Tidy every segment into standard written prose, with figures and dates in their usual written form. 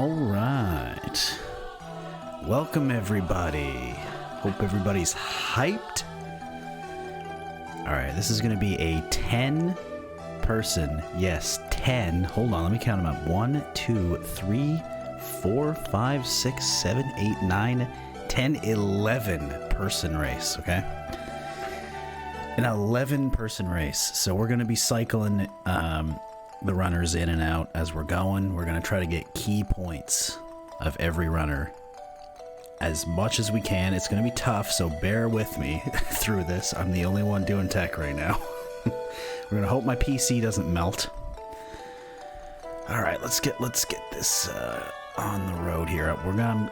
All right. Welcome, everybody. Hope everybody's hyped. All right, this is going to be a 10-person, yes, 10. Hold on, let me count them up. 1, 2, 3, 4, 5, 6, 7, 8, 9, 10, 11-person race, okay? An 11-person race. So we're going to be cycling the runners in and out as we're going. We're going to try to get key points of every runner as much as we can. It's going to be tough, so bear with me through this. I'm the only one doing tech right now. We're going to hope my PC doesn't melt. All right, let's get this on the road here.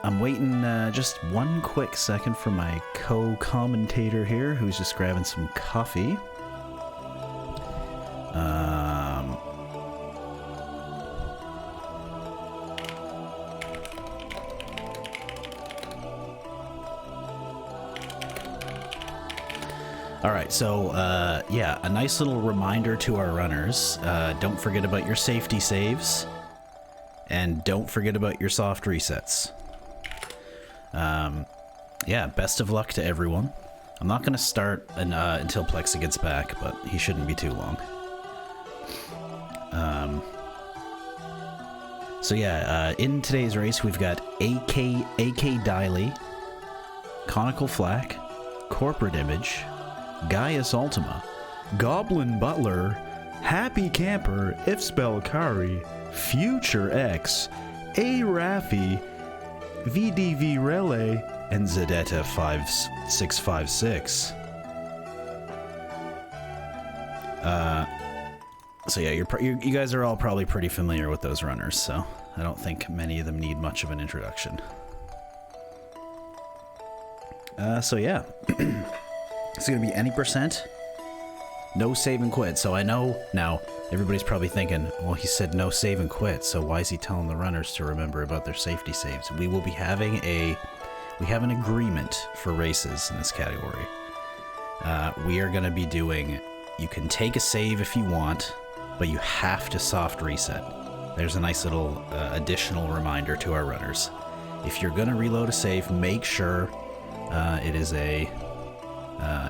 I'm waiting just one quick second for my co-commentator here, who's just grabbing some coffee. All right, so yeah, a nice little reminder to our runners. Don't forget about your safety saves, and don't forget about your soft resets. Yeah, best of luck to everyone. I'm not going to start until Plexa gets back, but he shouldn't be too long. So yeah, in today's race, we've got AKDylie, ConicalFlak, CorperateImage, Gaius Ultima, GoblinButler, HappyCamper, IfzbelKari, PhutureX, Raffi, VDV Rele, and Zedetta 5656. So yeah, you guys are all probably pretty familiar with those runners, so I don't think many of them need much of an introduction. So yeah. It's going to be any percent, no save and quit. So I know now everybody's probably thinking, well, he said no save and quit, so why is he telling the runners to remember about their safety saves? We will be having we have an agreement for races in this category. We are going to be doing, you can take a save if you want, but you have to soft reset. There's a nice little additional reminder to our runners. If you're going to reload a save, make sure it is a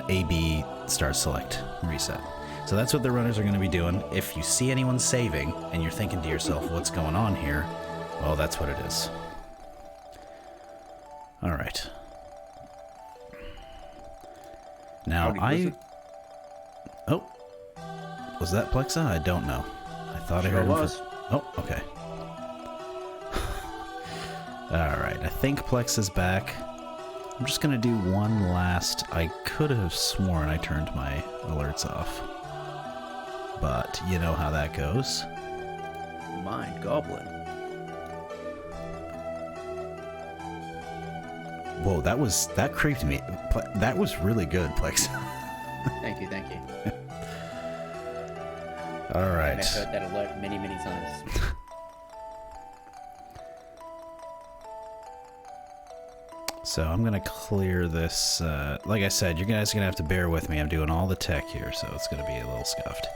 AB start select reset. So that's what the runners are going to be doing. If you see anyone saving and you're thinking to yourself, what's going on here? Well, that's what it is. All right. Now Oh, was that Plexa? I don't know. I thought I heard him. Oh, okay. All right. I think Plexa's back. I'm just gonna do one last. I could have sworn I turned my alerts off, but you know how that goes. Mind Goblin. Whoa, that creeped me. That was really good, Plex. Thank you. All right. I've heard that alert many times. So I'm gonna clear this. Like I said, you guys are gonna have to bear with me. I'm doing all the tech here, so it's gonna be a little scuffed.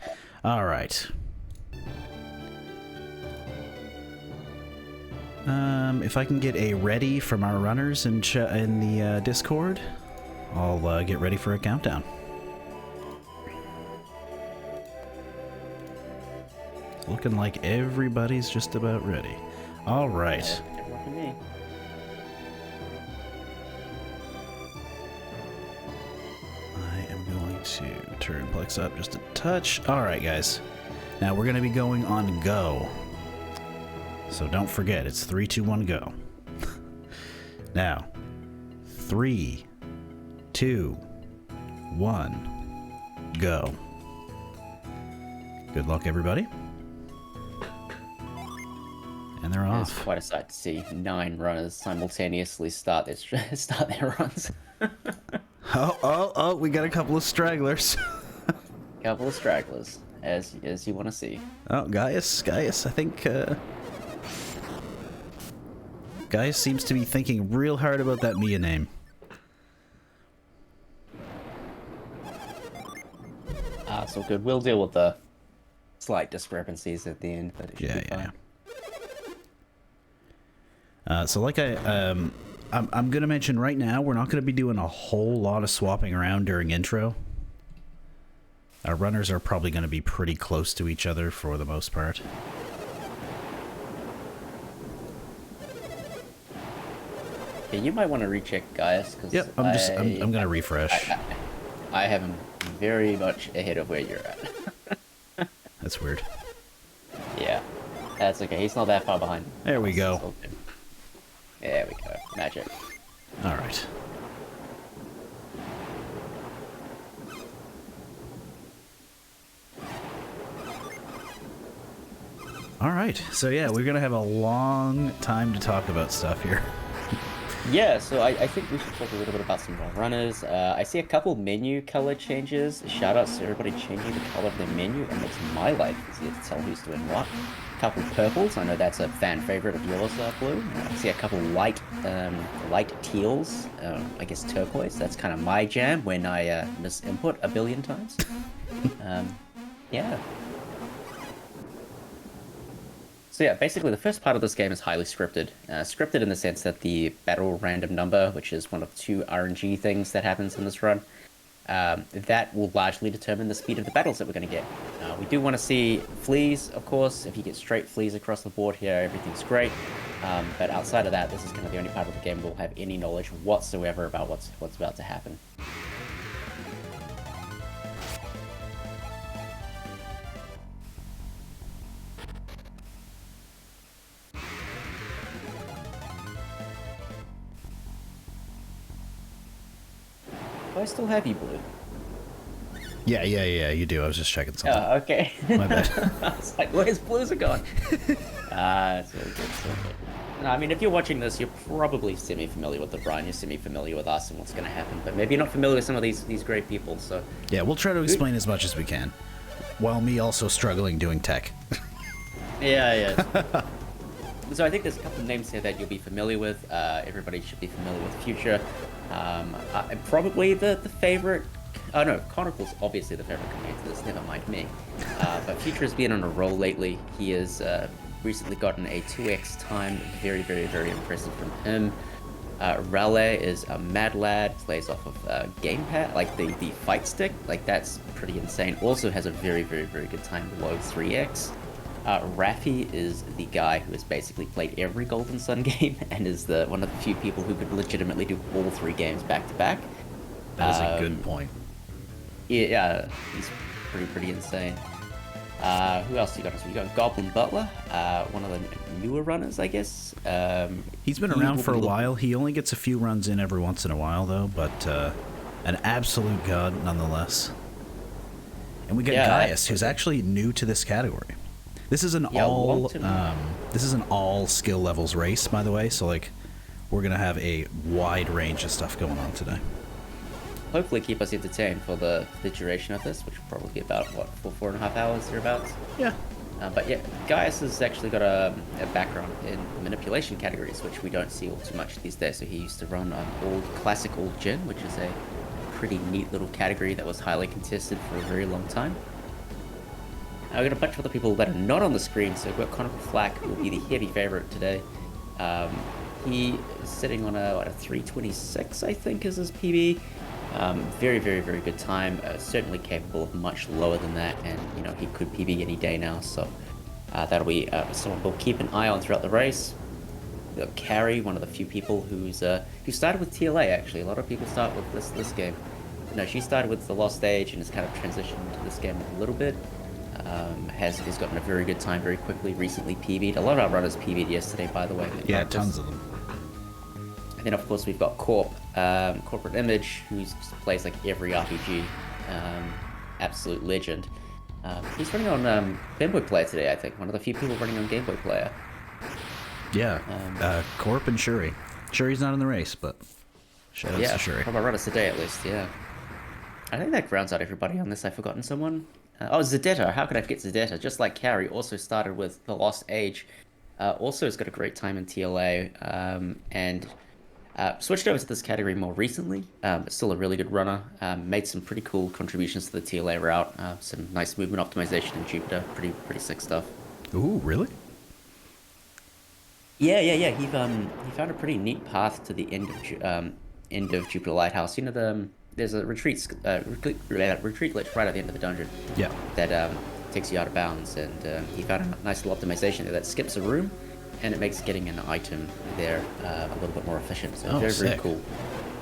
All right. If I can get a ready from our runners in the Discord, I'll get ready for a countdown. Looking like everybody's just about ready. All right. Look at me. To turn Plex up just a touch. Alright, guys. Now we're going to be going on go. So don't forget, it's 3, 2, 1, go. Now, 3, 2, 1, go. Good luck, everybody. And they're off. It's quite a sight to see 9 runners simultaneously start their runs. Oh, we got a couple of stragglers. Couple of stragglers, as you want to see. Oh, Gaius, I think, Gaius seems to be thinking real hard about that Mia name. So good. We'll deal with the slight discrepancies at the end, but it should be fine. So like I'm going to mention right now, we're not going to be doing a whole lot of swapping around during intro. Our runners are probably going to be pretty close to each other for the most part. Yeah, you might want to recheck Gaius, because Yep, I'm going to refresh. I have him very much ahead of where you're at. That's weird. Yeah, that's okay. He's not that far behind. There we go. There we go. Magic. All right. All right. So yeah, we're gonna have a long time to talk about stuff here. Yeah, so I think we should talk a little bit about some of our runners. I see a couple menu color changes. Shout outs to everybody changing the color of their menu. It makes my life easier to tell who's doing what. A couple purples. I know that's a fan favorite of yours, Blue. I see a couple light teals. I guess turquoise. That's kind of my jam when I miss input a billion times. Yeah. So yeah, basically the first part of this game is highly scripted. Scripted in the sense that the battle random number, which is one of 2 RNG things that happens in this run, that will largely determine the speed of the battles that we're going to get. We do want to see fleas, of course. If you get straight fleas across the board here, everything's great. But outside of that, this is kind of the only part of the game we'll have any knowledge whatsoever about what's about to happen. Do I still have you, Blue? Yeah, you do. I was just checking something. Oh, okay. My bad. I was like, where's Blues are gone? It's all good, it's all good. No, I mean, if you're watching this, you're probably semi-familiar with the Brian, you're semi-familiar with us and what's going to happen, but maybe you're not familiar with some of these great people, so... Yeah, we'll try to explain as much as we can, while me also struggling doing tech. Yeah. So I think there's a couple of names here that you'll be familiar with. Everybody should be familiar with Future. Probably the favorite... Oh no, Conical's obviously the favorite coming into this, never mind me. But Future has been on a roll lately. He has recently gotten a 2x time, very, very, very impressive from him. Rele is a mad lad, plays off of gamepad, like the fight stick, like that's pretty insane. Also has a very, very, very good time below 3x. Raffi is the guy who has basically played every Golden Sun game and is one of the few people who could legitimately do all 3 games back to back. That is a good point. Yeah, he's pretty insane. Who else you got? So you got GoblinButler, one of the newer runners, I guess. He's been around for a while. He only gets a few runs in every once in a while, though, but an absolute god nonetheless. And we got Gaius, who's actually new to this category. This is an all skill levels race, by the way. So like, we're gonna have a wide range of stuff going on today. Hopefully keep us entertained for the duration of this, which will probably be about, what, 4.5 hours, thereabouts? Yeah. But yeah, Gaius has actually got a background in manipulation categories, which we don't see all too much these days. So he used to run old classical gin, which is a pretty neat little category that was highly contested for a very long time. I've got a bunch of other people that are not on the screen, so we've got ConicalFlak, who will be the heavy favorite today. He is sitting on a 326, I think, is his PB. Very, very, very good time. Certainly capable of much lower than that, and you know he could PB any day now. So that'll be someone we'll keep an eye on throughout the race. We've got Carrie, one of the few people who started with TLA. Actually, a lot of people start with this game. No, she started with the Lost Age and has kind of transitioned to this game a little bit. Has gotten a very good time very quickly. Recently PB'd. A lot of our runners PB'd yesterday, by the way. Yeah, tons of them. And then of course we've got CorperateImage, who plays like every RPG, absolute legend. He's running on Game Boy Player today, I think. One of the few people running on Game Boy Player. Yeah, Corp and Shuri. Shuri's not in the race, but shout out to Shuri. From our runners today at least, yeah. I think that rounds out everybody unless I've forgotten someone. Zedetta. How could I forget Zedetta? Just like Carrie, also started with The Lost Age. Also has got a great time in TLA, and switched over to this category more recently, but still a really good runner. Made some pretty cool contributions to the TLA route. Some nice movement optimization in Jupiter. Pretty sick stuff. Ooh, really? Yeah. He found a pretty neat path to the end of Jupiter Lighthouse. You know there's a retreat glitch right at the end of the dungeon. Yeah. That takes you out of bounds, and he found a nice little optimization there that skips a room, and it makes getting an item there a little bit more efficient. So very cool,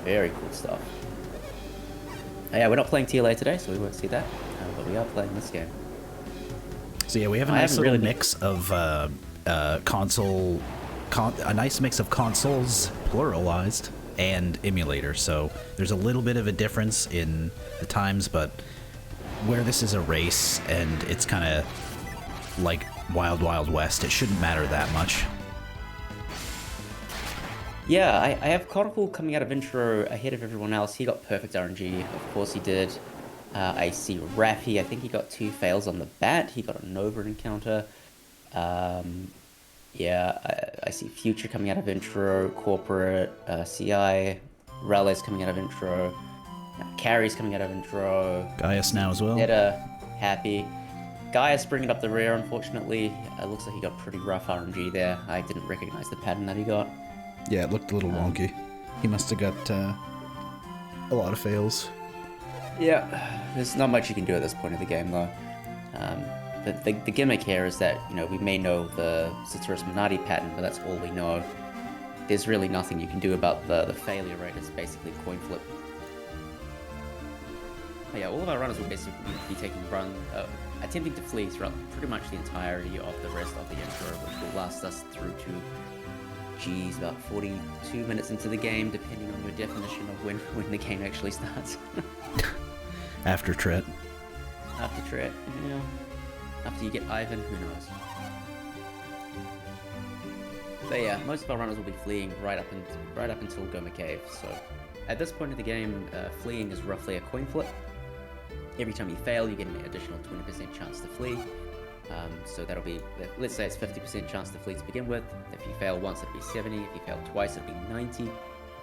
very cool stuff. Yeah, we're not playing TLA today, so we won't see that, but we are playing this game. So yeah, we have a nice little mix of a nice mix of consoles, pluralized, and emulator. So there's a little bit of a difference in the times, but where this is a race and it's kind of like Wild Wild West, it shouldn't matter that much. Yeah, I have Conical coming out of intro ahead of everyone else. He got perfect RNG, of course he did. I see Raffy, I think he got 2 fails on the bat. He got a Nova encounter. Yeah, I see Future coming out of intro, Corporate, CI, Rele's coming out of intro, Carrie's coming out of intro. Gaius now as well. Happy. Gaius bringing up the rear, unfortunately. It looks like he got pretty rough RNG there. I didn't recognize the pattern that he got. Yeah, it looked a little wonky. He must have got a lot of fails. Yeah, there's not much you can do at this point of the game, though. The gimmick here is that, you know, we may know the Citrus Minardi pattern, but that's all we know. There's really nothing you can do about the failure rate. It's basically coin flip. But yeah, all of our runners will basically be attempting to flee throughout pretty much the entirety of the rest of the intro, which will last us through to, about 42 minutes into the game, depending on your definition of when the game actually starts. After Tret. After Tret, yeah. After you get Ivan, who knows? But yeah, most of our runners will be fleeing right up until Goma Cave. So at this point in the game, fleeing is roughly a coin flip. Every time you fail, you get an additional 20% chance to flee. So that'll be, let's say it's 50% chance to flee to begin with. If you fail once, it'll be 70. If you fail twice, it'll be 90. If you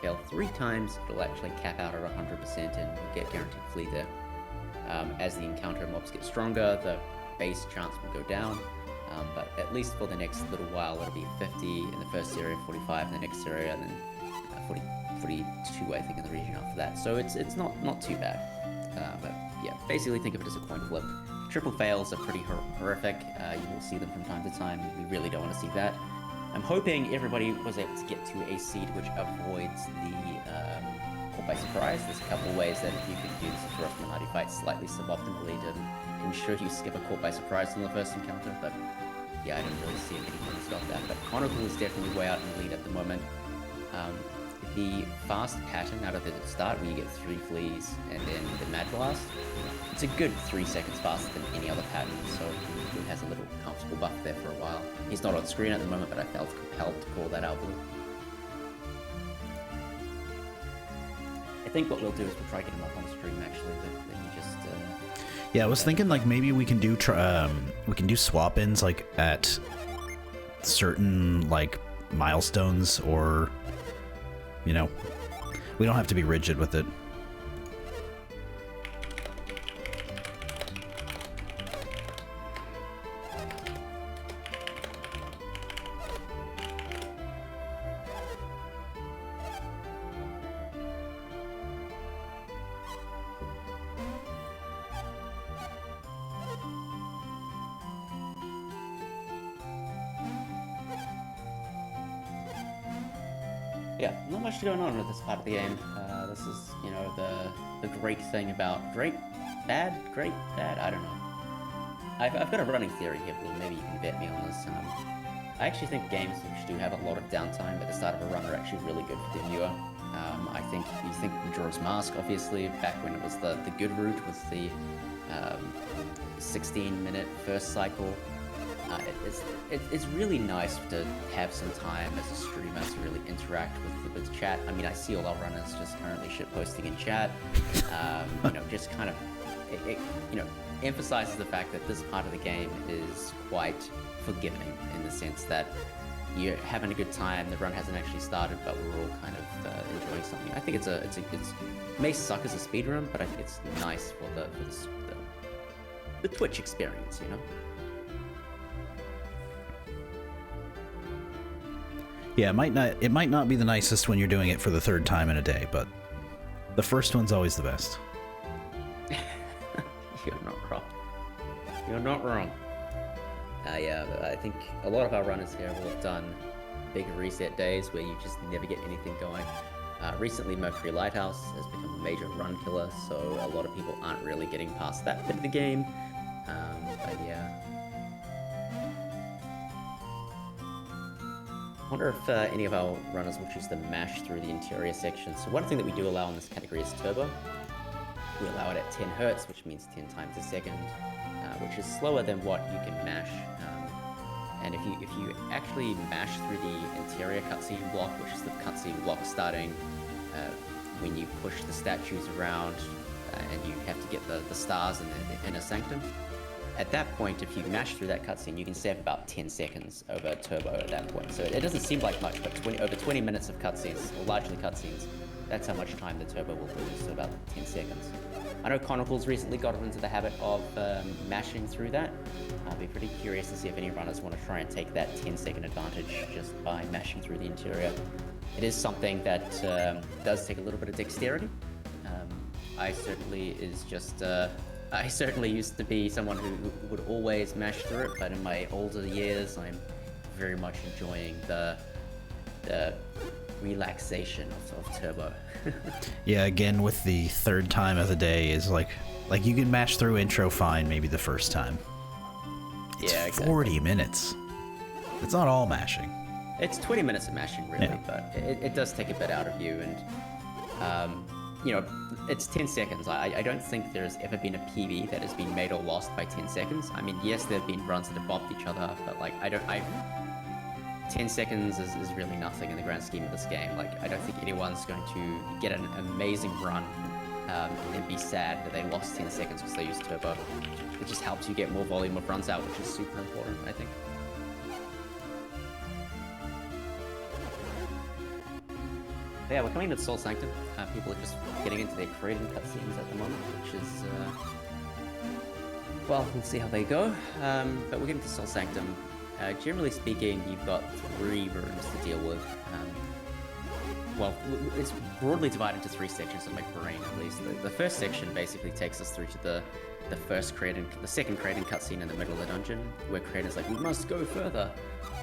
fail 3 times, it'll actually cap out at 100% and you get guaranteed flee there. As the encounter mobs get stronger, the base chance will go down. But at least for the next little while, it'll be 50 in the first area, 45 in the next area, and then 42, I think, in the region after that. So it's not too bad. But yeah, basically think of it as a coin flip. Triple fails are pretty horrific. You will see them from time to time. We really don't want to see that. I'm hoping everybody was able to get to a seed which avoids the caught by surprise. There's a couple ways that you can do this Citrus Minardi fight slightly suboptimally to ensure you skip a caught by surprise on the first encounter, but yeah, I don't really see anything to stop that. But Conical is definitely way out in the lead at the moment. The fast pattern out of the start, where you get 3 fleas and then the Mad Blast, it's a good 3 seconds faster than any other pattern, so he has a little comfortable buff there for a while. He's not on screen at the moment, but I felt compelled to call that out. I think what we'll do is we'll try to get him up on stream, actually, but then you just... yeah, I was thinking, like, maybe we can do swap-ins, like, at certain, like, milestones, or... You know, we don't have to be rigid with it. Yeah, not much going on with this part of the game. This is, you know, the great thing about great, bad, I don't know. I've got a running theory here, Blue. Maybe you can vet me on this. I actually think games which do have a lot of downtime at the start of a run are actually really good for the viewer. I think you think Majora's Mask, obviously, back when it was the good route with the 16-minute first cycle. It's really nice to have some time as a streamer to really interact with chat. I mean, I see all our runners just currently shitposting in chat. You know, just kind of, you know, emphasizes the fact that this part of the game is quite forgiving in the sense that you're having a good time. The run hasn't actually started, but we're all kind of enjoying something. I think it may suck as a speedrun, but I think it's nice for the Twitch experience, you know. Yeah, it might not be the nicest when you're doing it for the third time in a day, but the first one's always the best. You're not wrong. You're not wrong. Yeah, I think a lot of our runners here will have done big reset days where you just never get anything going. Recently, Mercury Lighthouse has become a major run killer, so a lot of people aren't really getting past that bit of the game. But yeah. I wonder if any of our runners will choose to mash through the interior section. So one thing that we do allow in this category is turbo. We allow it at 10 hertz, which means 10 times a second, which is slower than what you can mash. And if you actually mash through the interior cutscene block, which is the cutscene block starting when you push the statues around and you have to get the stars in the inner sanctum, at that point, if you mash through that cutscene, you can save about 10 seconds over turbo at that point. So it doesn't seem like much, but over 20 minutes of cutscenes, or largely cutscenes, that's how much time the turbo will lose, so about 10 seconds. I know Conical's recently gotten into the habit of mashing through that. I'll be pretty curious to see if any runners want to try and take that 10-second advantage just by mashing through the interior. It is something that does take a little bit of dexterity. I certainly used to be someone who would always mash through it, but in my older years, I'm very much enjoying the relaxation of turbo. Yeah, again, with the third time of the day is like you can mash through intro fine maybe the first time. It's yeah, exactly. 40 minutes. It's not all mashing. It's 20 minutes of mashing, really, Yeah. but it does take a bit out of you, and it's 10 seconds. I don't think there's ever been a PB that has been made or lost by 10 seconds. I mean, yes, there have been runs that have bopped each other, but like 10 seconds is really nothing in the grand scheme of this game. Like, I don't think anyone's going to get an amazing run and then be sad that they lost 10 seconds because they used turbo. It just helps you get more volume of runs out, which is super important, I think. But yeah, we're coming into Soul Sanctum. People are just getting into their creating cutscenes at the moment, which is, well, we'll see how they go. But we're getting to Soul Sanctum. Generally speaking, you've got 3 rooms to deal with. Well, it's broadly divided into 3 sections in my brain, at least. The first section basically takes us through to the second creating cutscene in the middle of the dungeon, where creator's like, we must go further.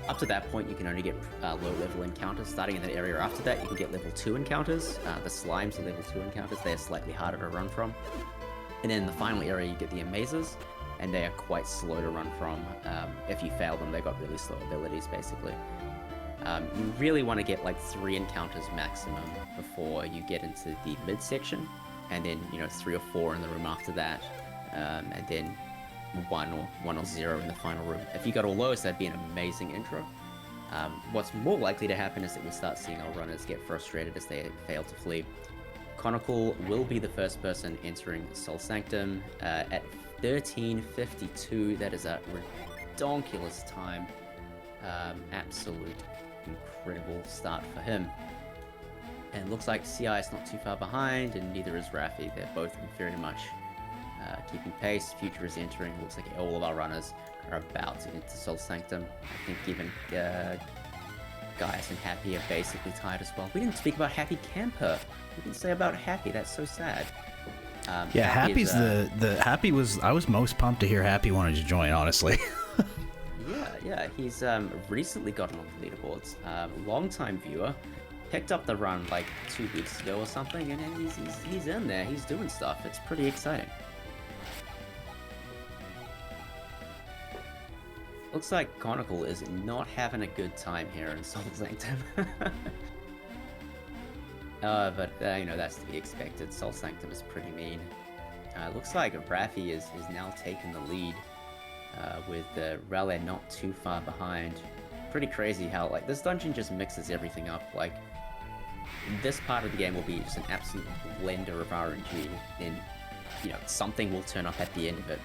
Up to that point, you can only get low-level encounters. Starting in that area after that, you can get level 2 encounters. The slimes are level 2 encounters. They are slightly harder to run from. And then in the final area, you get the amazes, and they are quite slow to run from. If you fail them, they've got really slow abilities, basically. You really want to get like 3 encounters maximum before you get into the midsection, and then 3 or 4 in the room after that, and then 1 or 0 in the final room. If you got all those, that'd be an amazing intro. What's more likely to happen is that we'll start seeing our runners get frustrated as they fail to flee. Conical will be the first person entering Soul Sanctum at 13:52. That is a redonkulous time. Absolute incredible start for him. And looks like CI is not too far behind, and neither is Raffi. They're both very much keeping pace. Future is entering. Looks like all of our runners are about to enter Soul Sanctum. I think even Gaius and Happy are basically tired as well. We didn't speak about HappyCamper. We didn't say about Happy. That's so sad. Yeah, Happy's the Happy was. I was most pumped to hear Happy wanted to join, honestly. Yeah, he's recently gotten on the leaderboards. Long-time viewer, picked up the run like 2 weeks ago or something, and he's in there. He's doing stuff. It's pretty exciting. Looks like Conical is not having a good time here in Soul Sanctum. But that's to be expected. Soul Sanctum is pretty mean. Looks like Raffi is now taking the lead, with Rele not too far behind. Pretty crazy how like this dungeon just mixes everything up. Like, this part of the game will be just an absolute blender of RNG, and something will turn up at the end of it.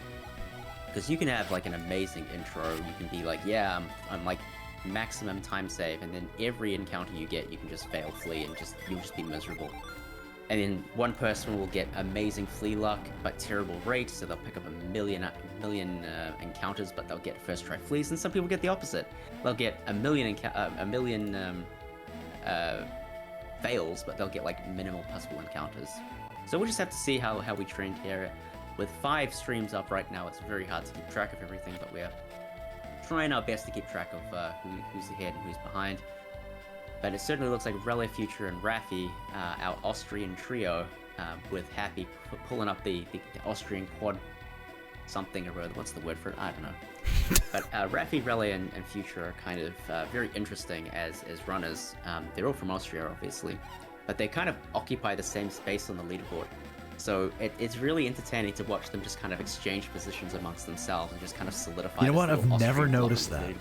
Because you can have like an amazing intro. You can be like, yeah, I'm like maximum time save, and then every encounter you get, you can just fail flee, and you'll just be miserable. And then one person will get amazing flee luck, but terrible rate, so they'll pick up a million encounters, but they'll get first try flees. And some people get the opposite. They'll get a million fails, but they'll get like minimal possible encounters. So we'll just have to see how we trend here. With 5 streams up right now, it's very hard to keep track of everything, but we're trying our best to keep track of who's ahead and who's behind. But it certainly looks like Rele, Future, and Raffi, our Austrian trio, with Happy pulling up the Austrian quad something or other. What's the word for it? I don't know. But Raffi, Rele, and Future are kind of very interesting as runners. They're all from Austria, obviously, but they kind of occupy the same space on the leaderboard. So it's really entertaining to watch them just kind of exchange positions amongst themselves and just kind of solidify. You know what? I've never noticed that.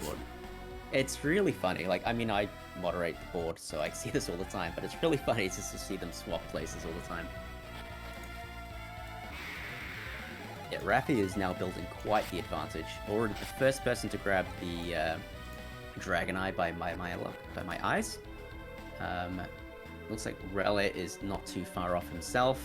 It's really funny. Like, I mean, I moderate the board, so I see this all the time, but it's really funny just to see them swap places all the time. Yeah, Raffi is now building quite the advantage. Already the first person to grab the Dragon Eye by my eyes. Looks like Rele is not too far off himself.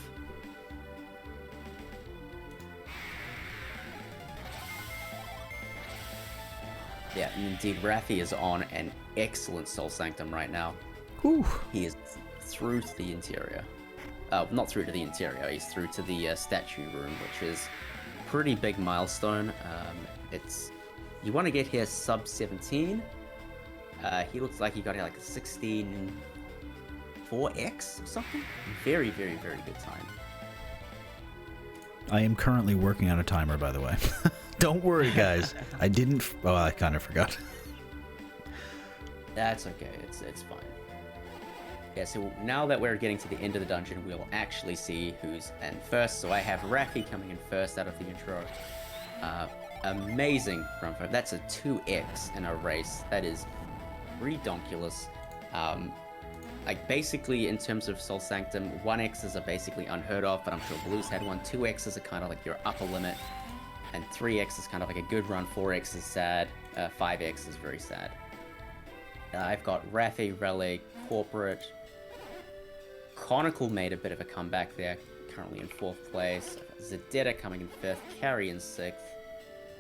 Yeah, and indeed, Raffi is on an excellent Soul Sanctum right now. Whew. He is through to the interior. Not through to the interior, he's through to the statue room, which is a pretty big milestone. You want to get here sub 17. He looks like he got here like a 16 4x or something. Very, very, very good time. I am currently working on a timer, by the way. Don't worry, guys. I didn't. Oh, I kind of forgot. That's okay. It's fine. Yeah. So now that we're getting to the end of the dungeon, we'll actually see who's in first. So I have Raffi coming in first out of the intro. Amazing run for him. That's a 2x in a race. That is redonkulous. Like basically in terms of Soul Sanctum, 1x's are basically unheard of, but I'm sure Blue's had one. 2x's are kind of like your upper limit. And 3x is kind of like a good run, 4x is sad, 5x is very sad. I've got Raffi, Rele, Corporate. Conical made a bit of a comeback there, currently in 4th place. Zedetta coming in 5th, Carry in 6th.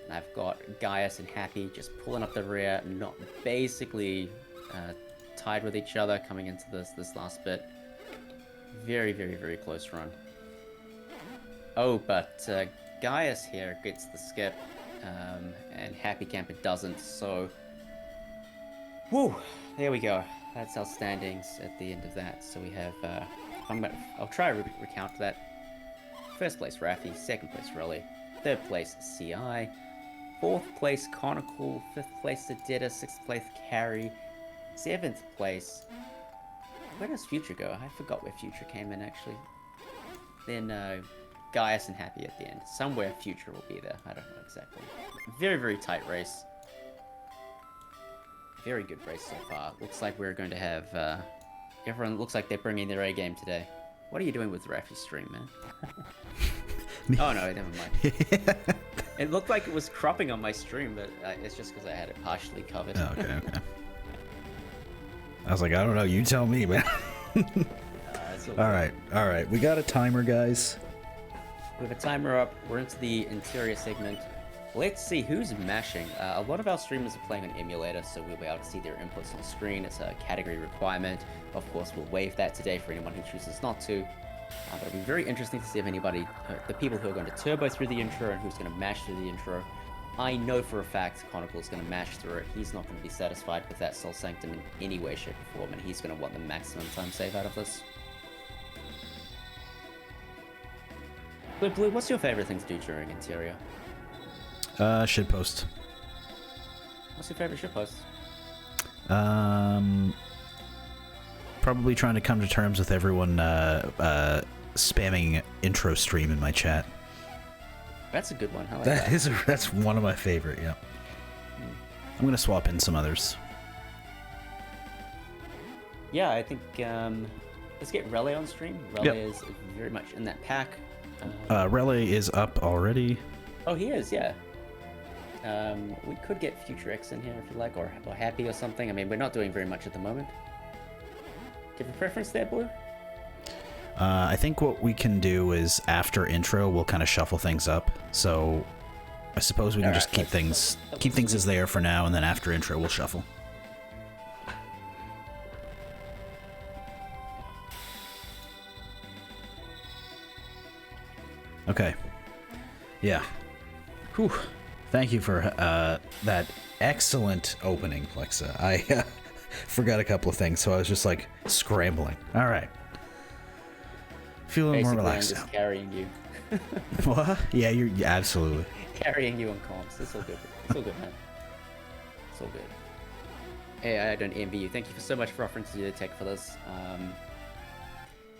And I've got Gaius and Happy just pulling up the rear, not basically tied with each other coming into this last bit. Very, very, very close run. Oh, but Gaius here gets the skip, and HappyCamper doesn't, so... Woo! There we go. That's our standings at the end of that. So we have... I'll try to recount that. 1st place Raffi, 2nd place Rele, 3rd place CI, 4th place Conical, 5th place Zedetta, 6th place Carry, 7th place... Where does Future go? I forgot where Future came in, actually. Then, Gaius and Happy at the end. Somewhere Future will be there. I don't know exactly. Very, very tight race. Very good race so far. Looks like we're going to have... everyone looks like they're bringing their A game today. What are you doing with Raffi's stream, man? Oh no, never mind. It looked like it was cropping on my stream, but it's just because I had it partially covered. Oh, okay. I was like, I don't know. You tell me, man. All right. We got a timer, guys. We have a timer up. We're into the interior segment. Let's see who's mashing. A lot of our streamers are playing on emulator, so we'll be able to see their inputs on screen. It's a category requirement. Of course, we'll waive that today for anyone who chooses not to. But it'll be very interesting to see if anybody, the people who are going to turbo through the intro and who's going to mash through the intro. I know for a fact Conical is going to mash through it. He's not going to be satisfied with that Soul Sanctum in any way, shape, or form, and he's going to want the maximum time save out of this. Blue, what's your favorite thing to do during interior? Shitpost. What's your favorite shitpost? Probably trying to come to terms with everyone spamming intro stream in my chat. That's a good one. I like that. That's one of my favorite, yeah. I'm gonna swap in some others. Yeah, I think let's get Rele on stream. Rele is very much in that pack. Rele is up already. Oh, he is, yeah. We could get PhutureX in here if you like, or Happy or something. I mean, we're not doing very much at the moment. Do you have a preference there, Blue? I think what we can do is after intro, we'll kind of shuffle things up. So I suppose we can just keep things as they are for now, and then after intro, we'll shuffle. Okay. Yeah. Whew. Thank you for that excellent opening, Lexa. I forgot a couple of things, so I was just like scrambling. All right. Feeling more relaxed I'm just now. carrying you. What? Yeah, absolutely. Carrying you on comms. It's all good. It's all good, man. It's all good. Hey, I don't envy you. Thank you so much for offering to do the tech for this.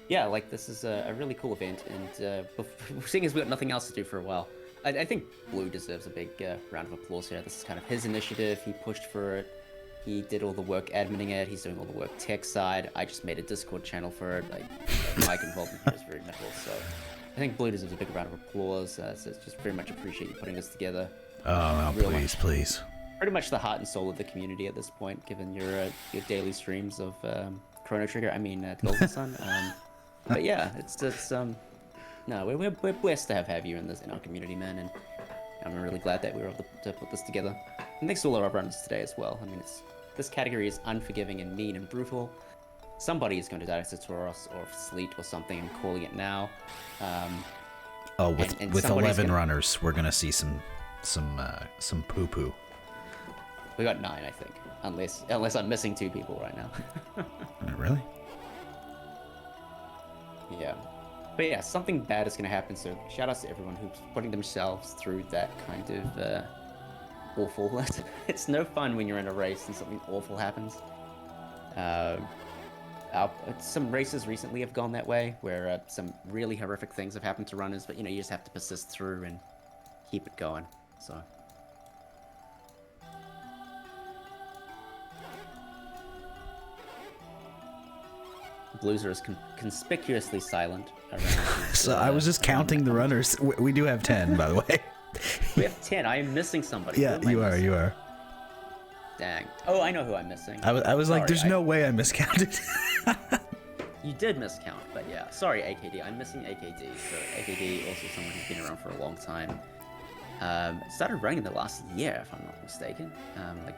Yeah, like this is a really cool event, and seeing as we've got nothing else to do for a while, I think Blue deserves a big round of applause here. This is kind of his initiative. He pushed for it. He did all the work adminning it. He's doing all the work tech side. I just made a Discord channel for it. My involvement here is very minimal, so I think Blue deserves a big round of applause. So it's just very much appreciate you putting this together. Oh, no, please. Pretty much the heart and soul of the community at this point, given your daily streams of Chrono Trigger. I mean, Golden Sun. But yeah, it's no, we're blessed to have you in our community, man, and I'm really glad that we were able to put this together. And thanks to all our runners today as well. I mean, this category is unforgiving and mean and brutal. Somebody is going to die to Satoros or Sleet or something. I'm calling it now. With 11 runners, we're gonna see some poo poo. We got 9, I think, unless I'm missing 2 people right now. Really? Yeah. But yeah, something bad is going to happen, so shout out to everyone who's putting themselves through that kind of awful. It's no fun when you're in a race and something awful happens. Some races recently have gone that way, where some really horrific things have happened to runners, but you just have to persist through and keep it going. So. Blues are as conspicuously silent around. So I was just counting the runners. We do have 10, by the way. We have 10. I am missing somebody. Yeah, you are. Dang. Oh, I know who I'm missing. I was like, there's no way I miscounted. You did miscount, but yeah. Sorry, AKD. I'm missing AKD. So AKD, also someone who's been around for a long time. Started running in the last year, if I'm not mistaken.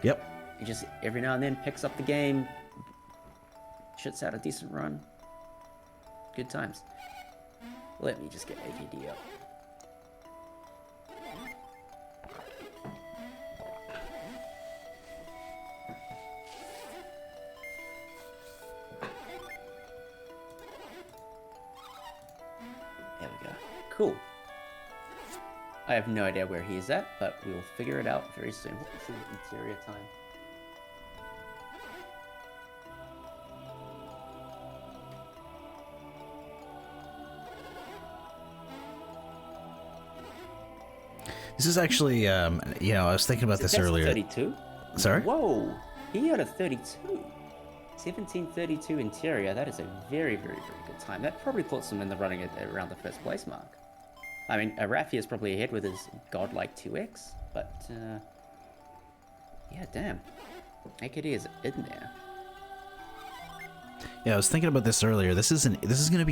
Yep. He just every now and then picks up the game, shits out a decent run. Good times. Let me just get AKD up. There we go. Cool. I have no idea where he is at, but we will figure it out very soon. What is the interior time? This is actually, I was thinking about this earlier. 32? Sorry? Whoa, he had a 32. 1732 interior. That is a very, very, very good time. That probably puts him in the running around the first place mark. I mean, Rafi is probably ahead with his godlike 2x, but yeah, damn, AKD is in there. Yeah, I was thinking about this earlier. This is gonna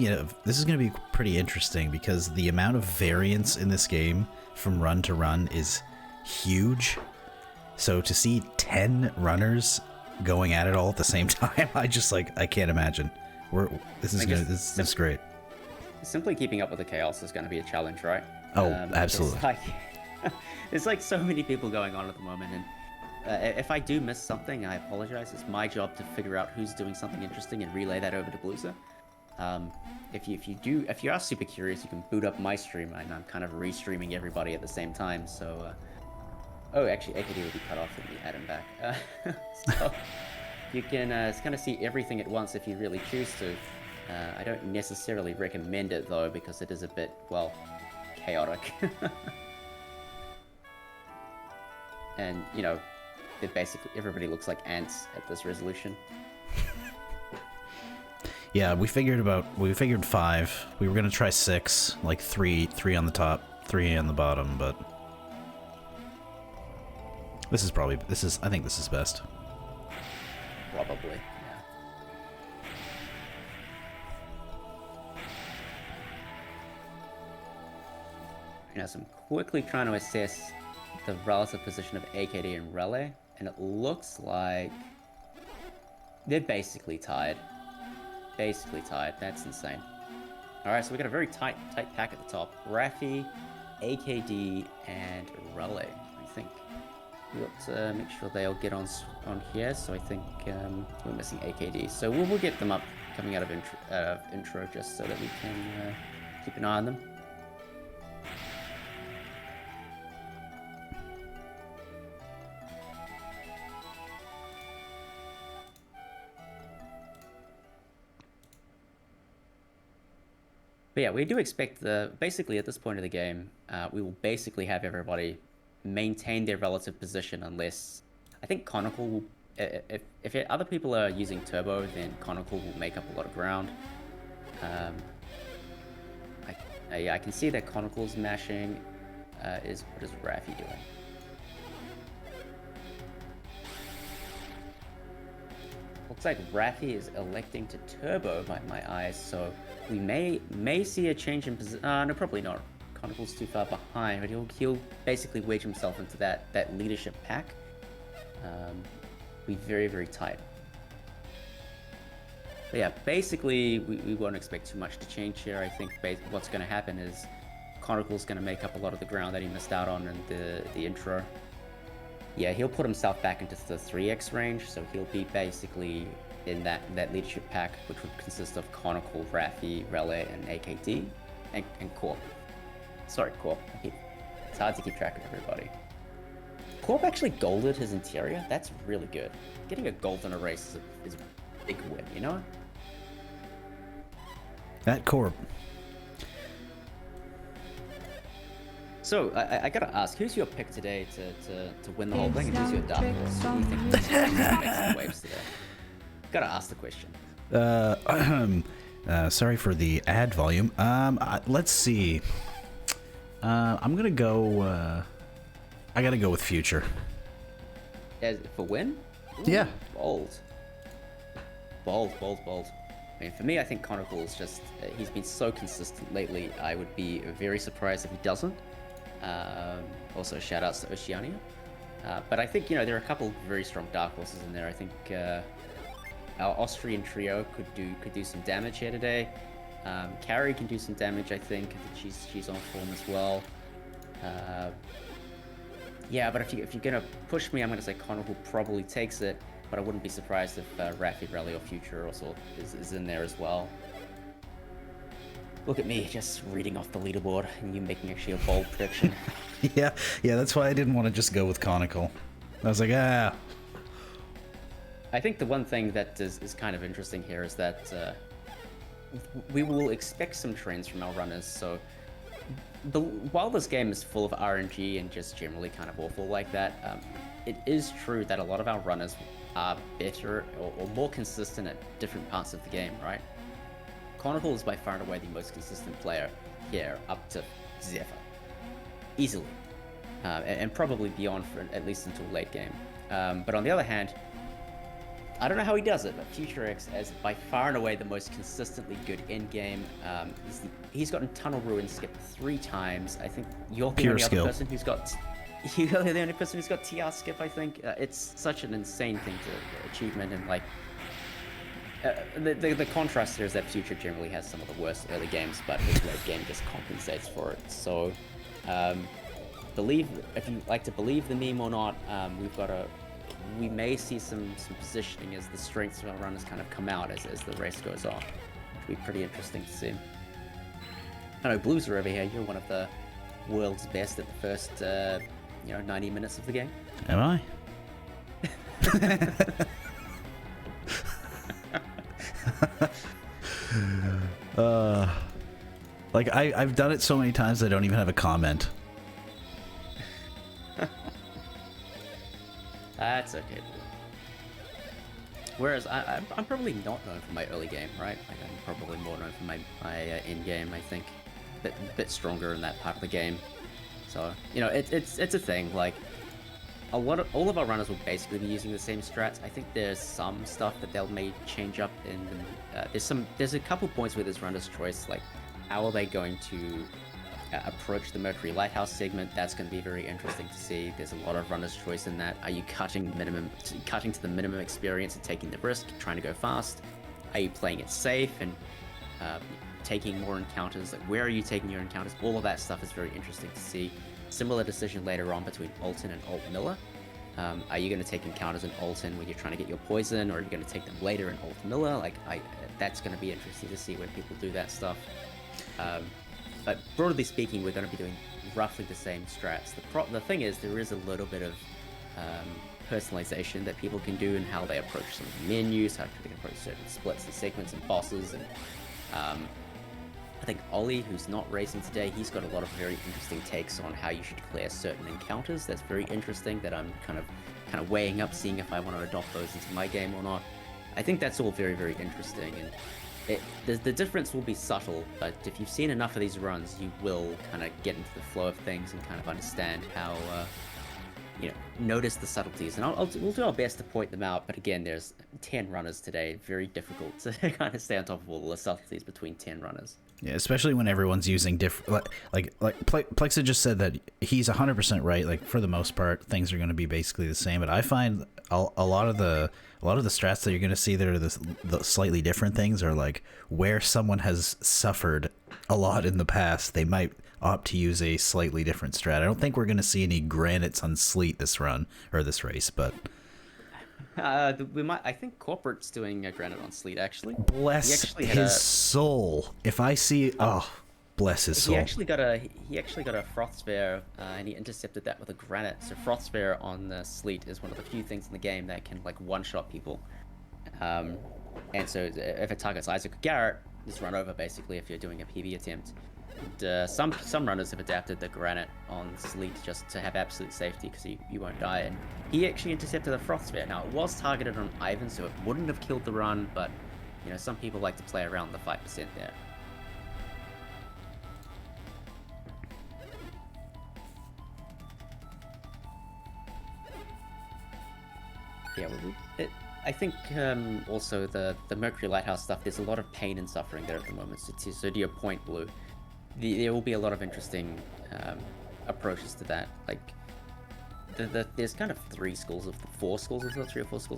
be pretty interesting because the amount of variance in this game from run to run is huge. So to see 10 runners going at it all at the same time, I can't imagine. This is great. Simply keeping up with the chaos is going to be a challenge, right? Oh, absolutely. It's like so many people going on at the moment, and if I do miss something, I apologize. It's my job to figure out who's doing something interesting and relay that over to Blueser. If you are super curious, you can boot up my stream, and I'm kind of restreaming everybody at the same time. So, oh, actually, AKD will be cut off when we add him back. So you can kind of see everything at once if you really choose to. I don't necessarily recommend it though, because it is a bit, well, chaotic. And basically everybody looks like ants at this resolution. Yeah, we figured 5. We were gonna try 6, like three on the top, 3 on the bottom, but I think this is best. Probably. So I'm quickly trying to assess the relative position of AKD and Rele, and it looks like they're basically tied. That's insane. All right, so we got a very tight pack at the top. Raffi, AKD, and Rele, I think. We got to make sure they all get on here. So I think we're missing AKD. So we'll get them up coming out of intro just so that we can keep an eye on them. But yeah, we do expect basically at this point of the game, we will basically have everybody maintain their relative position unless I think Conical will. If other people are using Turbo, then Conical will make up a lot of ground. I can see that Conical's mashing. What is Raffi doing? Looks like Raffi is electing to Turbo by my eyes, so we may see a change in position. No, probably not. Conical's too far behind, but he'll basically wedge himself into that leadership pack. Be very, very tight. But yeah, basically we won't expect too much to change here. I think what's going to happen is Conical's going to make up a lot of the ground that he missed out on in the intro. Yeah, he'll put himself back into the 3x range, so he'll be basically in that leadership pack, which would consist of Conical, Raffi, Rele, and AKD, and Corp. Sorry, Corp. It's hard to keep track of everybody. Corp actually golded his interior. That's really good. Getting a gold in a race is a big win, you know? That Corp. So, I gotta ask, who's your pick today to win the whole thing, and who's your dark horse? Who do you think is going to make some waves today? Gotta ask the question. Sorry for the ad volume. Let's see. I'm gonna go. I gotta go with Future. For win? Ooh, yeah. Bold. I mean, for me, I think Conical is just, he's been so consistent lately, I would be very surprised if he doesn't. Also, shout outs to Oceania. But I think, there are a couple very strong dark horses in there. I think our Austrian trio could do some damage here today. Carrie can do some damage, I think. She's on form as well. Yeah, but if you're gonna push me, I'm gonna say Conical probably takes it, but I wouldn't be surprised if Raffi, Rele, or Future also is in there as well. Look at me, just reading off the leaderboard, and you making actually a bold prediction. yeah, that's why I didn't want to just go with Conical. I was like, I think the one thing that is kind of interesting here is that we will expect some trends from our runners, so while this game is full of RNG and just generally kind of awful like that, it is true that a lot of our runners are better or more consistent at different parts of the game, right? Conical is by far and away the most consistent player here, up to Zephyr. Easily. And probably beyond for at least until late game. But on the other hand, I don't know how he does it, but PhutureX is by far and away the most consistently good in-game. He's gotten Tunnel Ruin skipped 3 times. I think you're the only other person who's got... You're the only person who's got TR skip, I think. It's such an insane thing to achievement, and like... The contrast here is that Future generally has some of the worst early games, but his late game just compensates for it. So, if you like to believe the meme or not, we may see some positioning as the strengths of our runners kind of come out as the race goes on, which will be pretty interesting to see. I know Blues are over here. You're one of the world's best at the first 90 minutes of the game. Am I? Like I've done it so many times I don't even have a comment. That's okay. Whereas I'm probably not known for my early game, right? Like I'm probably more known for my end game. I think bit stronger in that part of the game. So it's a thing. Like all of our runners will basically be using the same strats. I think there's some stuff that they'll may change up in. There's a couple points where there's runner's choice. Like how are they going to approach the Mercury Lighthouse segment? That's going to be very interesting to see. There's a lot of runner's choice in that. Are you cutting to the minimum experience and taking the risk, trying to go fast? Are you playing it safe and taking more encounters? Like, where are you taking your encounters? All of that stuff is very interesting to see. Similar decision later on between Alton and Alt Miller. Are you going to take encounters in Alton when you're trying to get your poison, or are you going to take them later in Alt Miller? Like, that's going to be interesting to see when people do that stuff. But broadly speaking, we're going to be doing roughly the same strats. The thing is, there is a little bit of personalization that people can do in how they approach some of the menus, how they can approach certain splits and segments and bosses. And I think Ollie, who's not racing today, he's got a lot of very interesting takes on how you should clear certain encounters. That's very interesting, that I'm kind of weighing up, seeing if I want to adopt those into my game or not. I think that's all very, very interesting, and the difference will be subtle, but if you've seen enough of these runs, you will kind of get into the flow of things and kind of understand how, notice the subtleties. And we'll do our best to point them out, but again, there's 10 runners today. Very difficult to kind of stay on top of all the subtleties between 10 runners. Yeah, especially when everyone's using different, like Plexa just said that he's 100% right. Like, for the most part, things are going to be basically the same. But I find a lot of the strats that you're going to see that are the slightly different things are like where someone has suffered a lot in the past, they might opt to use a slightly different strat. I don't think we're going to see any granites on Sleet this run or this race, but we might. I think Corporate's doing a granite on Sleet, actually. Bless his soul. If I see, bless his soul. He actually got a Froth Sphere, and he intercepted that with a granite. So Froth Sphere on the Sleet is one of the few things in the game that can like one-shot people. And so if it targets Isaac or Garrett, just run over basically if you're doing a PB attempt. And, some runners have adapted the granite on Sleet just to have absolute safety because you won't die. And he actually intercepted a Froth Sphere. Now, it was targeted on Ivan, so it wouldn't have killed the run, but some people like to play around the 5% there. Yeah, well, I think also the Mercury Lighthouse stuff, there's a lot of pain and suffering there at the moment. So to your point, Blue, there will be a lot of interesting approaches to that. Like, there's kind of three or four schools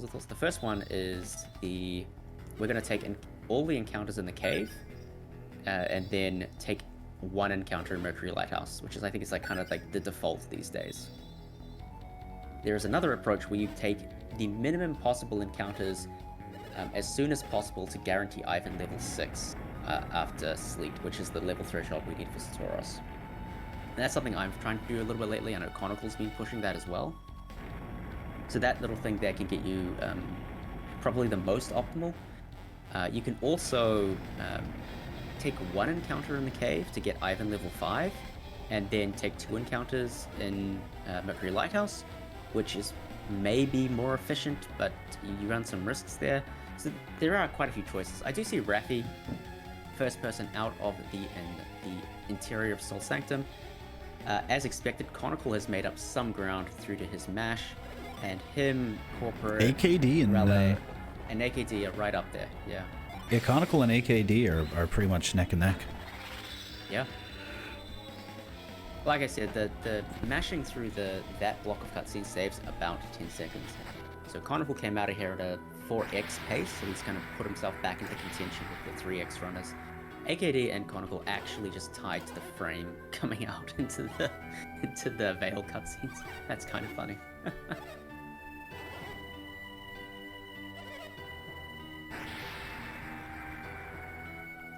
of thoughts. The first one is we're going to take all the encounters in the cave, and then take one encounter in Mercury Lighthouse, which I think is like kind of like the default these days. There's another approach where you take the minimum possible encounters as soon as possible to guarantee Ivan level 6 after Sleet, which is the level threshold we need for Satoros. And that's something I'm trying to do a little bit lately. I know Conical's been pushing that as well. So that little thing there can get you probably the most optimal. You can also take one encounter in the cave to get Ivan level 5, and then take 2 encounters in Mercury Lighthouse, which is maybe more efficient, but you run some risks there. So there are quite a few choices. I do see Raffi, first person out of the interior of Soul Sanctum. As expected, Conical has made up some ground through to his mash, and him, Corporate, AKD and Rele, and AKD are right up there. Yeah. Yeah, Conical and AKD are pretty much neck and neck. Yeah. Like I said, the mashing through that block of cutscene saves about 10 seconds. So Conical came out of here at a 4x pace, so he's kind of put himself back into contention with the 3x runners. AKD and Conical actually just tied to the frame coming out into the Veil cutscenes. That's kind of funny.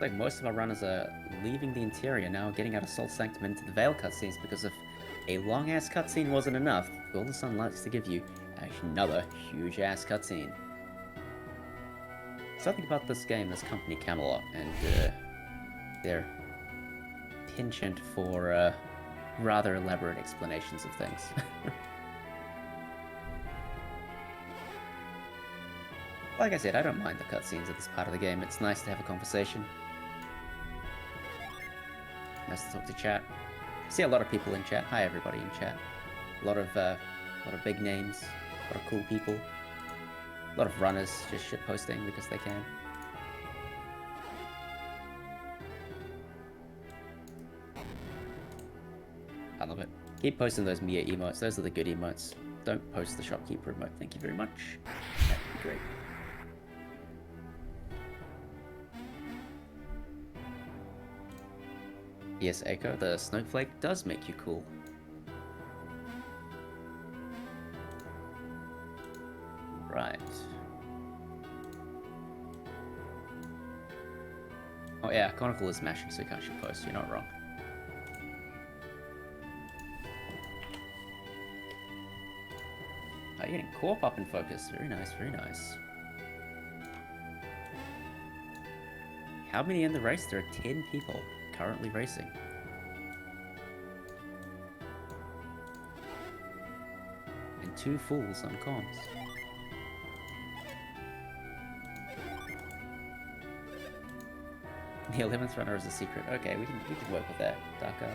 Like most of our runners are leaving the interior now, getting out of Soul Sanctum into the Veil cutscenes because if a long-ass cutscene wasn't enough, Golden Sun likes to give you another huge-ass cutscene. Something about this game, this company Camelot, and their penchant for rather elaborate explanations of things. Like I said, I don't mind the cutscenes at this part of the game. It's nice to have a conversation. Nice to talk to chat. I see a lot of people in chat. Hi everybody in chat. A lot of big names, a lot of cool people, a lot of runners just shit posting because they can. I love it. Keep posting those Mia emotes. Those are the good emotes. Don't post the shopkeeper emote. Thank you very much. That'd be great. Yes, Echo, the snowflake does make you cool. Right. Oh yeah, Conical is mashing, so you can't shoot post. You're not wrong. Oh, you're getting Corp up in focus. Very nice, very nice. How many in the race? There are 10 people currently racing. And 2 fools on comms. The 11th runner is a secret. Okay, we can work with that. Dark up.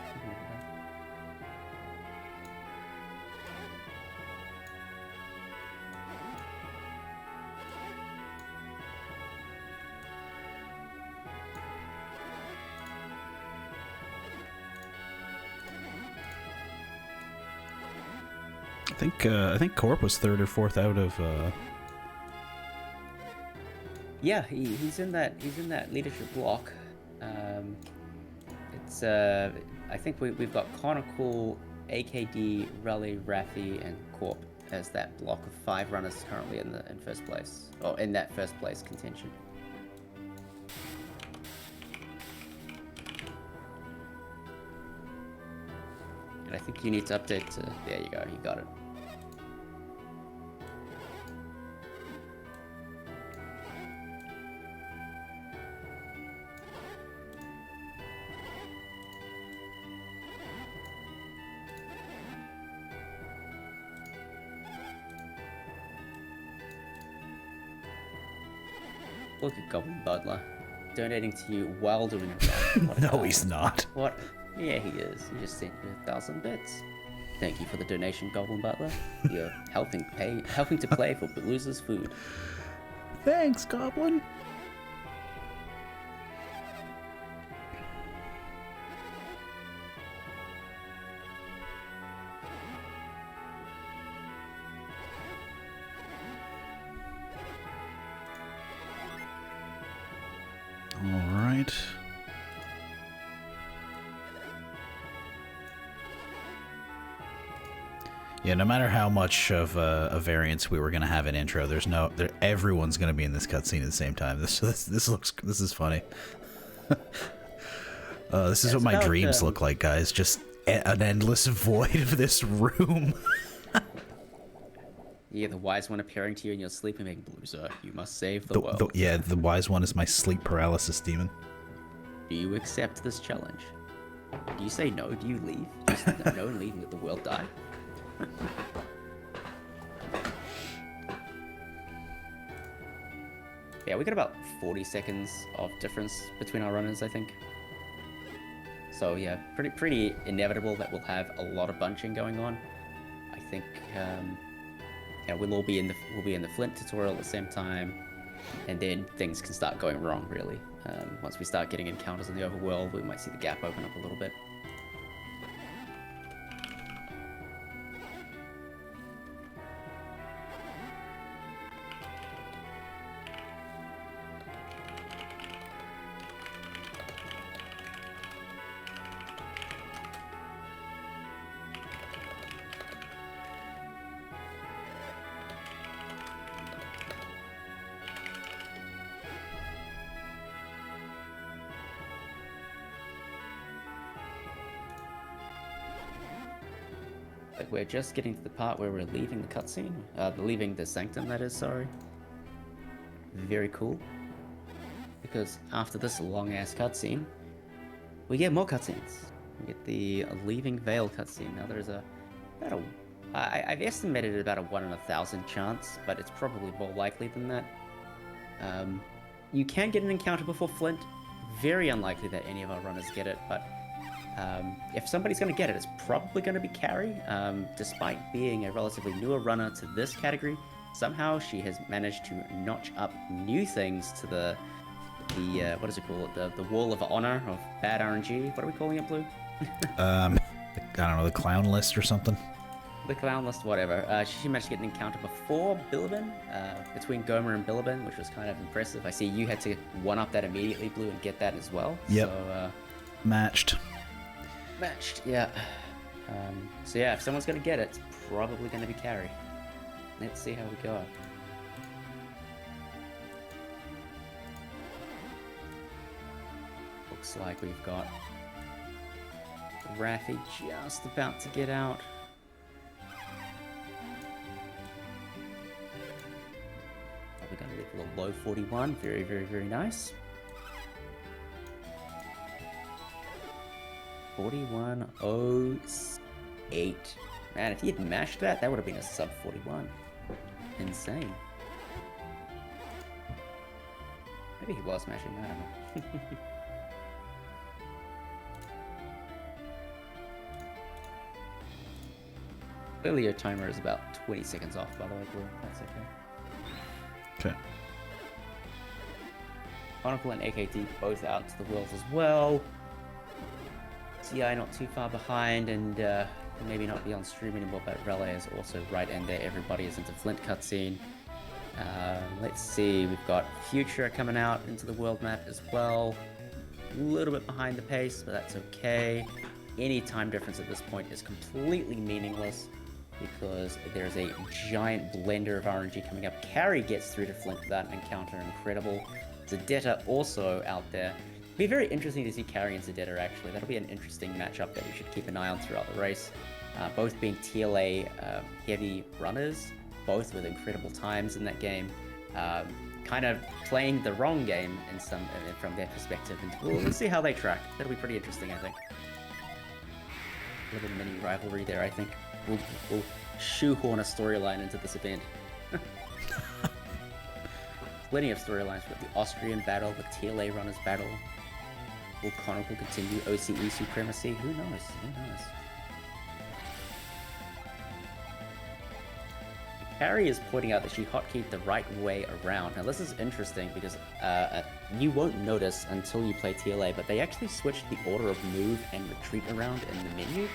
I think Corp was 3rd or 4th out of. Yeah, he's in that leadership block. It's I think we've got Conical, AKD, Rele, Raffi, and Corp as that block of 5 runners currently in first place, or in that first place contention. And I think you need to update to. There you go. You got it. Look at GoblinButler donating to you while doing a run. No, he's not. What? Yeah, he is. He just sent you 1,000 bits. Thank you for the donation, GoblinButler. You're helping to play for losers' food. Thanks, Goblin. All right. Yeah, no matter how much of a variance we were gonna have in intro, everyone's gonna be in this cutscene at the same time. This is funny. This is what my dreams look like, guys. Just an endless void of this room. Yeah, the wise one appearing to you in your sleep and making Bluezer, you must save the world. The wise one is my sleep paralysis demon. Do you accept this challenge? Do you say no? Do you leave? Just no and leave and let the world die? Yeah, we got about 40 seconds of difference between our runners, I think. So yeah, pretty inevitable that we'll have a lot of bunching going on. I think yeah, we'll be in the Flint tutorial at the same time, and then things can start going wrong really. Once we start getting encounters in the overworld, we might see the gap open up a little bit. Like, we're just getting to the part where we're leaving the cutscene. Leaving the sanctum, that is, sorry. Very cool. Because after this long-ass cutscene, we get more cutscenes. We get the Leaving Vale cutscene. Now, there's I've estimated about a 1 in 1,000 chance, but it's probably more likely than that. You can get an encounter before Flint. Very unlikely that any of our runners get it, but if somebody's going to get it, it's probably going to be Carrie. Despite being a relatively newer runner to this category, somehow she has managed to notch up new things to the what is it called? The Wall of Honor of bad RNG. What are we calling it, Blue? I don't know, the clown list or something. The clown list, whatever. She managed to get an encounter before Bilibin, between Gomer and Bilibin, which was kind of impressive. I see you had to one-up that immediately, Blue, and get that as well. Yep. So, matched. outmatched. Yeah. So yeah, if someone's gonna get it, it's probably gonna be Carrie. Let's see how we go. Looks like we've got Raffy just about to get out. We're going to leave a little low 41. Very, very, very nice. 41.08. Man, if he had mashed that, that would have been a sub 41. Insane. Maybe he was mashing that. I don't know. Clearly your timer is about 20 seconds off, by the way, Blue. That's okay. Okay. Conical and AKD both out to the world as well. CI not too far behind, and maybe not be on stream anymore, but Rele is also right in there. Everybody is into Flint cutscene. Let's see, we've got Future coming out into the world map as well. A little bit behind the pace, but that's okay. Any time difference at this point is completely meaningless, because there's a giant blender of RNG coming up. Carrie gets through to Flint for that encounter, incredible. Zedetta also out there. It'll be very interesting to see Carrie and Zedetta actually. That'll be an interesting matchup that we should keep an eye on throughout the race. Both being TLA heavy runners, both with incredible times in that game. Kind of playing the wrong game in from their perspective. And we'll see how they track. That'll be pretty interesting, I think. A little mini rivalry there, I think. We'll shoehorn a storyline into this event. Plenty of storylines with the Austrian battle, the TLA runners battle. Will Conical continue OCE supremacy? Who knows? Who knows? Carrie is pointing out that she hotkeyed the right way around. Now this is interesting because you won't notice until you play TLA, but they actually switched the order of move and retreat around in the menu.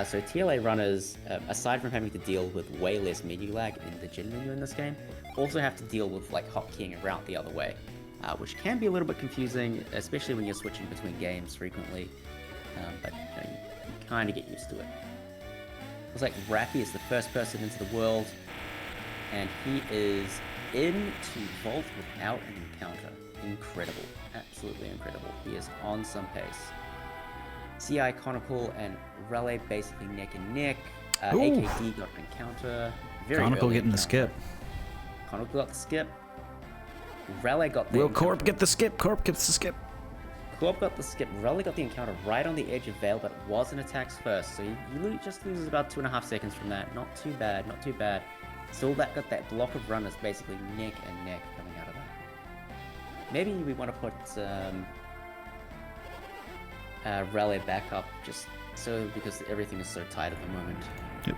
So TLA runners, aside from having to deal with way less menu lag in the gen menu in this game, also have to deal with like hotkeying a route the other way, which can be a little bit confusing, especially when you're switching between games frequently. But you kind of get used to it. Looks like Raffy is the first person into the world, and he is into Vault without an encounter. Incredible, absolutely incredible. He is on some pace. CI, Conical, and Rele basically neck and neck. AKD got an encounter. Conical getting the skip. Conical got the skip. Rele got the Will encounter. Corp get the skip? Corp gets the skip. Corp got the skip. Rele got the encounter right on the edge of Veil, but it was an attacks first, so he just loses about 2.5 seconds from that. Not too bad, not too bad. Still got that block of runners basically neck and neck coming out of that. Maybe we want to put Rele back up just so, because everything is so tight at the moment. Yep.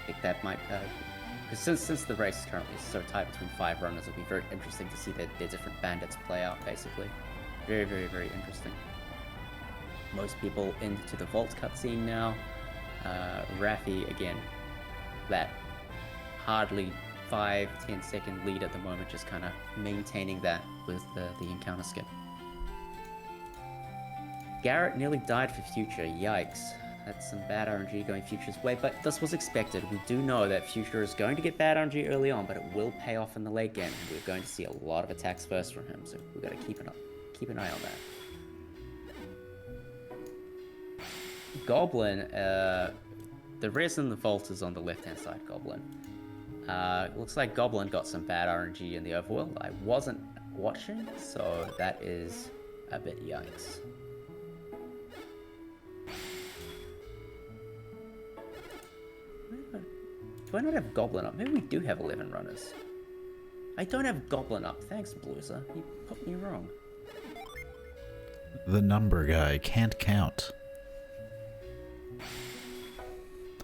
I think that might, since the race is currently so tight between 5 runners, it'll be very interesting to see their different bandits play out, basically. Very, very, very interesting. Most people into the Vault cutscene now. Raffy, again, that hardly 5-10 second lead at the moment, just kind of maintaining that with the encounter skip. Garrett nearly died for Future, yikes. That's some bad RNG going Future's way, but this was expected. We do know that Future is going to get bad RNG early on, but it will pay off in the late game. We're going to see a lot of attacks first from him, so we've got to keep an eye on that. Goblin, the reason the Vault is on the left-hand side, Goblin. Looks like Goblin got some bad RNG in the overworld. I wasn't watching, so that is a bit yikes. Do I not have Goblin up? Maybe we do have 11 runners. I don't have Goblin up. Thanks, Blueser. You put me wrong. The number guy can't count.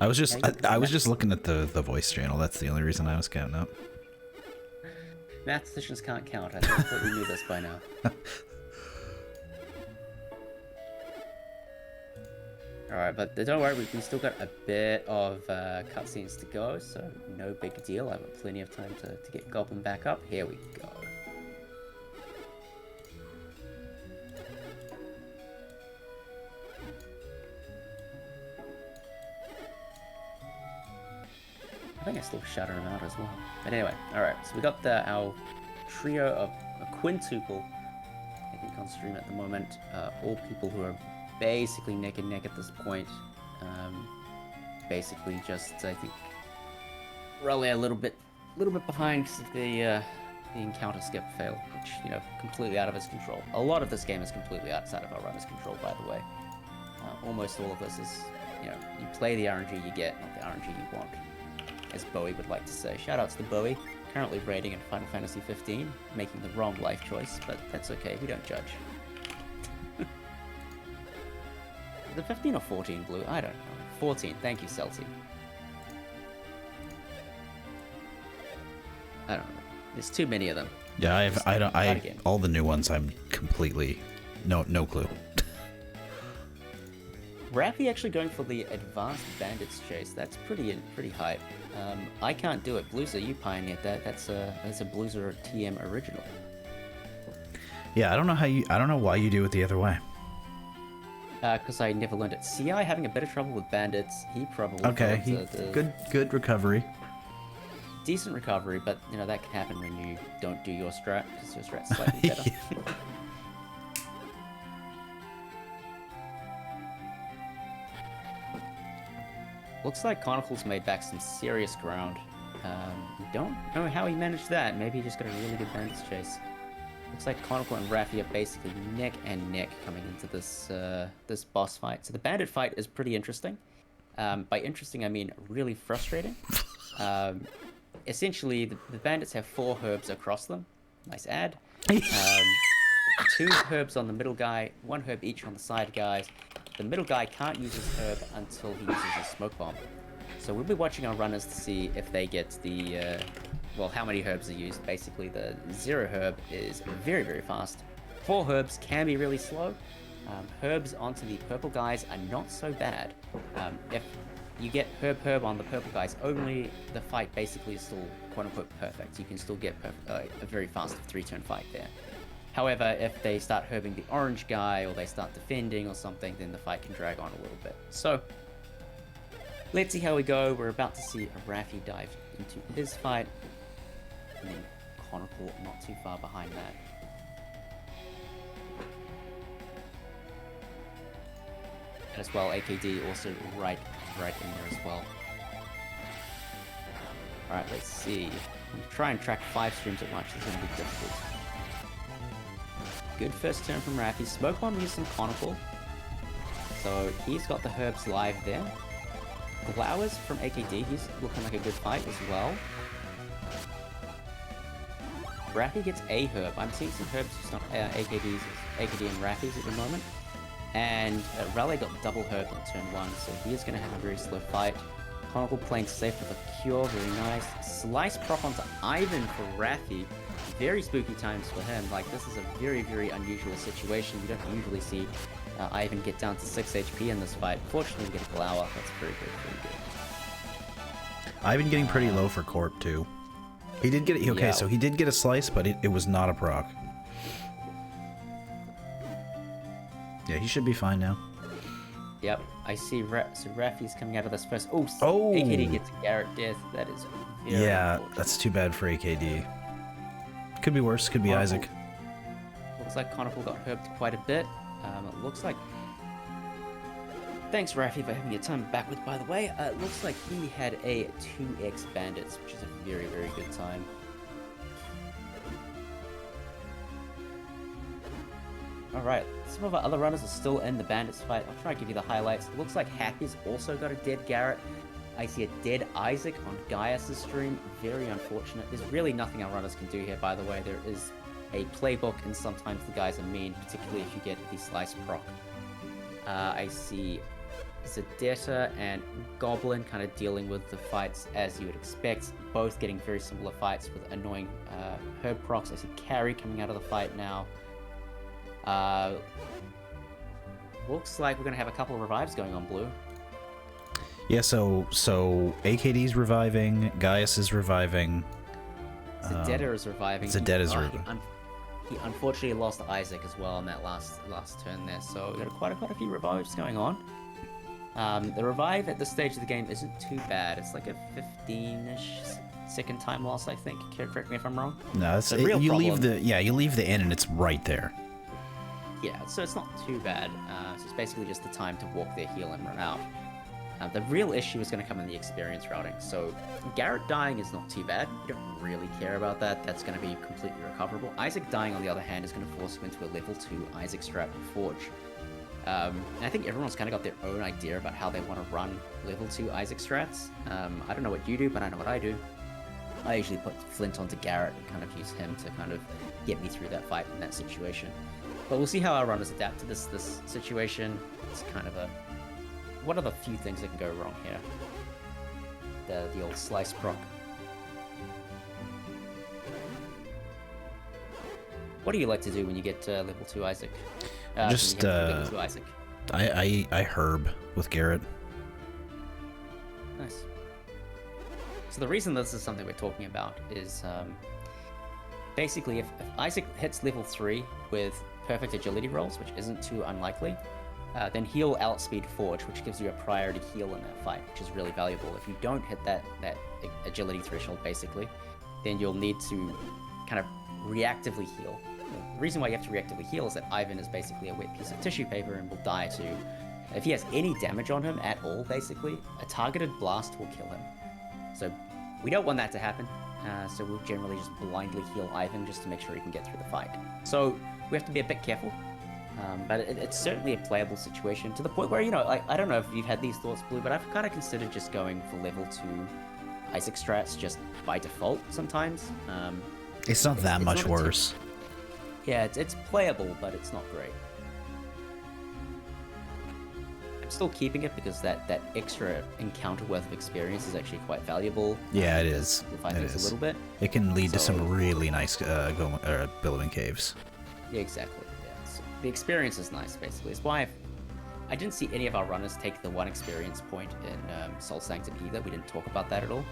I was just looking at the voice channel. That's the only reason I was counting up. Mathematicians can't count. I thought we knew this by now. Alright, but don't worry, we still got a bit of cutscenes to go, so no big deal. I've got plenty of time to get Goblin back up. Here we go. I think I still shatter him out as well. But anyway, alright, so we got our trio of a quintuple, I think, on stream at the moment. All people who are basically neck and neck at this point. Basically just, I think, Rele a little bit behind because of the encounter skip fail, which, you know, completely out of his control. A lot of this game is completely outside of our runner's control, by the way. Almost all of this is, you know, you play the RNG you get, not the RNG you want, as Bowie would like to say. Shout out to the Bowie, currently raiding in Final Fantasy 15, making the wrong life choice, but that's okay, we don't judge. Is it 15 or 14 blue? I don't know. 14, thank you, Celty. I don't know. There's too many of them. Yeah, all the new ones I'm completely no clue. Rappy actually going for the advanced bandits chase. That's pretty hype. I can't do it. Blueser, you pioneered that. That's a Blueser TM original. Yeah, I don't know why you do it the other way. Because I never learned it. CI having a bit of trouble with bandits. He probably good recovery. Decent recovery, but you know that can happen when you don't do your strat because your strat's slightly better. Looks like Conical's made back some serious ground. Don't know how he managed that. Maybe he just got a really good bandits chase. Looks like Conical and Raffi are basically neck and neck coming into this this boss fight. So the bandit fight is pretty interesting. By interesting, I mean really frustrating. Essentially, the bandits have 4 herbs across them. Nice ad. 2 herbs on the middle guy, 1 herb each on the side guys. The middle guy can't use his herb until he uses his smoke bomb. So we'll be watching our runners to see if they get the, well, how many herbs are used. Basically, the 0 herb is very, very fast. 4 herbs can be really slow. Herbs onto the purple guys are not so bad. If you get herb on the purple guys only, the fight basically is still quote-unquote perfect. You can still get a very fast 3-turn fight there. However, if they start herbing the orange guy or they start defending or something, then the fight can drag on a little bit. So, let's see how we go. We're about to see Raffi dive into his fight, and then Conical not too far behind that. And as well, AKD also right in there as well. Alright, let's see. I'm gonna try and track 5 streams at once. This is gonna be difficult. Good first turn from Raffi. Smoke Bomb used some Conical. So he's got the herbs live there. Flowers from AKD, he's looking like a good fight as well. Raffi gets a herb. I'm seeing some herbs just on AKD and Raffi's at the moment. And Rele got double herbed on turn 1, so he is going to have a very slow fight. Conical playing safe with a cure, very nice. Slice proc onto Ivan for Raffi. Very spooky times for him. Like, this is a very, very unusual situation. You don't usually see Ivan get down to 6 HP in this fight. Fortunately, we get a Glower. That's very good, very good. Ivan getting pretty low for Corp, too. He did get... Okay, yeah. So he did get a slice, but it was not a proc. Yeah, he should be fine now. Yep, I see. So Raffi's coming out of this first. Oh! AKD gets a Garrett death. That is very unfortunate. That's too bad for AKD. Could be worse. Could be Isaac. Looks like Conical got herbed quite a bit. It looks like... Thanks, Raffi, for having your time back with, by the way. It looks like he had a 2x Bandits, which is a very, very good time. Alright, some of our other runners are still in the Bandits fight. I'll try to give you the highlights. It looks like Happy's also got a dead Garrett. I see a dead Isaac on Gaius' stream. Very unfortunate. There's really nothing our runners can do here, by the way. There is a playbook, and sometimes the guys are mean, particularly if you get the slice proc. I see Zedetta and Goblin kind of dealing with the fights as you would expect, both getting very similar fights with annoying herb procs. I see Carry coming out of the fight now. looks like we're gonna have a couple of revives going on, Blue. Yeah, so AKD's reviving, Gaius is reviving. Zedetta is reviving. Zedetta's reviving. He unfortunately lost Isaac as well in that last turn there, so we've got quite a few revives going on. The revive at this stage of the game isn't too bad. It's like a 15-ish second time loss, I think. Correct me if I'm wrong. No, you leave the inn and it's right there. Yeah, so it's not too bad. So it's basically just the time to walk their heal and run out. The real issue is going to come in the experience routing. So Garrett dying is not too bad. You don't really care about that. That's going to be completely recoverable. Isaac dying, on the other hand, is going to force him into a level 2 Isaac strat and Forge. And I think everyone's kind of got their own idea about how they want to run level 2 Isaac strats. I don't know what you do, but I know what I do. I usually put Flint onto Garrett and kind of use him to kind of get me through that fight in that situation. But we'll see how our runners adapt to this situation. It's kind of a... What are the few things that can go wrong here? The old slice proc. What do you like to do when you get to level 2 Isaac? Level 2 Isaac. I herb with Garrett. Nice. So the reason this is something we're talking about is basically if Isaac hits level 3 with perfect agility rolls, which isn't too unlikely, then he'll outspeed Forge, which gives you a priority heal in that fight, which is really valuable. If you don't hit that agility threshold, basically, then you'll need to kind of reactively heal. The reason why you have to reactively heal is that Ivan is basically a wet piece of tissue paper and will die to... If he has any damage on him at all, basically, a targeted blast will kill him. So we don't want that to happen. So we'll generally just blindly heal Ivan just to make sure he can get through the fight. So we have to be a bit careful. But it's certainly a playable situation to the point where, I don't know if you've had these thoughts, Blue, but I've kind of considered just going for level 2 Isaac strats just by default sometimes. It's not that much worse. Yeah, it's playable, but it's not great. I'm still keeping it because that extra encounter worth of experience is actually quite valuable. Yeah, it is. Simplify things a little bit. It can lead to some really nice billowing caves. Yeah, exactly. The experience is nice, basically. It's why I didn't see any of our runners take the 1 experience point in Soul Sanctum either. We didn't talk about that at all.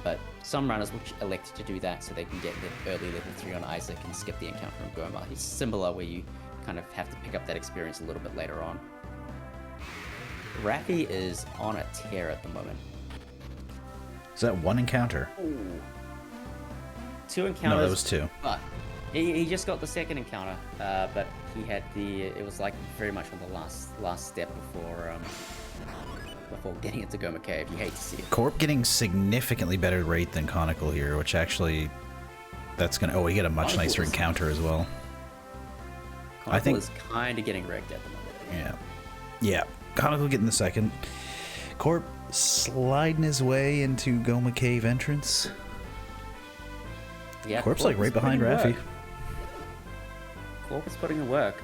But some runners will elect to do that so they can get the early level 3 on Isaac and skip the encounter on Goma. It's similar where you kind of have to pick up that experience a little bit later on. Raffy is on a tear at the moment. Is that 1 encounter? Ooh. 2 encounters. No, that was 2. But he just got the 2nd encounter, but he had it was like very much on the last step before getting into Goma Cave. You hate to see it. Corp getting significantly better rate than Conical here, which actually, that's gonna... Oh, we get a much nicer encounter as well. Conical I think is kind of getting wrecked at the moment. Yeah. Conical getting the 2nd. Corp sliding his way into Goma Cave entrance. Yeah, Corp's like right behind Raffy. Corp is putting in work.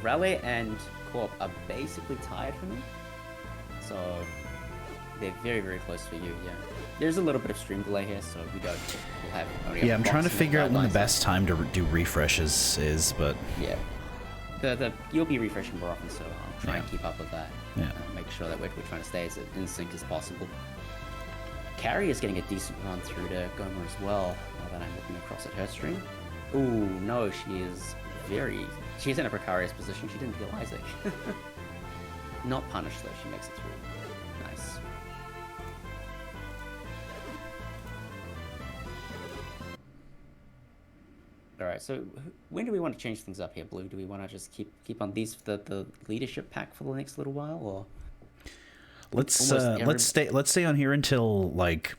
Rele and Corp are basically tied for me. So they're very, very close for you, yeah. There's a little bit of stream delay here, so we'll have only I'm trying to figure out when the best time to do refreshes is, but... Yeah. You'll be refreshing more often, so I'll try and keep up with that. Yeah. Make sure that we're trying to stay as in sync as possible. Carrie is getting a decent run through to Goma as well, now that I'm looking across at her stream. Ooh, no, she's in a precarious position. She didn't heal Isaac. Not punished, though. She makes it through. Nice. Alright, so when do we want to change things up here, Blue? Do we want to just keep on the leadership pack for the next little while, or... Let's stay on here until like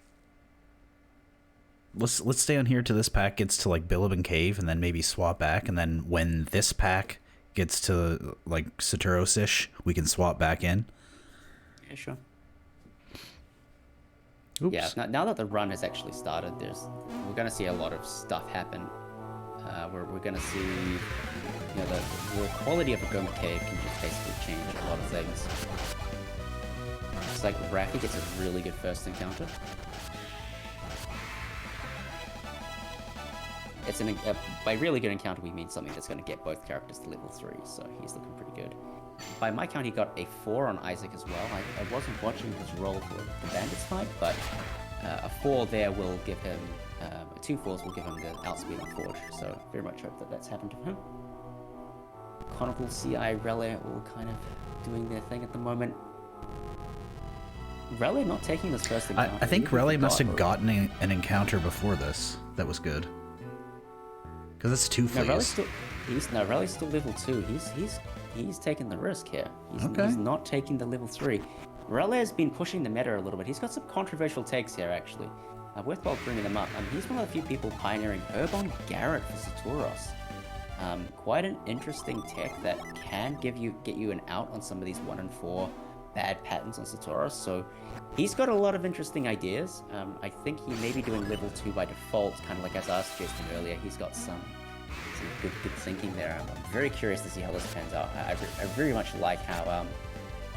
let's stay on here till this pack gets to like Bilibin Cave, and then maybe swap back, and then when this pack gets to like Saturos-ish, we can swap back in. Yeah, sure. Oops. Yeah, now that the run has actually started, we're going to see a lot of stuff happen. We're going to see, the quality of a Goma Cave can just basically change a lot of things. It's like Raffy gets a really good first encounter. By really good encounter, we mean something that's going to get both characters to level 3, so he's looking pretty good. by my count, he got a 4 on Isaac as well. I wasn't watching his roll for the Bandits fight, but a 4 there will give him, 2 4s will give him the outspeed on Forge. So very much hope that that's happened to him. Conical, CI, Rele all kind of doing their thing at the moment. Rele not taking this first encounter. I think Rele must have gotten an encounter before this. That was good. Because it's 2 fleas. Rele's still level 2. He's taking the risk here. He's not taking the level 3. Rele has been pushing the meta a little bit. He's got some controversial takes here, actually. Worthwhile bringing them up. He's one of the few people pioneering Herb on Garrett for Saturos. Quite an interesting tech that can get you an out on some of these 1 and 4 bad patterns on Saturos. So he's got a lot of interesting ideas. I think he may be doing level 2 by default, kind of like as I was suggesting earlier. He's got some good thinking there. I'm very curious to see how this pans out. I very much like how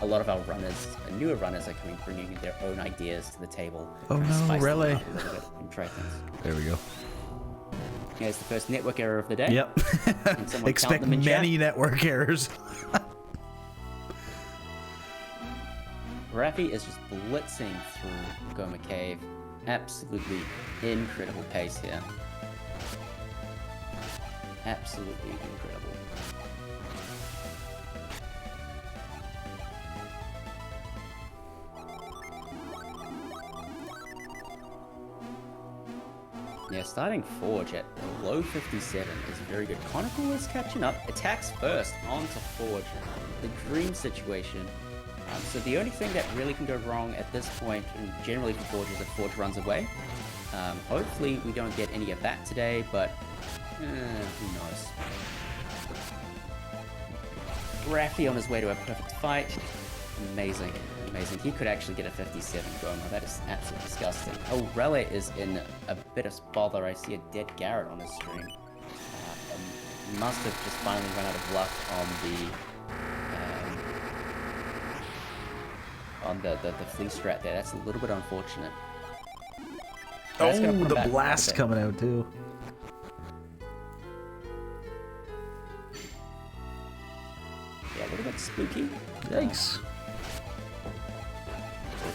a lot of our runners, newer runners, are bringing their own ideas to the table. Oh no, Rele. There we go. Here's the first network error of the day. Yep. Expect many network errors. Raffy is just blitzing through Goma Cave. Absolutely incredible pace here. Absolutely incredible. Yeah, starting Forge at below 57 is very good. Conical is catching up. Attacks first onto Forge. The dream situation. So the only thing that really can go wrong at this point, and generally for Forge, is if Forge runs away. Hopefully we don't get any of that today, but who knows. Raffy on his way to a perfect fight. Amazing. Amazing. He could actually get a 57 Goma. That is absolutely disgusting. Oh, Rele is in a bit of bother. I see a dead Garrett on his stream. Must have just finally run out of luck on the flea strat there. That's a little bit unfortunate. Oh, the blast coming out too. Yeah, a little bit spooky. Yikes.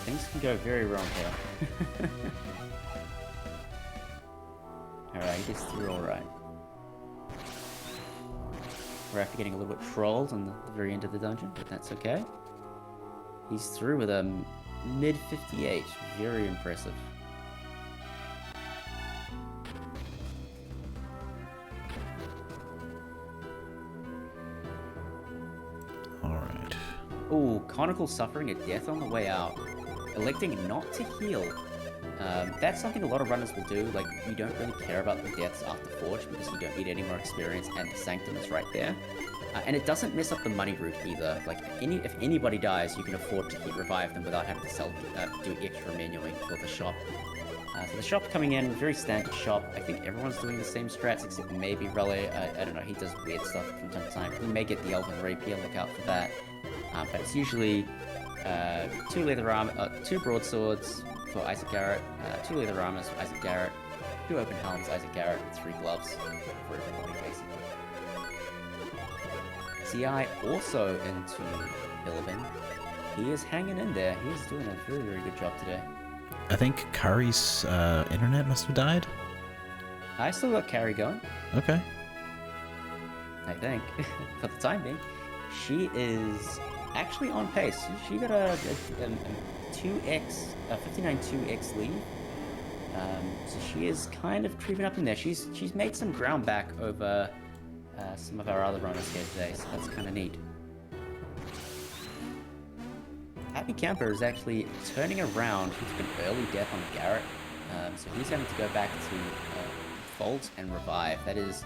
Things can go very wrong here. Alright, he gets through alright. We're after getting a little bit trolled on the very end of the dungeon, but that's okay. He's through with a mid 58. Very impressive. Alright. Ooh, Conical suffering a death on the way out. Electing not to heal. That's something a lot of runners will do. Like, you don't really care about the deaths after Forge because you don't need any more experience, and the Sanctum is right there. And it doesn't mess up the money route either. Like, if anybody dies, you can afford to revive them without having to do extra manually for the shop. So the shop coming in, very standard shop. I think everyone's doing the same strats except maybe Rele. I don't know, he does weird stuff from time to time. He may get the Elven Rapier, look out for that. But it's usually 2 leather armor, 2 broadswords for Isaac Garrett, 2 leather armors for Isaac Garrett, 2 open helms, Isaac Garrett, and 3 gloves for everybody, basically. CI also into Bilibin. He is hanging in there. He's doing a very, very good job today. I think Kari's internet must have died. I still got Kari going. Okay. I think, for the time being. She is actually on pace. She got a 2x, a 59-2x lead. So she is kind of creeping up in there. She's made some ground back over some of our other runners here today, so that's kind of neat. HappyCamper is actually turning around. He took an early death on Garrett, so he's having to go back to Vault and Revive. That is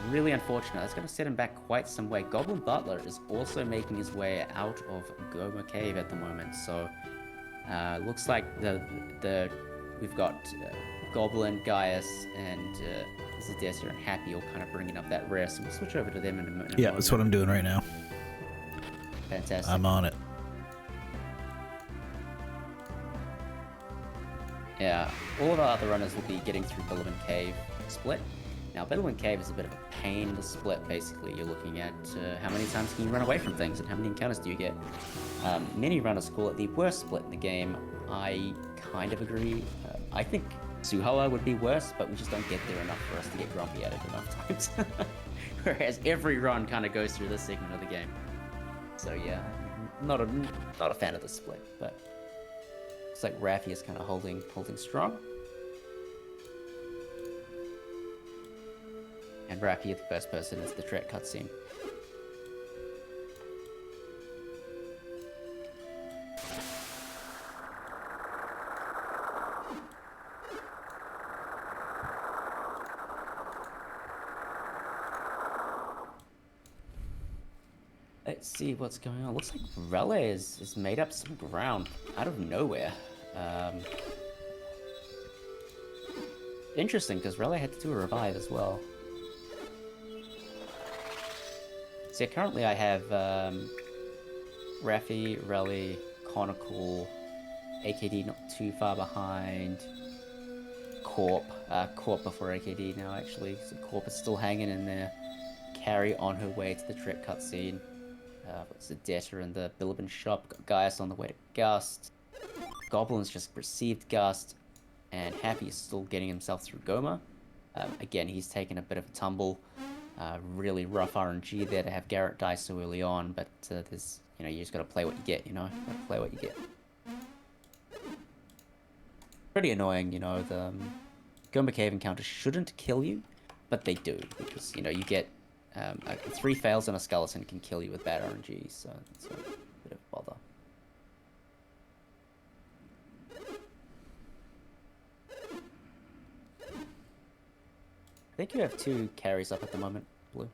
really unfortunate. That's going to set him back quite some way. GoblinButler is also making his way out of Goma Cave at the moment, so looks like we've got Goblin, Gaius, and Zadesir and Happy all kind of bringing up that rare, so we'll switch over to them in a minute. Yeah, that's what I'm doing right now. Fantastic. I'm on it. Yeah, all of our other runners will be getting through Bilibin Cave split. Now, Bilbilin Cave is a bit of a pain in the split, basically. You're looking at how many times can you run away from things and how many encounters do you get. Many runners call it the worst split in the game. I kind of agree. I think Suhoa would be worse, but we just don't get there enough for us to get grumpy at it enough times. Whereas every run kind of goes through this segment of the game. So yeah, not a fan of the split, but looks like Raffi is kind of holding strong. And Raffi, the first person, is the Trek cutscene. Let's see what's going on. Looks like Rele is made up some ground out of nowhere. Interesting, because Rele had to do a revive as well. So yeah, currently I have Raffi, Rele, Conical, AKD not too far behind, Corp before AKD now actually, so Corp is still hanging in there, Carry on her way to the Trek cutscene, what's the Debtor in the Bilibin shop, got Gaius on the way to Gust, Goblin's just received Gust, and Happy is still getting himself through Goma. Again, he's taken a bit of a tumble. Really rough RNG there to have Garrett die so early on, but there's, you just gotta play what you get, Gotta play what you get. Pretty annoying, the Goma Cave encounters shouldn't kill you, but they do, because, you get 3 fails and a skeleton can kill you with bad RNG, so it's a bit of a bother. I think you have 2 carries up at the moment, Blue.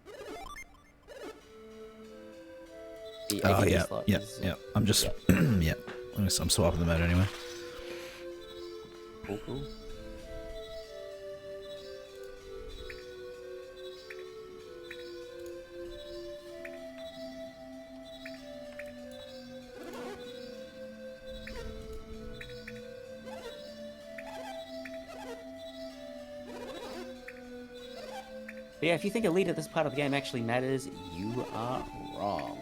The yeah, slot yeah, is, yeah. I'm just, yeah. I'm swapping them out anyway. Cool. But yeah, if you think a lead at this part of the game actually matters, you are wrong.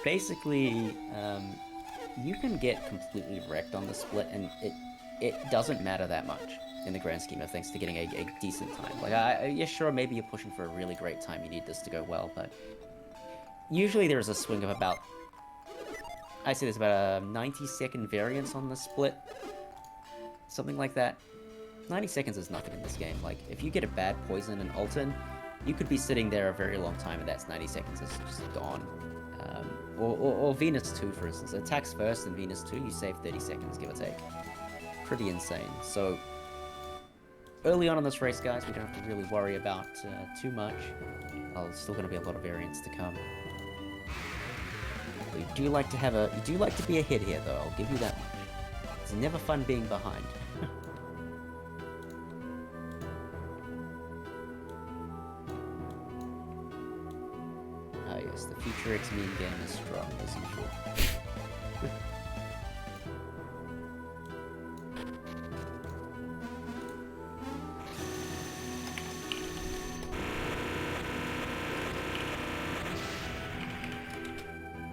Basically, you can get completely wrecked on the split, and it doesn't matter that much in the grand scheme of things to getting a decent time. Like, yeah, sure, maybe you're pushing for a really great time, you need this to go well, but usually there's a swing of about, I'd say there's about a 90-second variance on the split, something like that. 90 seconds is nothing in this game. Like, if you get a bad poison and Alton, you could be sitting there a very long time, and that's 90 seconds is just gone. Or Venus 2, for instance. Attacks first and Venus 2, you save 30 seconds, give or take. Pretty insane. So, early on in this race, guys, we don't have to really worry about too much. There's still going to be a lot of variance to come. You do like to be ahead here, though. I'll give you that much. It's never fun being behind. Yes, the PhutureX meme game is strong as usual.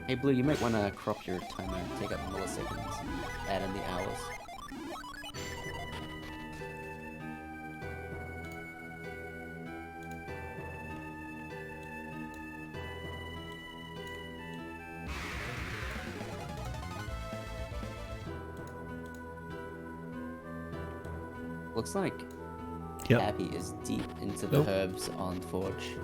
Hey Blue, you might want to crop your timer and take up milliseconds and add in the hours. Looks like Happy is deep into the herbs on Forge.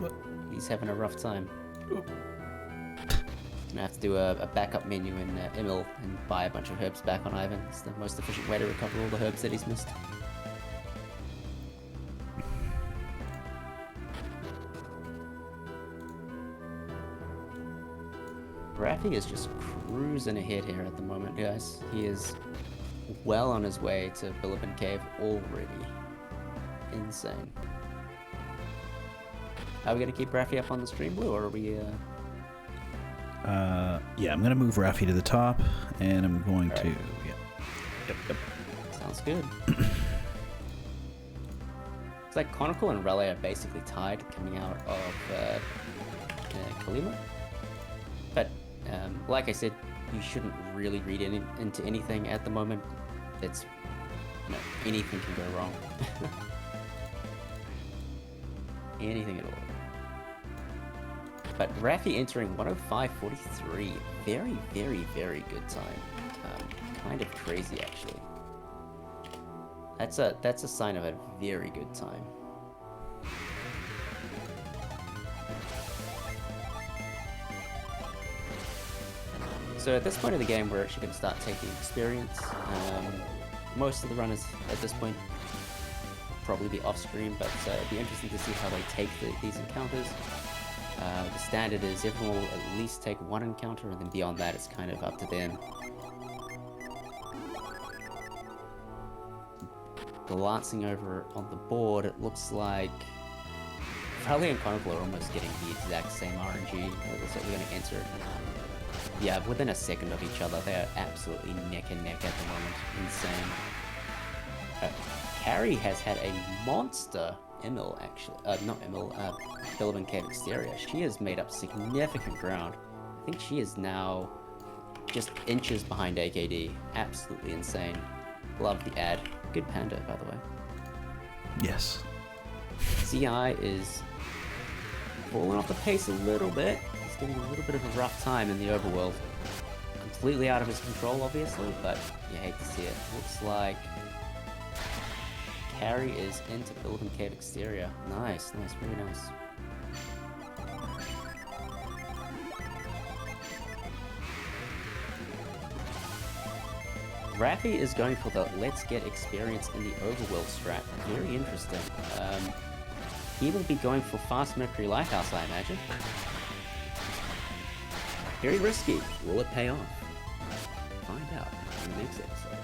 He's having a rough time. Gonna have to do a backup menu in Emil and buy a bunch of herbs back on Ivan. It's the most efficient way to recover all the herbs that he's missed. Raffi is just cruising ahead here at the moment, guys. He is well on his way to Bilibin Cave already. Insane. Are we gonna keep Raffi up on the stream, Blue, or are we yeah, I'm gonna move Raffi to the top, and I'm going to, yeah. Yep. Yep. Sounds good. Hey, Blue, you might want to crop your timer and take up milliseconds and add in the hours. Looks like Happy is deep into the herbs on Forge. He's having a rough time. It's like Conical and Rele are basically tied coming out of Kalima. But like I said, you shouldn't really read into anything at the moment. It's, you know, anything can go wrong. Anything at all. But Raffi entering 105.43. Very, very, very good time. Kind of crazy, actually. That's a sign of a very good time. So at this point of the game, we're actually going to start taking experience. Most of the runners at this point will probably be off stream, but it'd be interesting to see how they take these encounters. The standard is everyone will at least take one encounter, and then beyond that, it's kind of up to them. Glancing over on the board, it looks like Rele and Conical are almost getting the exact same RNG. It looks like we're going to enter yeah, within a second of each other. They are absolutely neck and neck at the moment. Insane. Kari has had a monster Emil, actually. Not Emil, Bilibin Cave Exterior. She has made up significant ground. I think she is now just inches behind AKD. Absolutely insane. Love the ad. Good panda, by the way. Yes. CI is falling off the pace a little bit. He's getting a little bit of a rough time in the overworld. Completely out of his control, obviously, but you hate to see it. Looks like Kari is into Bilibin Cave Exterior. Nice, nice, really nice. Raffi is going for the let's get experience in the overworld strat. Very interesting. He will be going for Fast Mercury Lighthouse, I imagine. Very risky. Will it pay off? Find out in the next episode.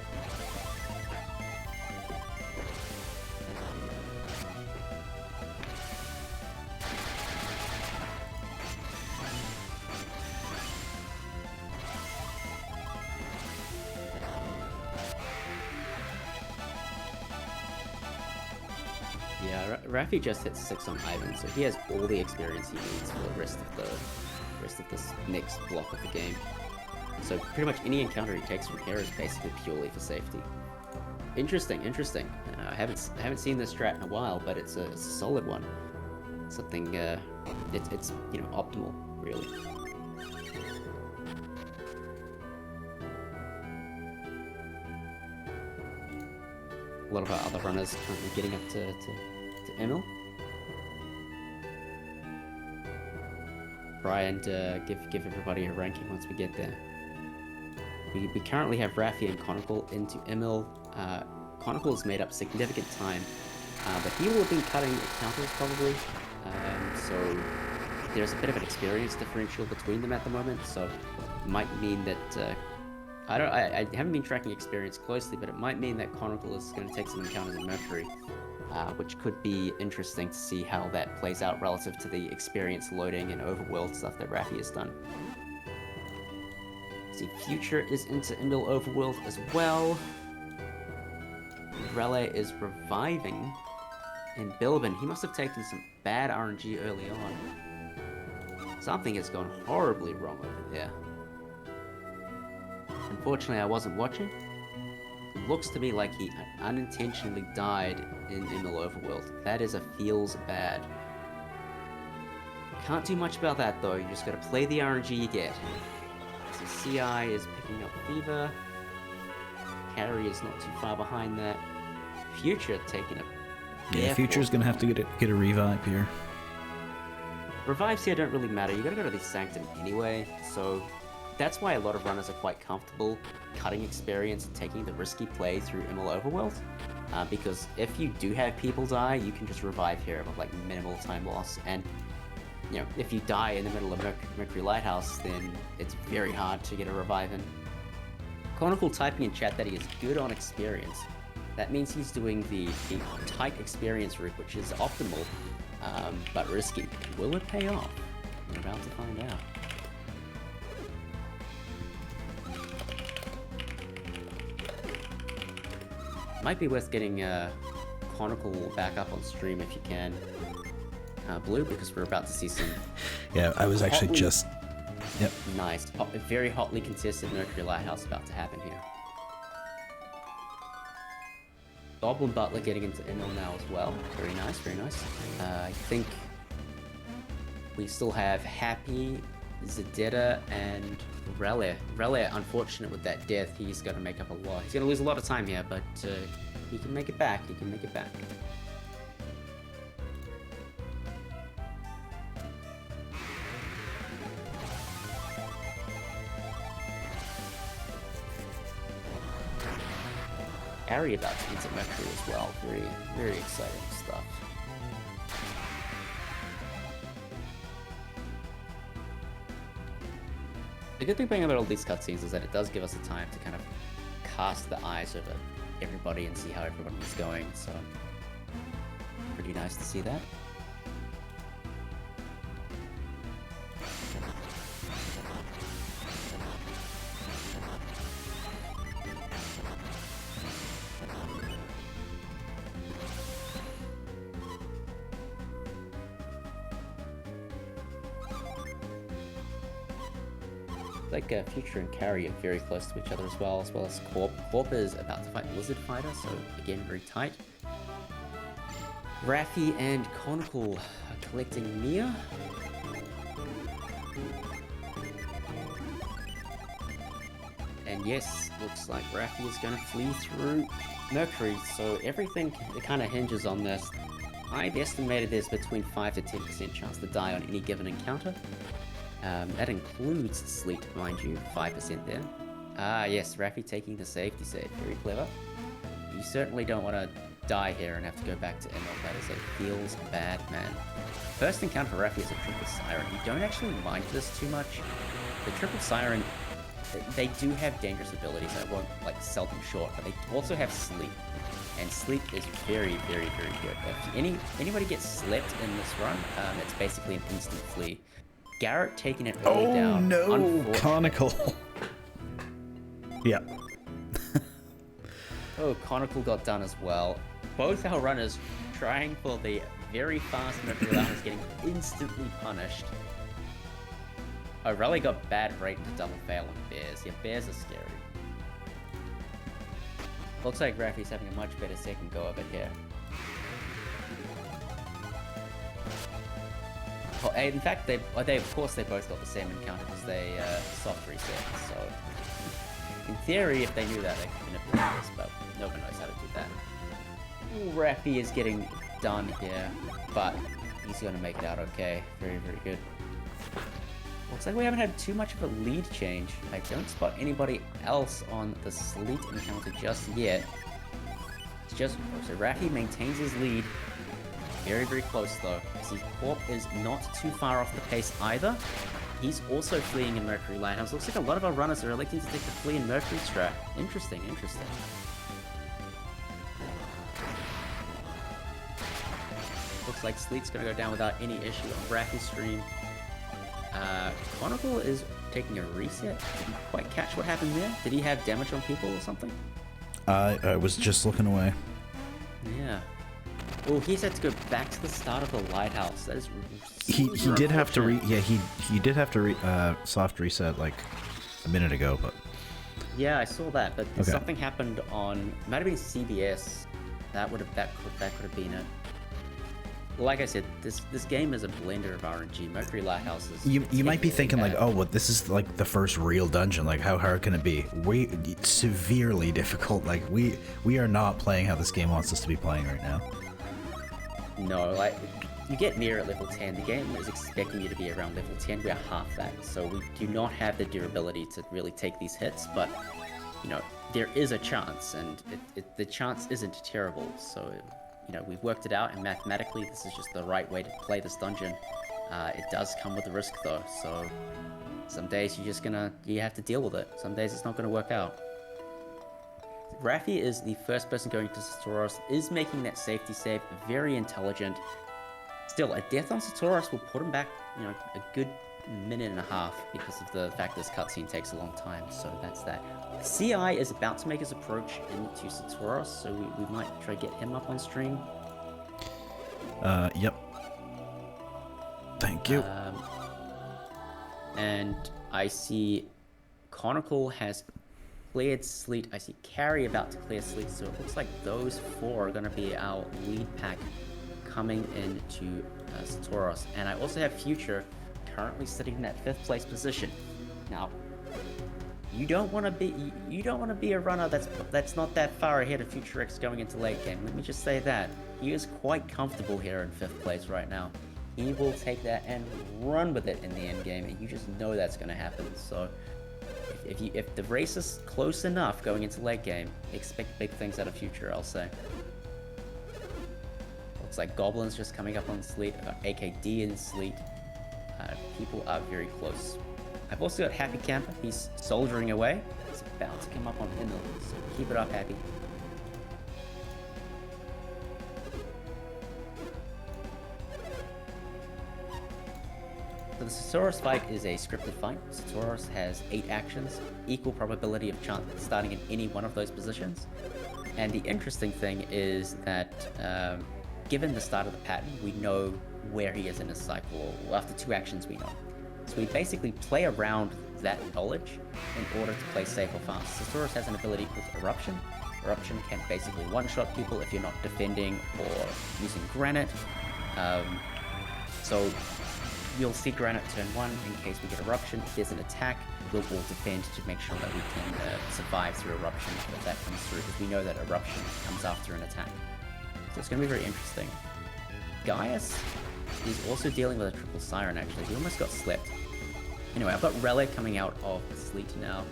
Yeah, Raffi just hit 6 on Ivan, so he has all the experience he needs for the rest of this next block of the game. So pretty much any encounter he takes from here is basically purely for safety. Interesting, interesting. I haven't seen this strat in a while, but it's a solid one. Something it's you know, optimal, really. A lot of our other runners currently getting up to Emil. Try and give everybody a ranking once we get there. We currently have Raffi and Conical into Emil. Conical has made up significant time, but he will have been cutting encounters probably. So there's a bit of an experience differential between them at the moment. So it might mean that I haven't been tracking experience closely, but it might mean that Conical is going to take some encounters in Mercury, which could be interesting to see how that plays out relative to the experience loading and overworld stuff that Raffi has done. See, Future is into Emil overworld as well. Rele is reviving, and Bilibin, he must have taken some bad RNG early on. Something has gone horribly wrong over there. Unfortunately, I wasn't watching. It looks to me like he unintentionally died in Emil overworld. That is a feels bad. Can't do much about that though, you just gotta play the RNG you get. So CI is picking up Fever. Kari is not too far behind that. Future taking a... Yeah, Future's gonna have to get a revive here. Revives here don't really matter, you gotta go to the Sanctum anyway, so... That's why a lot of runners are quite comfortable cutting experience and taking the risky play through Emil Overworld. Because if you do have people die, you can just revive here with like minimal time loss. And you know, if you die in the middle of Mercury Lighthouse, then it's very hard to get a revive in. Conical typing in chat that he is good on experience. That means he's doing the tight experience route, which is optimal, but risky. Will it pay off? We're about to find out. Might be worth getting Conical back up on stream if you can, Blue, because we're about to see some. Yeah, I was actually hotly, just. Yep. Nice, very hotly contested Mercury Lighthouse about to happen here. GoblinButler getting into Inel now as well. Very nice, very nice. I think we still have Happy, Zedetta, and Rele. Rele, unfortunate with that death, he's going to make up a lot. He's going to lose a lot of time here, but he can make it back. He can make it back. Harry about to enter Mercury as well. Very, very exciting stuff. The good thing about all these cutscenes is that it does give us the time to kind of cast the eyes over everybody and see how everyone is going, so pretty nice to see that. Like Future and Carry are very close to each other as well as Corp. Corp is about to fight Lizard Fighter, so again very tight. Raffi and Conical are collecting Mia. And yes, looks like Raffi is going to flee through Mercury, so everything kind of hinges on this. I've estimated there's between 5 to 10% chance to die on any given encounter. That includes Sleet, mind you, 5% there. Ah, yes, Raffi taking the safety save. Very clever. You certainly don't want to die here and have to go back to Emerald. That is a feels bad, man. First encounter for Raffi is a Triple Siren. You don't actually mind this too much. The Triple Siren, they do have dangerous abilities. I won't like sell them short, but they also have Sleep. And Sleep is very, very, very good. If anybody gets slept in this run, it's basically an instant flee. Garrett taking it early down. Oh no, Conical. Yeah. Oh, Conical got done as well. Both our runners trying for the very fast Mercury Lighthouse getting instantly punished. Oh, Rele got bad rate into double fail on Bears. Yeah, Bears are scary. Looks like Raffi's having a much better second go of it here. Well, in fact, they of course they both got the same encounter because they soft reset. So, in theory, if they knew that, they could manipulate this, but no one knows how to do that. Ooh, Raffi is getting done here, but he's gonna make it out okay. Very, very good. Looks like we haven't had too much of a lead change. I don't spot anybody else on the Sleet encounter just yet. It's just so Raffi maintains his lead. Very, very close though. See, Corp is not too far off the pace either. He's also fleeing in Mercury Lighthouse. Looks like a lot of our runners are electing to take the flee in Mercury strat. Interesting, interesting. Looks like Sleet's gonna go down without any issue on Raffi's stream. Conical is taking a reset. Didn't quite catch what happened there. Did he have damage on people or something? I was just looking away. Yeah. Oh, he's had to go back to the start of the lighthouse. That is. He did have to he did have to soft reset like a minute ago, but. Yeah, I saw that, but okay. Something happened on. Might have been CBS. That could have been it. Like I said, this game is a blender of RNG. Mercury Lighthouse is. You might be thinking like, oh, well, this is like the first real dungeon. Like, how hard can it be? It's severely difficult. Like, we are not playing how this game wants us to be playing right now. No, like you get near at level 10. The game is expecting you to be around level 10. We are half that, so we do not have the durability to really take these hits. But you know, there is a chance, and the chance isn't terrible. So. You know, we've worked it out, and mathematically, this is just the right way to play this dungeon. It does come with a risk, though, so some days you have to deal with it. Some days it's not going to work out. Raffi is the first person going to Satoros, is making that safety save, very intelligent. Still, a death on Satoros will put him back, you know, a good minute and a half because of the fact this cutscene takes a long time. So that's that. CI is about to make his approach into Satoros, so we might try to get him up on stream. Yep. Thank you. And I see Conical has cleared Sleet. I see Carrie about to clear Sleet, so it looks like those 4 are going to be our lead pack coming into Satoros. And I also have Future currently sitting in that 5th place position. Now, you don't want to be a runner that's not that far ahead of PhutureX going into late game. Let me just say that he is quite comfortable here in 5th place right now. He will take that and run with it in the end game, and you just know that's going to happen. So if the race is close enough going into late game, expect big things out of Future, I'll say. Looks like Goblin's just coming up on Sleet. I got AKD in Sleet. People are very close. I've also got HappyCamper. He's soldiering away. He's about to come up on Inland, so keep it up, Happy. So the Satoros fight is a scripted fight. Satoros has 8 actions, equal probability of starting in any one of those positions. And the interesting thing is that given the start of the pattern, we know where he is in his cycle. After 2 actions, we know. So we basically play around that knowledge in order to play safe or fast. Satoros has an ability called Eruption. Eruption can basically one-shot people if you're not defending or using Granite. So you'll see Granite turn 1 in case we get Eruption. If there's an attack, we'll all defend to make sure that we can survive through Eruption if that comes through, because we know that Eruption comes after an attack. So it's going to be very interesting. Gaius is also dealing with a triple Siren, actually. He almost got slept. Anyway, I've got Rele coming out of Sleet now.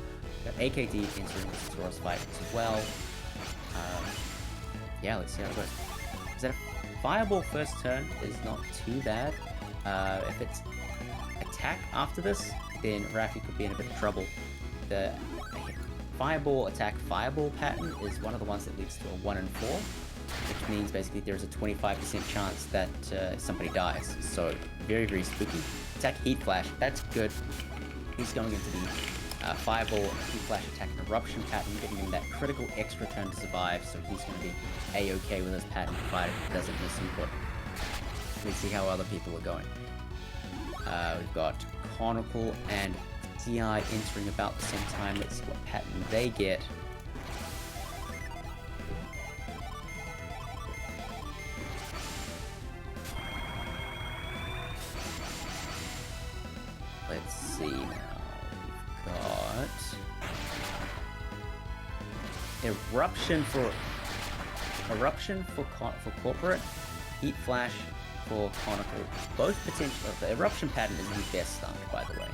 Got AKD entering the Satoros fight as well. Yeah, let's see how it goes. Is that a Fireball first turn is not too bad. If it's attack after this, then Raffi could be in a bit of trouble. The Fireball attack Fireball pattern is one of the ones that leads to a 1 in 4, which means basically there's a 25% chance that somebody dies. So very, very spooky. Attack Heat Flash, that's good. He's going into the Fireball, Heat Flash attack and Eruption pattern, giving him that critical extra turn to survive, so he's going to be A-okay with his pattern provided he doesn't miss input. Let's see how other people are going. We've got Conical and CI entering about the same time. Let's see what pattern they get. Let's see now. We've got Eruption for Corporate, Heat Flash for Conical. Both potential. The Eruption pattern is the best start, by the way.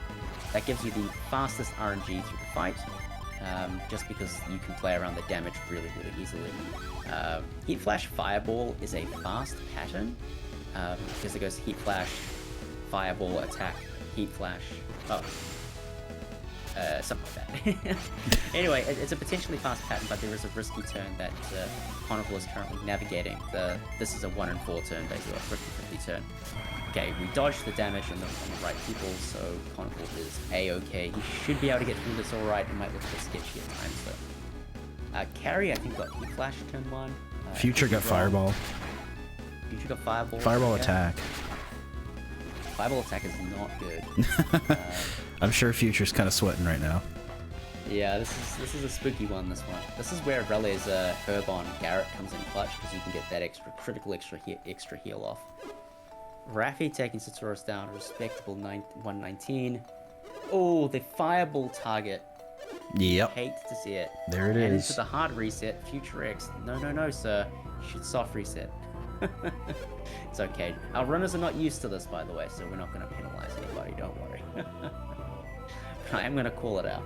That gives you the fastest RNG through the fight, just because you can play around the damage really, really easily. Heat Flash Fireball is a fast pattern, because it goes Heat Flash, Fireball, attack, Heat Flash. Something like that. Anyway, it's a potentially fast pattern, but there is a risky turn that Conical is currently navigating. This is a 1 in 4 turn, basically, a 50-50 turn. Okay, we dodged the damage on the right people, so Conical is A-okay. He should be able to get through this alright. It might look a bit sketchy at times, though. Carrie, I think, got Heat Flash turn 1. Future got Fireball. Future got Fireball. Fireball attack. Fireball attack is not good. I'm sure Future's kind of sweating right now. Yeah, this is a spooky one, this one. This is where Rele's Herb on Garrett comes in clutch, because you can get that extra heal off. Raffi taking Satoros down, respectable 119. Oh, the Fireball target. Yep. Hate to see it. There it and is. into the hard reset, PhutureX. No, sir. You should soft reset. It's okay. Our runners are not used to this, by the way, so we're not going to penalize anybody, don't worry. I am going to call it out.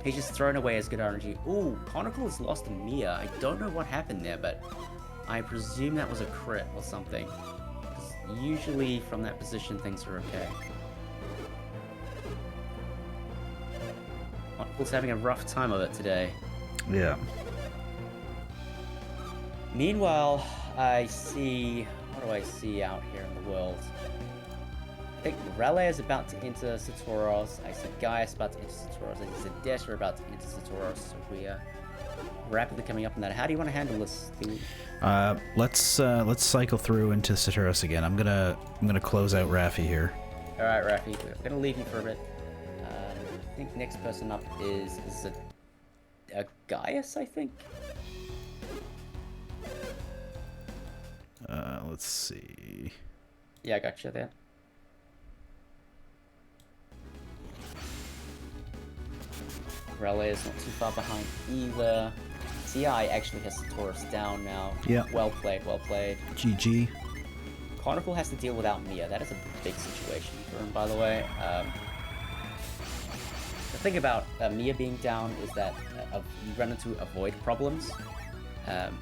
He's just thrown away his good RNG. Ooh, Conical has lost a Mia. I don't know what happened there, but I presume that was a crit or something. Because usually from that position, things are okay. Conical's having a rough time of it today. Yeah. Meanwhile, I see... What do I see out here in the world? I think Rele is about to enter Satoros. I see Gaius about to enter Satoros. I see Zadeta about to enter Satoros. So we are rapidly coming up on that. How do you want to handle this? Let's cycle through into Satoros again. I'm gonna close out Raffi here. All right, Raffi. I'm gonna leave you for a bit. I think next person up is Gaius, I think. Let's see. Yeah, I got you there. Rele is not too far behind either. CI actually has Satoros down now. Yeah. Well played, well played. GG. Conical has to deal without Mia. That is a big situation for him, by the way. The thing about Mia being down is that you run into avoid problems.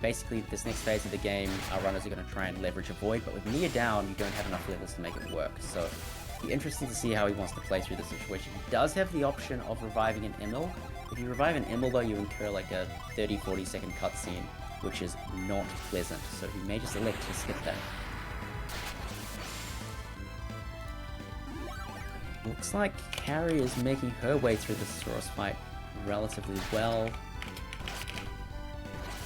Basically, this next phase of the game, our runners are going to try and leverage avoid, but with Mia down, you don't have enough levels to make it work. So, it'll be interesting to see how he wants to play through the situation. He does have the option of reviving an Emil. If you revive an Emil, though, you incur like a 30-40 second cutscene, which is not pleasant. So he may just elect to skip that. Looks like Carrie is making her way through the Satoros fight relatively well.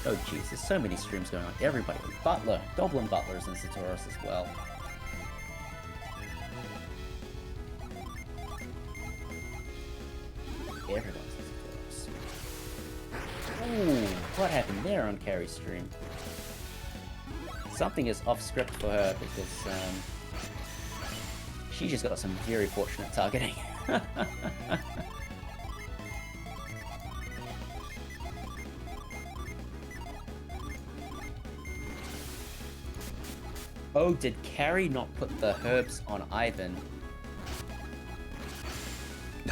Oh jeez, there's so many streams going on. Everybody. Butler. GoblinButler is in Satoros as well. Everyone's in Satoros. Ooh, what happened there on Carrie's stream? Something is off script for her because she just got some very fortunate targeting. Oh, did Carrie not put the herbs on Ivan?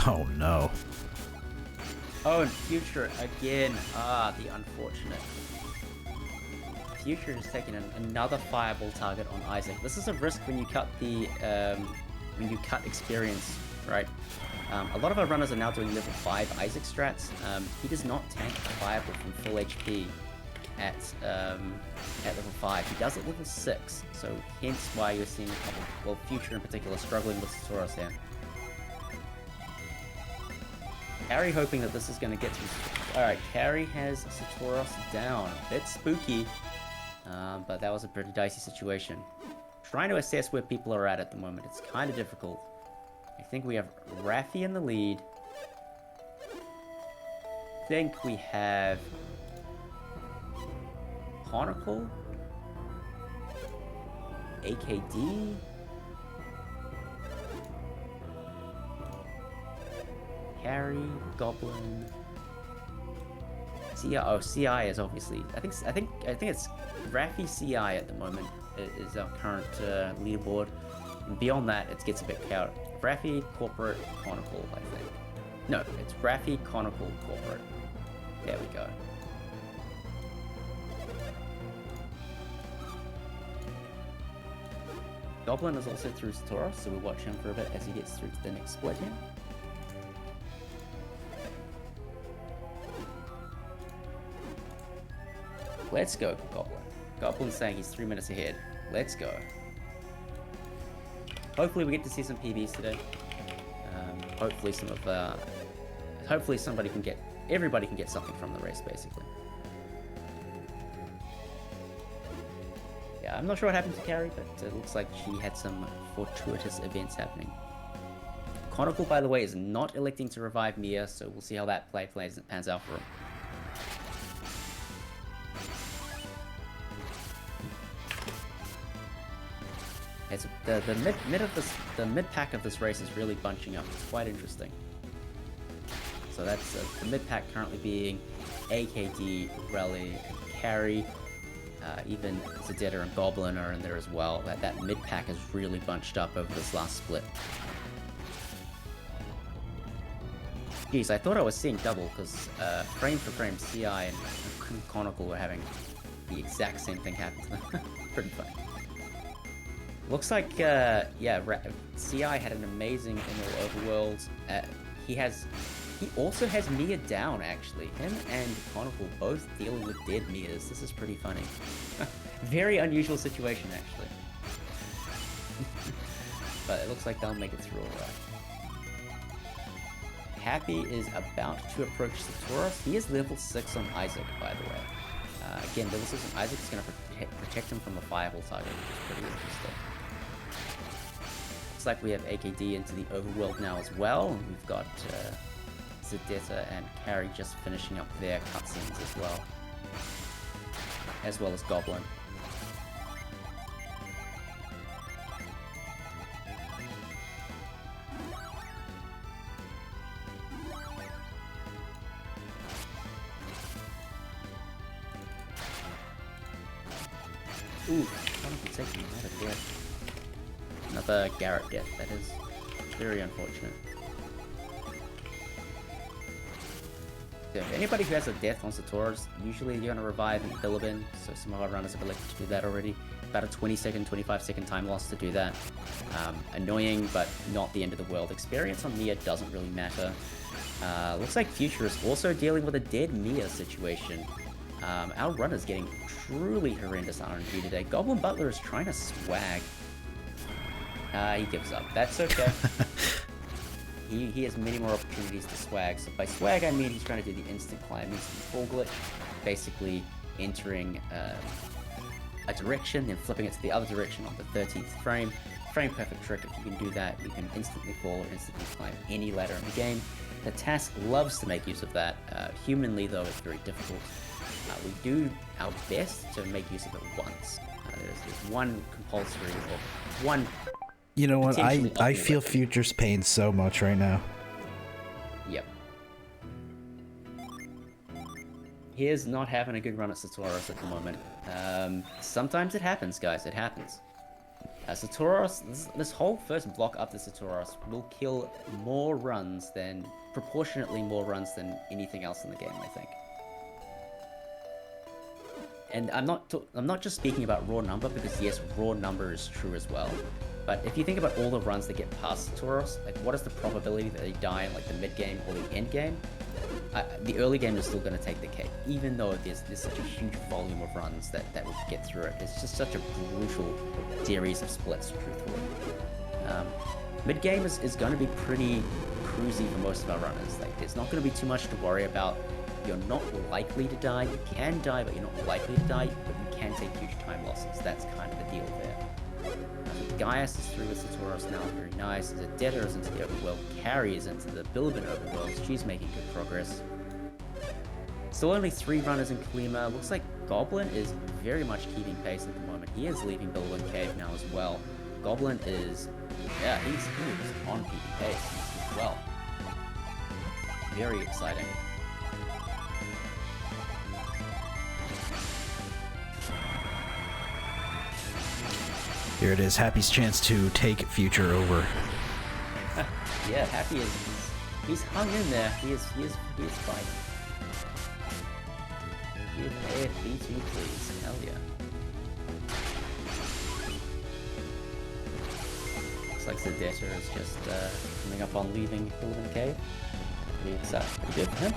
Oh no. Oh, and Future again. Ah, the unfortunate. Future is taking another fireball target on Isaac. This is a risk when you cut the experience, right? A lot of our runners are now doing level 5 Isaac strats. He does not tank a fireball from full HP at level 5. He does at level 6, so hence why you're seeing a couple, well, Future in particular, struggling with Satoros here. Carrie hoping that this is going to get through. Alright, Carrie has Satoros down. A bit spooky, but that was a pretty dicey situation. Trying to assess where people are at the moment. It's kind of difficult. I think we have Raffi in the lead. I think we have Conical, AKD, Harry, Goblin, CI. Oh, CI is obviously. I think it's Raffi CI at the moment is our current leaderboard. And beyond that, it gets a bit chaotic. Raffi, Corporate, Conical, I think. No, it's Raffi, Conical, Corporate. There we go. Goblin is also through Satoros, so we'll watch him for a bit as he gets through to the next split here. Let's go, Goblin. Goblin's saying he's 3 minutes ahead. Let's go. Hopefully we get to see some PBs today. Hopefully hopefully everybody can get something from the race, basically. Yeah, I'm not sure what happened to Carrie, but it looks like she had some fortuitous events happening. Conical, by the way, is not electing to revive Mia, so we'll see how that pans out for him. It's the mid pack of this race is really bunching up. It's quite interesting. So that's the mid pack currently being AKD, Rele, Carrie, even Zadeta and Goblin are in there as well. That mid pack is really bunched up over this last split. Geez, I thought I was seeing double because frame for frame CI and Conical were having the exact same thing happen to them. Pretty funny. Looks like, yeah, CI had an amazing Emerald Overworld. He also has Mia down, actually. Him and Conical both dealing with dead Mias. This is pretty funny. Very unusual situation, actually. but it looks like they'll make it through alright. Happy is about to approach Satoros. He is level 6 on Isaac, by the way. Again, level 6 on Isaac is going to protect him from the fireball target, which is pretty interesting. Looks like we have AKD into the overworld now as well, and we've got Zedetta and Carrie just finishing up their cutscenes as well as Goblin. Ooh, wonderful taking another death. Another Garrett death, that is very unfortunate. So if anybody who has a death on Satoros, usually you're going to revive in Bilibin, so some of our runners have elected to do that already. About a 20-second, 25-second time loss to do that. Annoying, but not the end of the world. Experience on Mia doesn't really matter. Looks like Future is also dealing with a dead Mia situation. Our runner's getting truly horrendous RNG today. GoblinButler is trying to swag. He gives up. That's okay. He has many more opportunities to swag. So by swag, I mean he's trying to do the instant climb, instant full glitch. Basically entering a direction, then flipping it to the other direction on the 13th frame. Frame perfect trick. If you can do that, you can instantly fall or instantly climb any ladder in the game. The task loves to make use of that. Humanly, though, it's very difficult. We do our best to make use of it once. There's one compulsory or one. You know what? I feel Future's pain so much right now. Yep. He is not having a good run at Satoros at the moment. Sometimes it happens, guys. It happens. Satoros, this whole first block up to Satoros will kill proportionately more runs than anything else in the game, I think. And I'm not just speaking about raw number, because yes, raw number is true as well. But if you think about all the runs that get past Satoros, like what is the probability that they die in like the mid game or the end game? The early game is still going to take the cake, even though there's such a huge volume of runs that will get through it. It's just such a brutal series of splits, truthfully. Mid game is going to be pretty cruisy for most of our runners. Like there's not going to be too much to worry about. You're not likely to die. You can die, but you're not likely to die. But you can take huge time losses. That's kind of the deal there. Gaius is through with Satoros now, very nice. Zedetta is into the overworld. Carrie is into the Bilibin overworld. She's making good progress. Still only 3 runners in Kalima. Looks like Goblin is very much keeping pace at the moment. He is leaving Bilibin Cave now as well. Goblin is, yeah, he's on keeping pace as well. Very exciting. Here it is, Happy's chance to take Future over. Yeah, Happy he's hung in there. He is fighting. Give AFB2, please. Hell yeah. Looks like Zedetta is just coming up on leaving Bilibin Cave. Pretty good for him.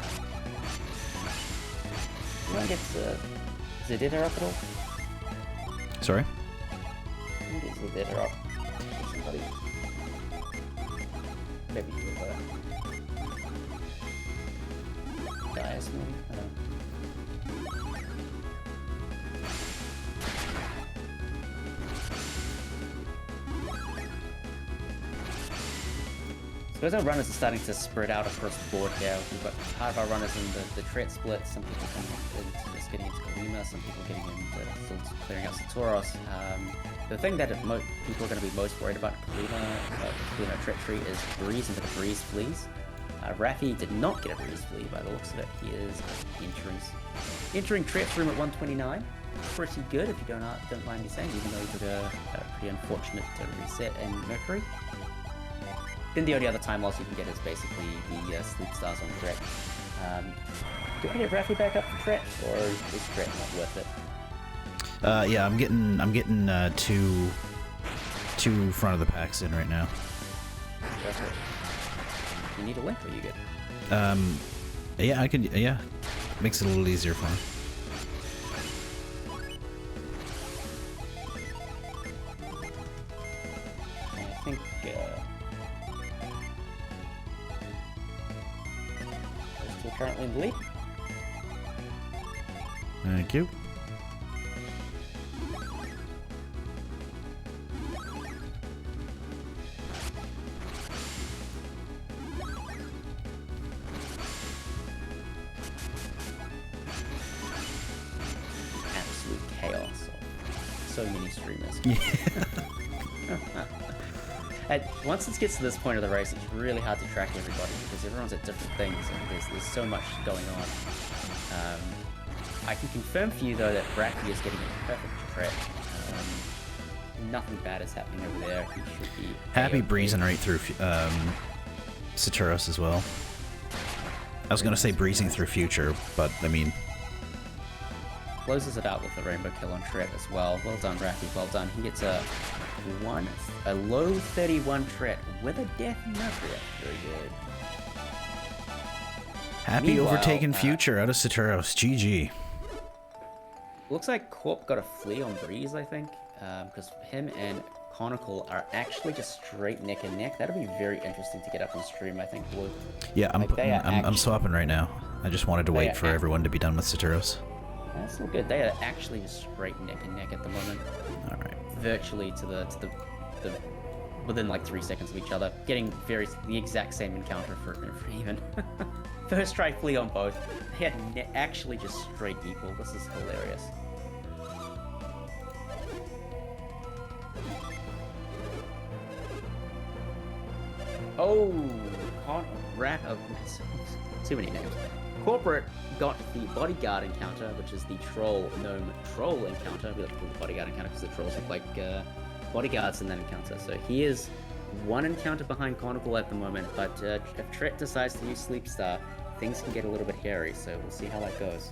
You want to get Zedetta up at all? Sorry? Get Zedetta up. Somebody. Maybe you Gaius, maybe? I don't know. So as our runners are starting to spread out across the board here, we've got part of our runners in the tret split, some people just getting into Kalima, some people getting into still clearing out Satoros. The thing that people are going to be most worried about Kalima tret tree is Breeze into the Breeze Fleas. Raffi did not get a Breeze Flea by the looks of it. He is entering Tret's room at 129. Pretty good if you don't mind me saying, even though he took a pretty unfortunate reset in Mercury. Then the only other time loss you can get is basically the Sleep Stars on Tret. Do I get Raffi back up for Tret, or is Tret not worth it? Yeah, I'm getting two front of the packs in right now. Perfect. You need a link, or you good? Yeah, I could. Yeah, makes it a little easier for me. I think currently in the lead. Thank you. Absolute chaos. So many streamers. And once it gets to this point of the race, it's really hard to track everybody because everyone's at different things and there's so much going on. I can confirm for you though that Bracky is getting a perfect trip. Nothing bad is happening over there. He should be Happy breezing right through Saturos as well. I was going to say breezing through Future, but I mean... Closes it out with the rainbow kill on Tret as well. Well done, Bracky, well done. He gets a low 31 Tret with a death Mercury. Very good. Happy Meanwhile, overtaking Future out of Saturos. GG. Looks like Corp got a flea on Breeze, I think, because him and Conical are actually just straight neck and neck. That'll be very interesting to get up on stream, I think, Blue. Yeah, I'm swapping right now. I just wanted to wait for everyone to be done with Saturos. That's all good. They are actually just straight neck and neck at the moment. All right. Virtually to the within like 3 seconds of each other, getting the exact same encounter for even. First try flea on both. They had actually just straight equal. This is hilarious. Oh, can't wrap up. Too many names. Corporate got the bodyguard encounter, which is the troll gnome troll encounter. We like to call it the bodyguard encounter because the trolls look like bodyguards in that encounter. So he is one encounter behind Conical at the moment, but if Tret decides to use Sleep Star, things can get a little bit hairy, so we'll see how that goes.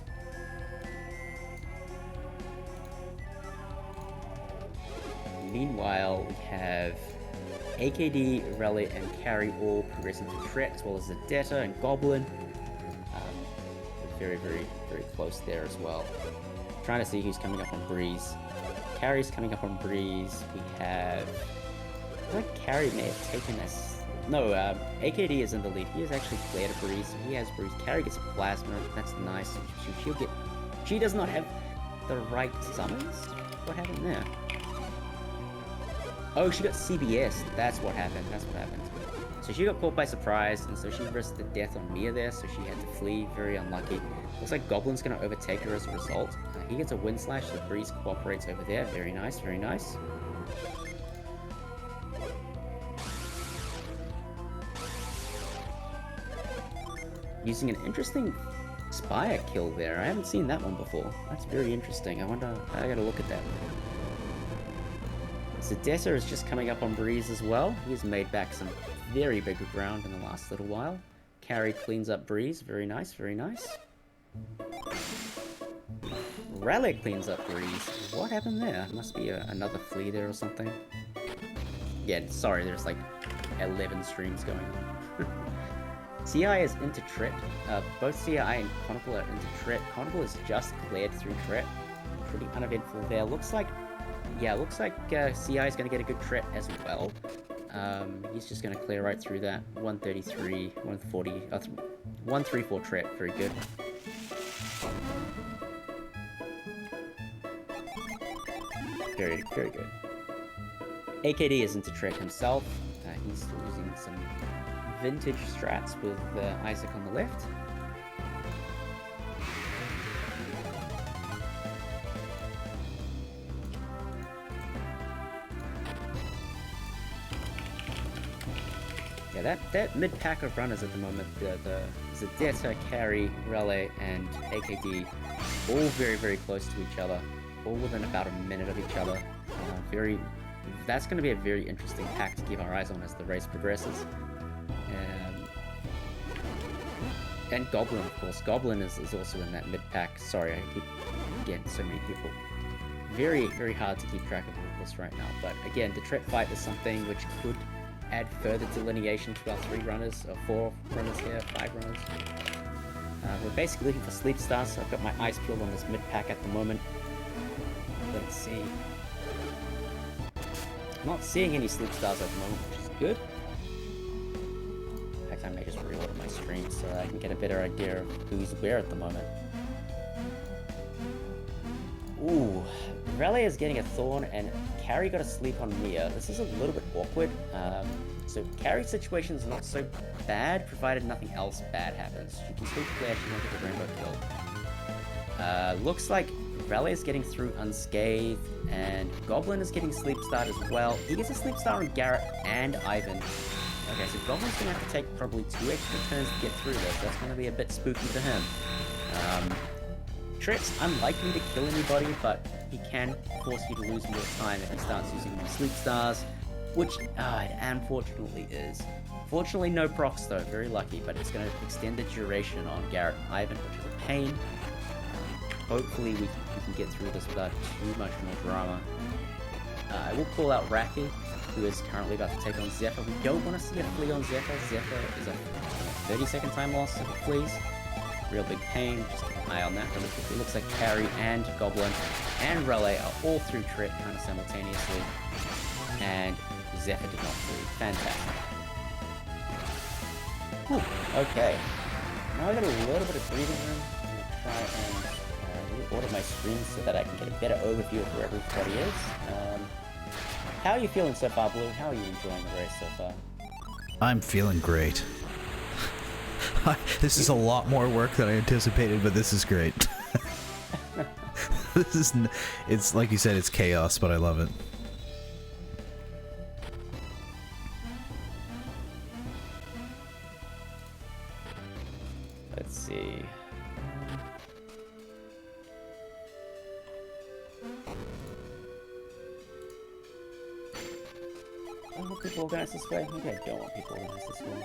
Meanwhile, we have AKD, Rele, and Carry all progressing to Tret, as well as Zedetta and Goblin. Very, very, very close there as well. Trying to see who's coming up on Breeze. Carry's coming up on Breeze. We have... I think Carry may have taken us... No, AKD is in the lead. He has actually cleared a Breeze. So he has Breeze. Carry gets Plasma. That's nice. She'll get... She does not have the right summons? What happened there? Oh, she got CBS. That's what happened. That's what happened. So she got caught by surprise, and so she risked the death on Mia there, so she had to flee. Very unlucky. Looks like Goblin's going to overtake her as a result. He gets a wind slash, so Breeze cooperates over there. Very nice, very nice. Using an interesting Spire kill there. I haven't seen that one before. That's very interesting. I wonder... I gotta look at that. Zedetta is just coming up on Breeze as well. He's made back some very big ground in the last little while. Carry cleans up Breeze. Very nice, very nice. Rele cleans up Breeze. What happened there? Must be another flea there or something. Yeah, sorry, there's like 11 streams going on. CI is into Tret. Both CI and Conical are into Tret. Conical is just cleared through Tret. Pretty uneventful there. Looks like CI is going to get a good Tret as well. He's just going to clear right through that. 133, 140, 134 Tret. Very good. Very, very good. AKD is into Tret himself. He's still using some vintage strats with Isaac on the left. Yeah, that mid-pack of runners at the moment, the Zedetta, Carry, Rele, and AKD, all very, very close to each other, all within about a minute of each other. That's going to be a very interesting pack to keep our eyes on as the race progresses. And Goblin, of course. Goblin is also in that mid-pack. Sorry, I keep getting so many people. Very, very hard to keep track of all this right now. But again, the Tret fight is something which could add further delineation to our 3 runners, or 4 runners here, 5 runners. We're basically looking for sleep stars, so I've got my eyes peeled on this mid-pack at the moment. Let's see. I'm not seeing any sleep stars at the moment, which is good. I fact, I may just reorder my stream so I can get a better idea of who's where at the moment. Ooh, Rele is getting a thorn and Carrie got to sleep on Mia. This is a little bit awkward. So Carrie's situation is not so bad, provided nothing else bad happens. She can still clear, she won't get the rainbow kill. Looks like Rele is getting through unscathed, and Goblin is getting sleep start as well. He gets a sleep start on Garrett and Ivan. Okay, so Goblin's gonna have to take probably 2 extra turns to get through this. That's gonna be a bit spooky for him. Trick's unlikely to kill anybody, but he can force you to lose more time if he starts using more sleep stars, which it unfortunately is. Fortunately, no procs though, very lucky, but it's going to extend the duration on Garrett and Ivan, which is a pain. Hopefully we can get through this without too much more drama. I will call out Rafi, who is currently about to take on Zephyr. We don't want to see a flea on Zephyr. Zephyr is a 30-second time loss if it flees. Real big pain, just keep an eye on that really quickly. Looks like Carrie and Goblin and Rele are all through Trick kind of simultaneously. And Zephyr did not flee. Fantastic. Whew. Okay. Now I got a little bit of breathing room. I'm going to try and reorder my stream so that I can get a better overview of where everybody is. How are you feeling so far, Blue? How are you enjoying the race so far? I'm feeling great. This is a lot more work than I anticipated, but this is great. It's like you said, it's chaos, but I love it. Let's see. I want people organized this way. Maybe I don't want people organized this way.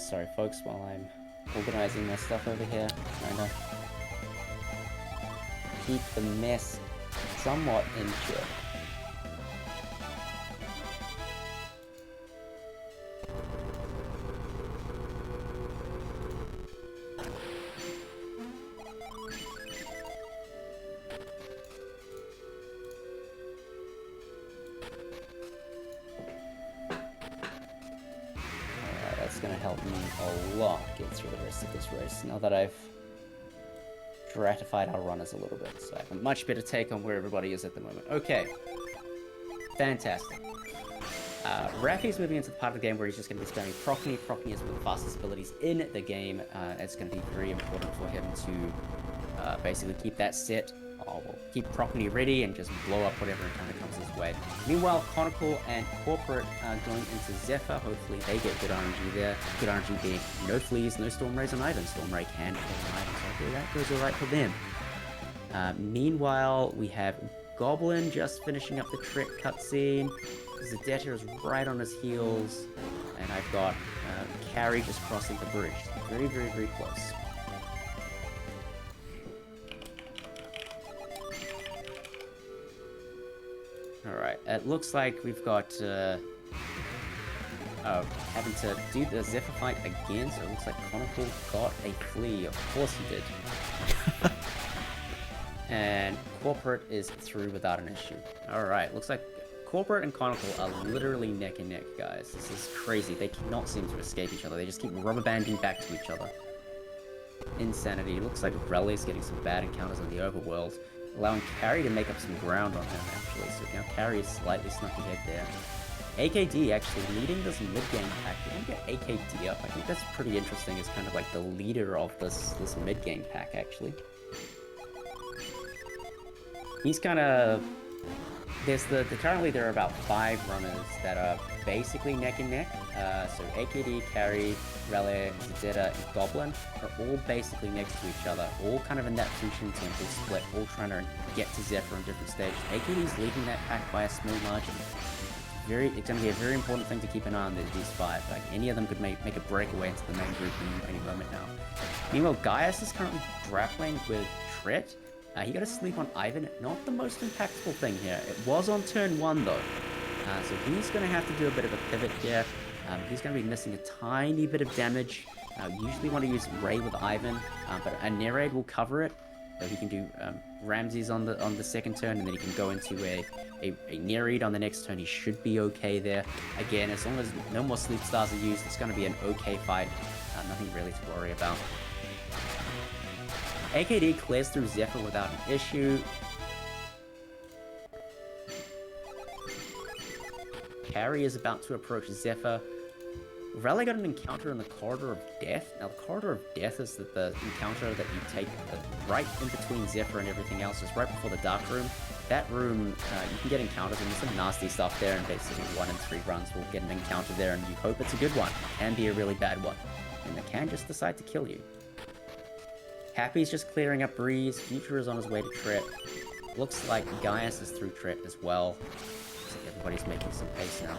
Sorry folks, while I'm organizing my stuff over here, trying to keep the mess somewhat in check. Going to help me a lot get through the rest of this race now that I've stratified our runners a little bit, so I have a much better take on where everybody is at the moment. Okay, fantastic. Rafi's moving into the part of the game where he's just going to be spamming Proccni. Proccni is one of the fastest abilities in the game. It's going to be very important for him to basically keep that set. We'll keep Proccni ready and just blow up whatever kind of comes his way. Meanwhile, Conical and Corporate are going into Zephyr. Hopefully they get good RNG there. Good RNG being no fleas, no Storm Rays on Ivan. Storm Ray can kill on Ivan, so hopefully that goes alright for them. Meanwhile, we have Goblin just finishing up the Trick cutscene. Zedetta is right on his heels. And I've got Carrie just crossing the bridge. Very, very, very close. Alright, it looks like we've got, having to do the Zephyr fight again, so it looks like Conical got a flea. Of course he did. And Corporate is through without an issue. Alright, looks like Corporate and Conical are literally neck and neck, guys. This is crazy. They cannot seem to escape each other. They just keep rubber banding back to each other. Insanity. Looks like Rele is getting some bad encounters in the overworld, allowing Carrie to make up some ground on him, actually. So now Carrie is slightly snuck ahead there. AKD actually leading this mid-game pack. We don't get AKD up. I think that's pretty interesting as kind of like the leader of this mid-game pack, actually. He's kind of... currently there are about 5 runners that are basically neck and neck. So AKD, Carrie, Rele, Zedetta, and Goblin are all basically next to each other, all kind of in that Fusion Temple split, all trying to get to Zephyr on different stages. AKD's leading that pack by a small margin. it's going to be a very important thing to keep an eye on these 5. Like, any of them could make a breakaway into the main group any moment now. Meanwhile, Gaius is currently grappling with Tret. He got to sleep on Ivan. Not the most impactful thing here. It was on turn 1 though. So he's going to have to do a bit of a pivot here. He's going to be missing a tiny bit of damage. Usually want to use Ray with Ivan, but a Nereid will cover it. So he can do Ramses on the second turn, and then he can go into a Nereid on the next turn. He should be okay there. Again, as long as no more Sleep Stars are used, it's going to be an okay fight. Nothing really to worry about. AKD clears through Zephyr without an issue. Kari is about to approach Zephyr. Rele got an encounter in the Corridor of Death. Now, the Corridor of Death is the encounter that you take right in between Zephyr and everything else, just right before the Dark Room. That room, you can get encounters, and there's some nasty stuff there, and basically 1 in 3 runs will get an encounter there, and you hope it's a good one. It can be a really bad one, and they can just decide to kill you. Happy's just clearing up Breeze. Future is on his way to Tret. Looks like Gaius is through Tret as well. Looks like everybody's making some pace now.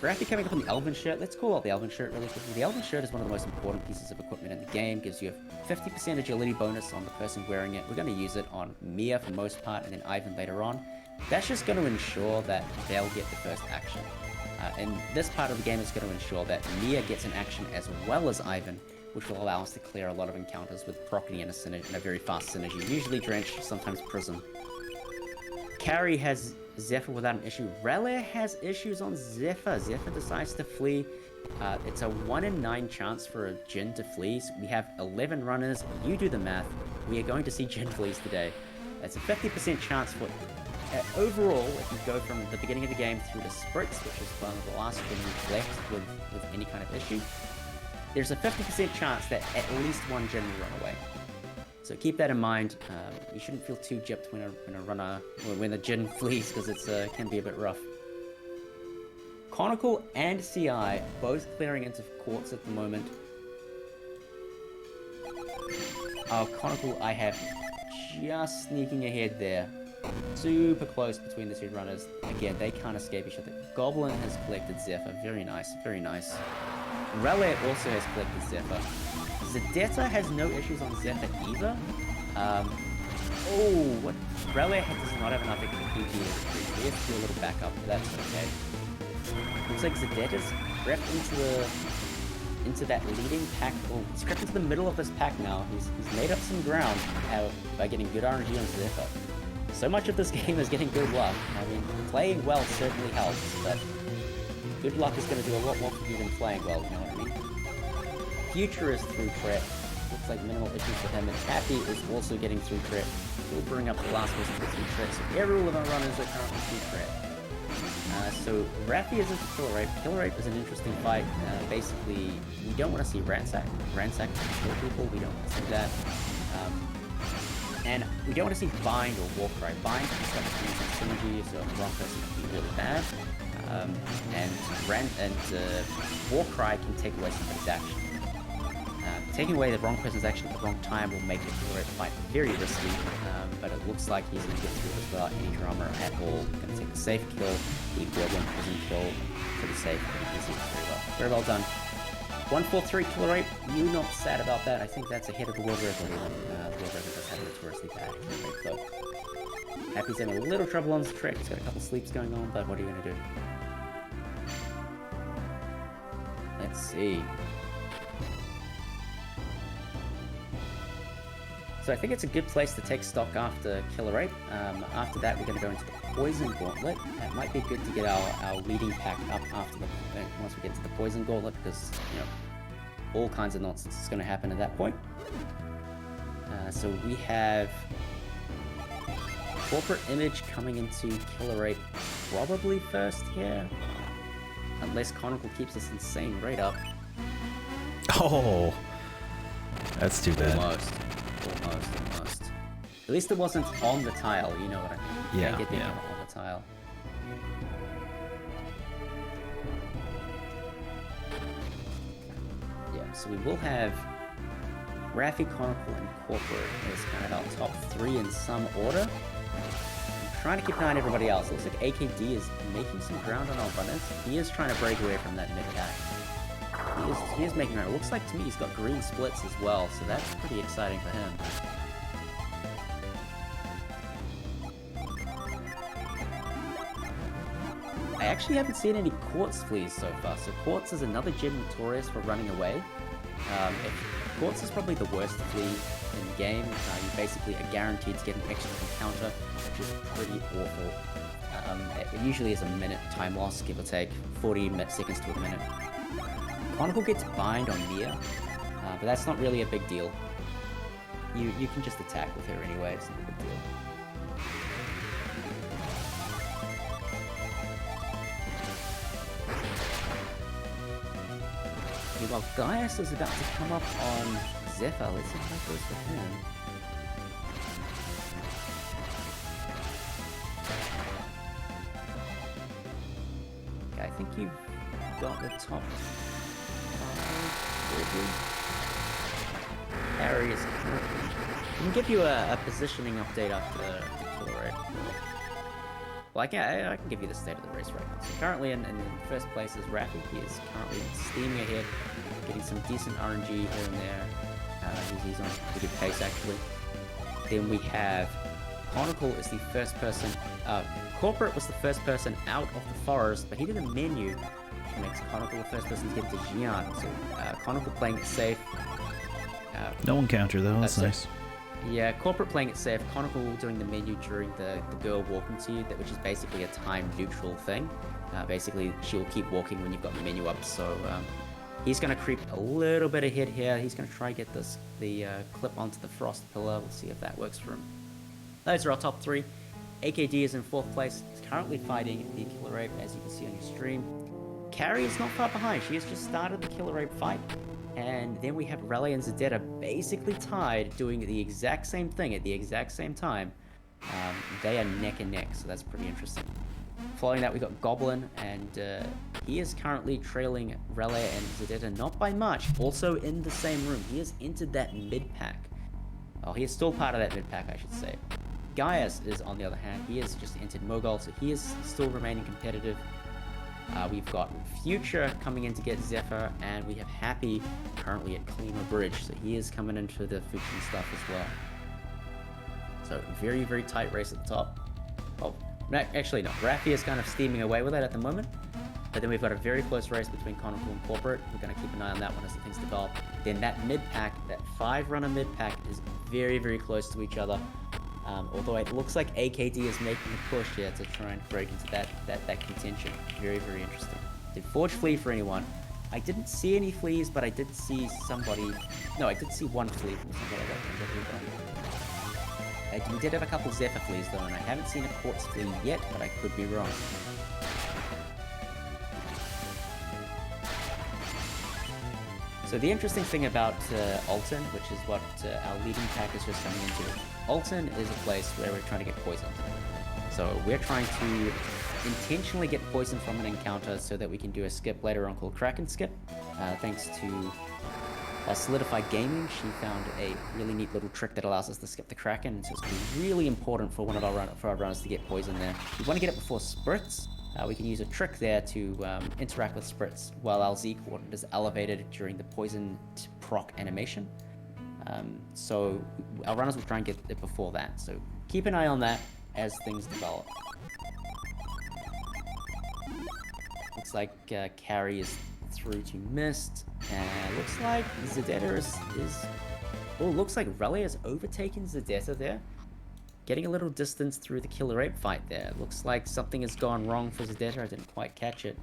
We're actually coming up on the Elven Shirt. Let's call out the Elven Shirt really quickly. The Elven Shirt is one of the most important pieces of equipment in the game. Gives you a 50% agility bonus on the person wearing it. We're going to use it on Mia for most part, and then Ivan later on. That's just going to ensure that they'll get the first action. And this part of the game is going to ensure that Mia gets an action as well as Ivan, which will allow us to clear a lot of encounters with Property and a very fast synergy. Usually Drench, sometimes Prism. Kari has Zephyr without an issue. Rele has issues on Zephyr. Zephyr decides to flee. It's a 1 in 9 chance for a Jin to flee. So we have 11 runners. You do the math. We are going to see Jin flees today. It's a 50% chance for... overall, if you go from the beginning of the game through to Spritz, which is one of the last things left with any kind of issue, there's a 50% chance that at least one Jin will run away. So keep that in mind. You shouldn't feel too gypped when a runner, or when a Jin flees, because it can be a bit rough. Conical and CI both clearing into courts at the moment. Conical, I have just sneaking ahead there. Super close between the 2 runners. Again, they can't escape each other. Goblin has collected Zephyr. Very nice, very nice. Rele also has collected Zephyr. Zedetta has no issues on Zephyr either. What? Rele does not have enough PP to retreat. We have to do a little backup, but that's okay. Looks like Zedetta's crept into that leading pack. Oh, he's crept into the middle of this pack now. He's made up some ground by getting good RNG on Zephyr. So much of this game is getting good luck. I mean, playing well certainly helps, but good luck is going to do a lot more for you than playing well, you know what I mean? Future is through Tret. Looks like minimal issues with him, and Happy is also getting through Tret. We'll bring up the last person to get through Tret, so every one of our runners are currently through Tret. So Raffi is into Killer Ape. Killer Ape is an interesting fight. Basically, we don't want to see Ransack. Ransack can kill people, we don't want to see that. And we don't want to see Bind or Warcry. Bind can start using synergy, so wrong person can be really bad. Warcry can take away somebody's action. Taking away the wrong person's action at the wrong time will make the Killer Ape fight very risky, but it looks like he's going to get through it without any drama at all. Going to take the safe kill, the Goblin prison kill, pretty safe, pretty easy, very well. Very well done. 143 Killer Ape, you're not sad about that. I think that's ahead of the World Record even. The World Record does have a notoriously bad Killer Ape though. Happy's having a little trouble on the track. He's got a couple sleeps going on, but what are you going to do? Let's see. So I think it's a good place to take stock after Killer Ape. After that, we're going to go into the Poison Gauntlet. It might be good to get our leading pack up after once we get to the Poison Gauntlet, because all kinds of nonsense is going to happen at that point. So we have CorperateImage coming into Killer Ape probably first here, unless Conical keeps this insane rate up. Oh, that's too bad. Almost. At least it wasn't on the tile, you know what I mean? Yeah, Get on the tile. Yeah, so we will have Raffi, Conical, and Corporate as kind of our top 3 in some order. I'm trying to keep an eye on everybody else. Looks like AKD is making some ground on our runners. He is trying to break away from that mid-pack. He is making ground. It looks like to me he's got green splits as well, so that's pretty exciting for him. I actually haven't seen any Quartz fleas so far. So Quartz is another gem notorious for running away. Quartz is probably the worst flea in the game. You basically are guaranteed to get an extra encounter, which is pretty awful. It usually is a minute time loss, give or take, 40 seconds to a minute. Conical gets bind on Mia, but that's not really a big deal. You can just attack with her anyway, it's not a big deal. While Gaius is about to come up on Zephyr, let's see how it goes for him. Okay, I think you've got the top 5. Harry is currently... I can give you a positioning update after the killer rate. Well, I can give you the state of the race right now. So currently in first place is Raffy. He is currently steaming ahead, getting some decent RNG here and there. He's on a pretty good pace actually. Then we have Conical is the first person. Corporate was the first person out of the forest, but he did a menu which makes Conical the first person to get to Jian. So Conical playing it safe. No encounter though, that's nice. Yeah, Corporate playing it safe, Conical doing the menu during the girl walking to you, which is basically a time-neutral thing. Basically, she'll keep walking when you've got the menu up, so he's going to creep a little bit ahead here. He's going to try and get the clip onto the frost pillar. We'll see if that works for him. Those are our top 3. AKD is in 4th place. He's currently fighting the Killer Ape, as you can see on your stream. Carrie is not far behind. She has just started the Killer Ape fight. And then we have Rele and Zedetta basically tied, doing the exact same thing at the exact same time. They are neck and neck, so that's pretty interesting. Following that, we got Goblin, and he is currently trailing Rele and Zedetta, not by much. Also in the same room, he has entered that mid-pack. Oh, he is still part of that mid-pack, I should say. Gaius is, on the other hand, he has just entered Mogul, so he is still remaining competitive. We've got Future coming in to get Zephyr, and we have Happy currently at Klima Bridge, so he is coming into the Future stuff as well. So very, very tight race at the top. Oh, no, actually no, Raffy is kind of steaming away with it at the moment, but then we've got a very close race between Conical and Corporate. We're going to keep an eye on that one as the things develop. Then that mid-pack, that 5-runner mid-pack is very, very close to each other. Although it looks like AKD is making a push here to try and break into that contention. Very, very interesting. Did Forge Flea for anyone? I didn't see any fleas, but I did see somebody... No, I did see one flea from somebody. We did have a couple Zephyr fleas though, and I haven't seen a Quartz flea yet, but I could be wrong. So the interesting thing about Alton, which is what our leading pack is just coming into, Alton is a place where we're trying to get poisoned. So we're trying to intentionally get poisoned from an encounter so that we can do a skip later on called Kraken Skip. Thanks to Solidify Gaming, she found a really neat little trick that allows us to skip the Kraken, so it's going to be really important for one of our runners to get poisoned there. We want to get it before Spritz. We can use a trick there to interact with Spritz while our Z coordinate is elevated during the poison proc animation. So our runners will try and get it before that. So keep an eye on that as things develop. Looks like Carrie is through to Mist, and looks like Zedetta is... Oh, looks like Rele has overtaken Zedetta there. Getting a little distance through the Killer Ape fight there. Looks like something has gone wrong for Zedetta. I didn't quite catch it.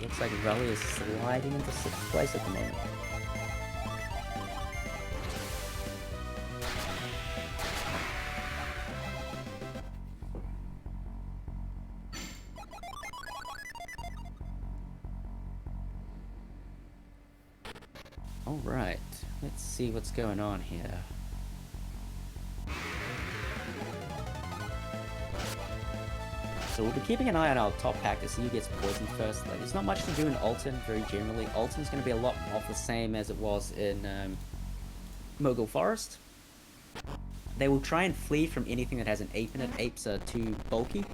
Looks like Rele is sliding into 6th place at the moment. Alright, let's see what's going on here. So we'll be keeping an eye on our top pack to see who gets poisoned first. Like, there's not much to do in Alton, very generally. Alton's going to be a lot of the same as it was in Mogul Forest. they will try and flee from anything that has an ape in it. Apes are too bulky.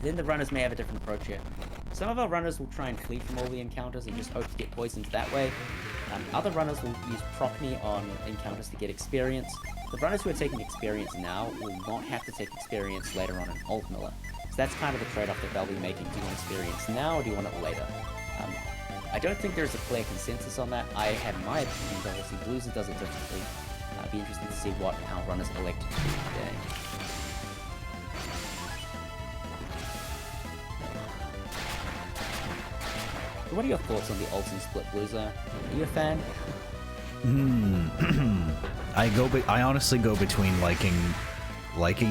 Then the runners may have a different approach here. Some of our runners will try and flee from all the encounters and just hope to get poisoned that way. Other runners will use Property on encounters to get experience. The runners who are taking experience now will not have to take experience later on in Alt Miller. So that's kind of the trade-off that they'll be making. Do you want experience now or do you want it later? I don't think there's a clear consensus on that. I have my opinions, obviously. Blues does it differently. It'll be interesting to see what our runners elect to do today. So what are your thoughts on the Alton split, Blueser? Are you a fan? I honestly go between liking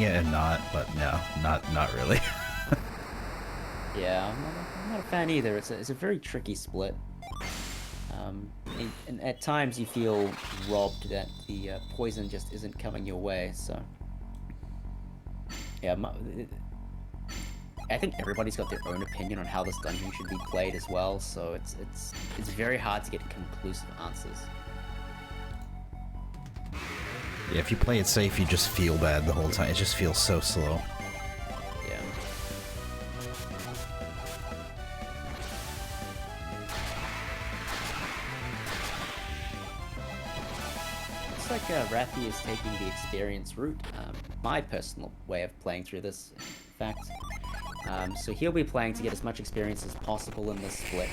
it and not, but no, not really. Yeah, I'm not a fan either. It's a very tricky split. And at times you feel robbed that the poison just isn't coming your way. So yeah, I think everybody's got their own opinion on how this dungeon should be played as well. So it's very hard to get conclusive answers. Yeah, if you play it safe, you just feel bad the whole time. It just feels so slow. Yeah. Looks like Rafi is taking the experience route. My personal way of playing through this, in fact. So he'll be playing to get as much experience as possible in this split,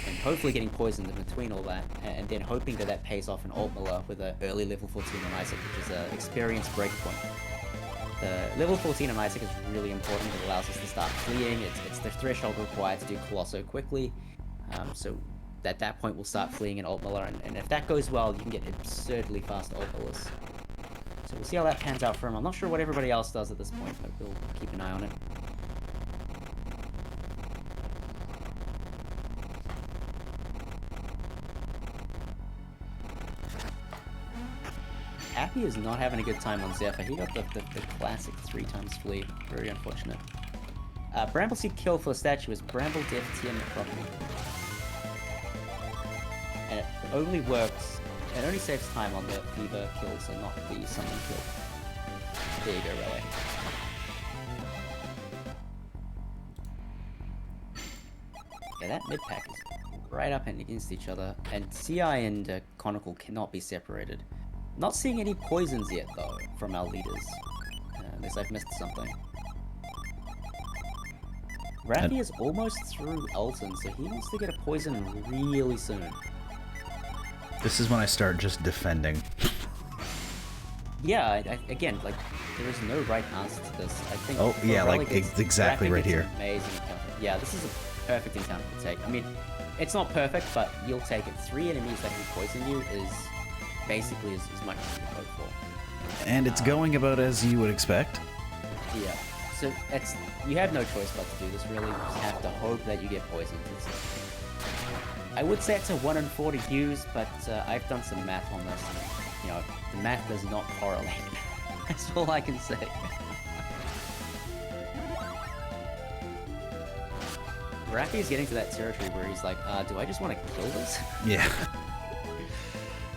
and hopefully getting poisoned in between all that, and then hoping that pays off in Alt Miller with an early level 14 on Isaac, which is an experience breakpoint. The level 14 on Isaac is really important. It allows us to start fleeing. It's the threshold required to do Colosso quickly. So at that point we'll start fleeing in Alt Miller, and if that goes well, you can get absurdly fast Alt Millers. So we'll see how that pans out for him. I'm not sure what everybody else does at this point, but we'll keep an eye on it. Happy is not having a good time on Zephyr. He got the classic 3x flee. Very unfortunate. Brambleseed kill for the statue is Bramble Death TM property. And it only works, it only saves time on the Fever kills and not the Summon kill. There you go, Rele. Yeah, that mid pack is right up and against each other, and CI and Conical cannot be separated. Not seeing any poisons yet, though, from our leaders. Unless I've missed something. Rafi is almost through Alton, so he wants to get a poison really soon. This is when I start just defending. Yeah, again, like, there is no right answer to this. I think. Oh, yeah, like, exactly right here. Amazing encounter. Yeah, this is a perfect encounter to take. I mean, it's not perfect, but you'll take it. 3 enemies that can poison you is basically as much as you hope for. And it's going about as you would expect. Yeah. So you have no choice but to do this, really. You just have to hope that you get poisoned. I would say it's a 1 in 4 to use, but I've done some math on this, and, you know, the math does not correlate. That's all I can say. Rafi is getting to that territory where he's like, do I just want to kill this? Yeah.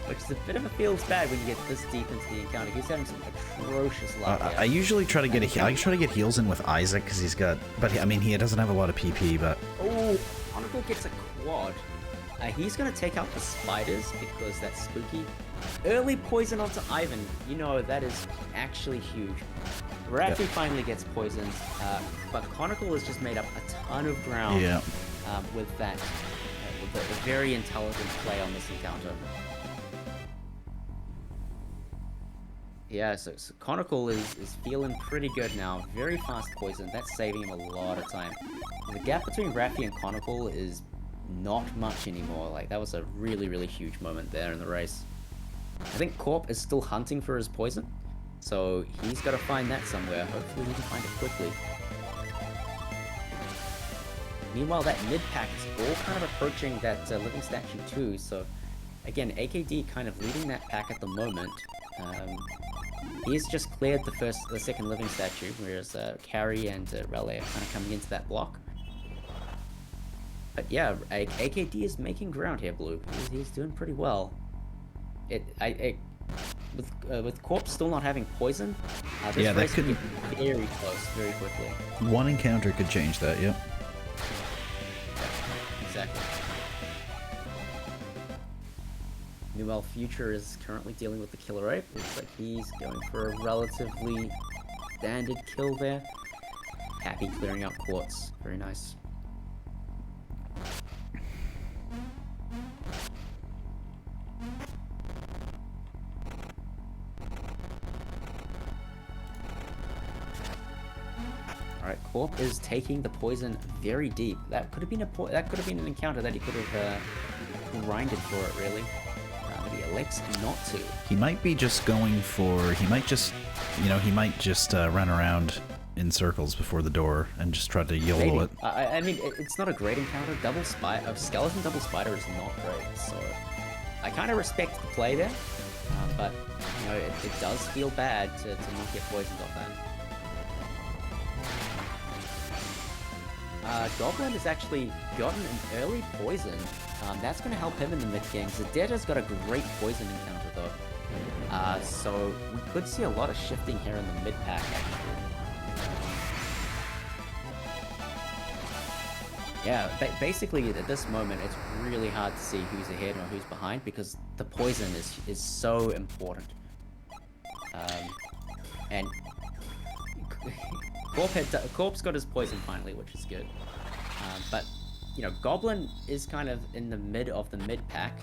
Which is a bit of a feels bad when you get this deep into the encounter. He's having some atrocious luck. I usually try to get heals in with Isaac because he's got, but I mean he doesn't have a lot of PP. But oh, Conical gets a quad. He's gonna take out the spiders because that's spooky. Early poison onto Ivan. You know that is actually huge. Rafi finally gets poisoned, but Conical has just made up a ton of ground. Yeah. With that, with a very intelligent play on this encounter. Yeah, so Conical is feeling pretty good now. Very fast poison. That's saving him a lot of time. The gap between Rafi and Conical is not much anymore. Like, that was a really, really huge moment there in the race. I think Corp is still hunting for his poison, so he's got to find that somewhere. Hopefully he can find it quickly. Meanwhile, that mid-pack is all kind of approaching that living statue too, so again, AKD kind of leading that pack at the moment. He's just cleared the second living statue, whereas Kari and Rele are kind of coming into that block. But yeah, AKD is making ground here, Blue. He's doing pretty well. with Corpse still not having poison, this Yeah, that race could could- get very close very quickly. One encounter could change that, yep. Exactly. Meanwhile, Future is currently dealing with the Killer Ape. Looks like he's going for a relatively standard kill there. Happy clearing out Quartz. Very nice. Alright, Corp is taking the poison very deep. That could have been an encounter that he could have grinded for it, really. But he elects not to. He might be just going for... He might just run around in circles before the door and just try to YOLO Maybe. it. I mean, it's not a great encounter. Skeleton double spider is not great, so I kind of respect the play there, but you know, it does feel bad to not get poisoned off that. Goblin has actually gotten an early poison. That's going to help him in the mid game. Zedeta's got a great poison encounter though, so we could see a lot of shifting here in the mid pack actually. Yeah, basically at this moment it's really hard to see who's ahead or who's behind because the poison is so important. And Corp's got his poison finally, which is good. But you know, Goblin is kind of in the mid of the mid pack,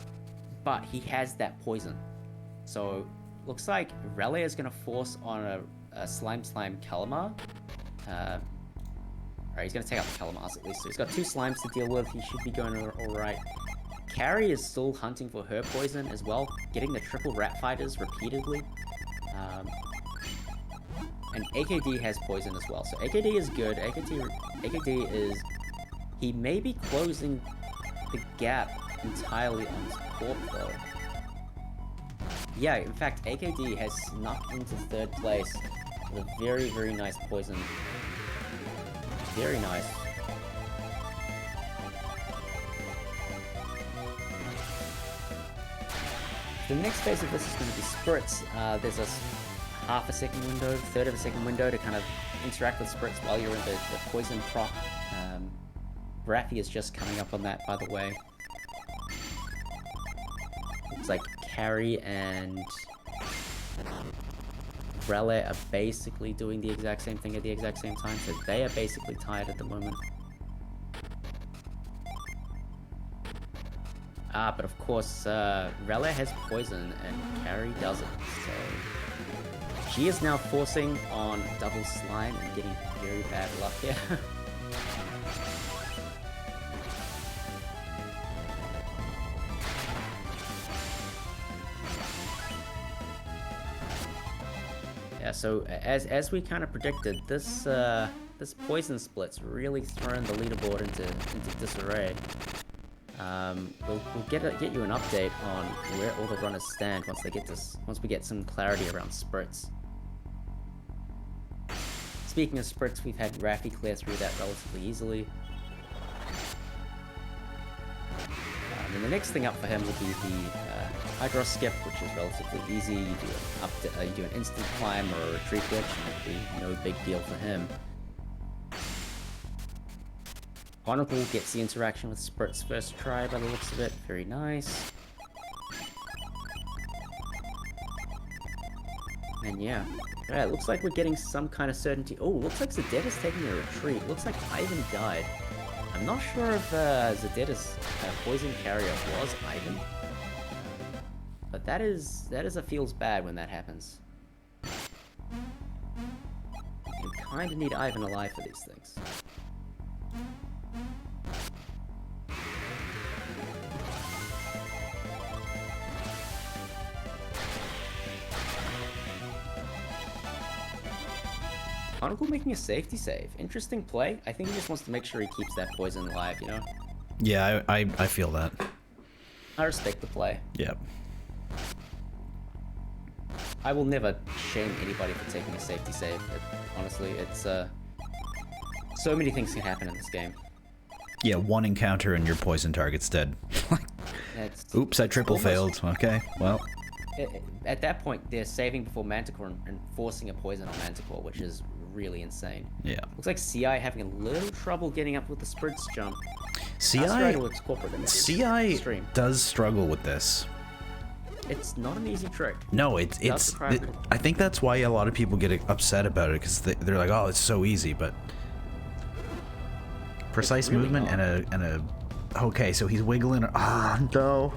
but he has that poison. So looks like Rele is going to force on a Slime Calamar. Alright, he's going to take out the Calamars at least. So he's got 2 slimes to deal with. He should be going alright. Carrie is still hunting for her poison as well, getting the triple rat fighters repeatedly. And AKD has poison as well. So AKD is good. AKD is... He may be closing the gap entirely on his Corp though. Yeah, in fact, AKD has snuck into 3rd place with a very, very nice poison. Very nice. The next phase of this is going to be spurts. There's a half a second window, third of a second window to kind of interact with spurts while you're in the poison proc. Raffi is just coming up on that, by the way. Looks like Carrie and Rele are basically doing the exact same thing at the exact same time, so they are basically tied at the moment. But of course, Rele has poison and Carrie doesn't, so she is now forcing on double slime and getting very bad luck here. Yeah, so as we kind of predicted, this poison split's really thrown the leaderboard into disarray. We'll get you an update on where all the runners stand once we get some clarity around spurts. Speaking of spurts, we've had Raffi clear through that relatively easily. And the next thing up for him will be the Hydro Skip, which is relatively easy. You do an instant climb or a retreat glitch, and it'll be no big deal for him. Conical gets the interaction with Spurt's first try by the looks of it. Very nice. And yeah. Alright, looks like we're getting some kind of certainty. Oh, looks like Zedeta's taking a retreat. Looks like Ivan died. I'm not sure if Zedeta's poison carrier was Ivan. But that is a feels bad when that happens. You kind of need Ivan alive for these things. Conical making a safety save. Interesting play. I think he just wants to make sure he keeps that poison alive, you know? Yeah, I feel that. I respect the play. Yep. I will never shame anybody for taking a safety save. Honestly, it's so many things can happen in this game. Yeah, one encounter and your poison target's dead. Oops, I triple failed. Okay, well. at that point, they're saving before Manticore and forcing a poison on Manticore, which is really insane. Yeah. Looks like CI having a little trouble getting up with the spritz jump. CI does struggle with this. It's not an easy trick. No, I think that's why a lot of people get upset about it, because they're like, oh, it's so easy, but precise really movement and a okay, so he's wiggling. Ah, oh, no.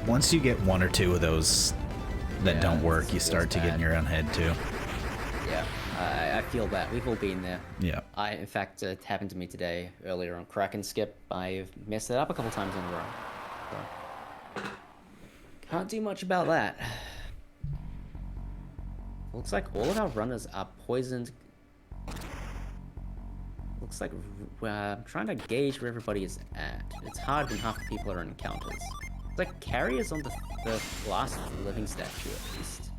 Once you get one or two of those that don't work, you start to get in your own head too. Yeah, I feel that. We've all been there. Yeah. In fact, it happened to me today earlier on Crack and Skip. I've messed it up a couple times in a row. So, can't do much about that. Looks like all of our runners are poisoned. Looks like I'm trying to gauge where everybody is at. It's hard when half the people are in encounters. It's like Carrie is on the last living statue at least.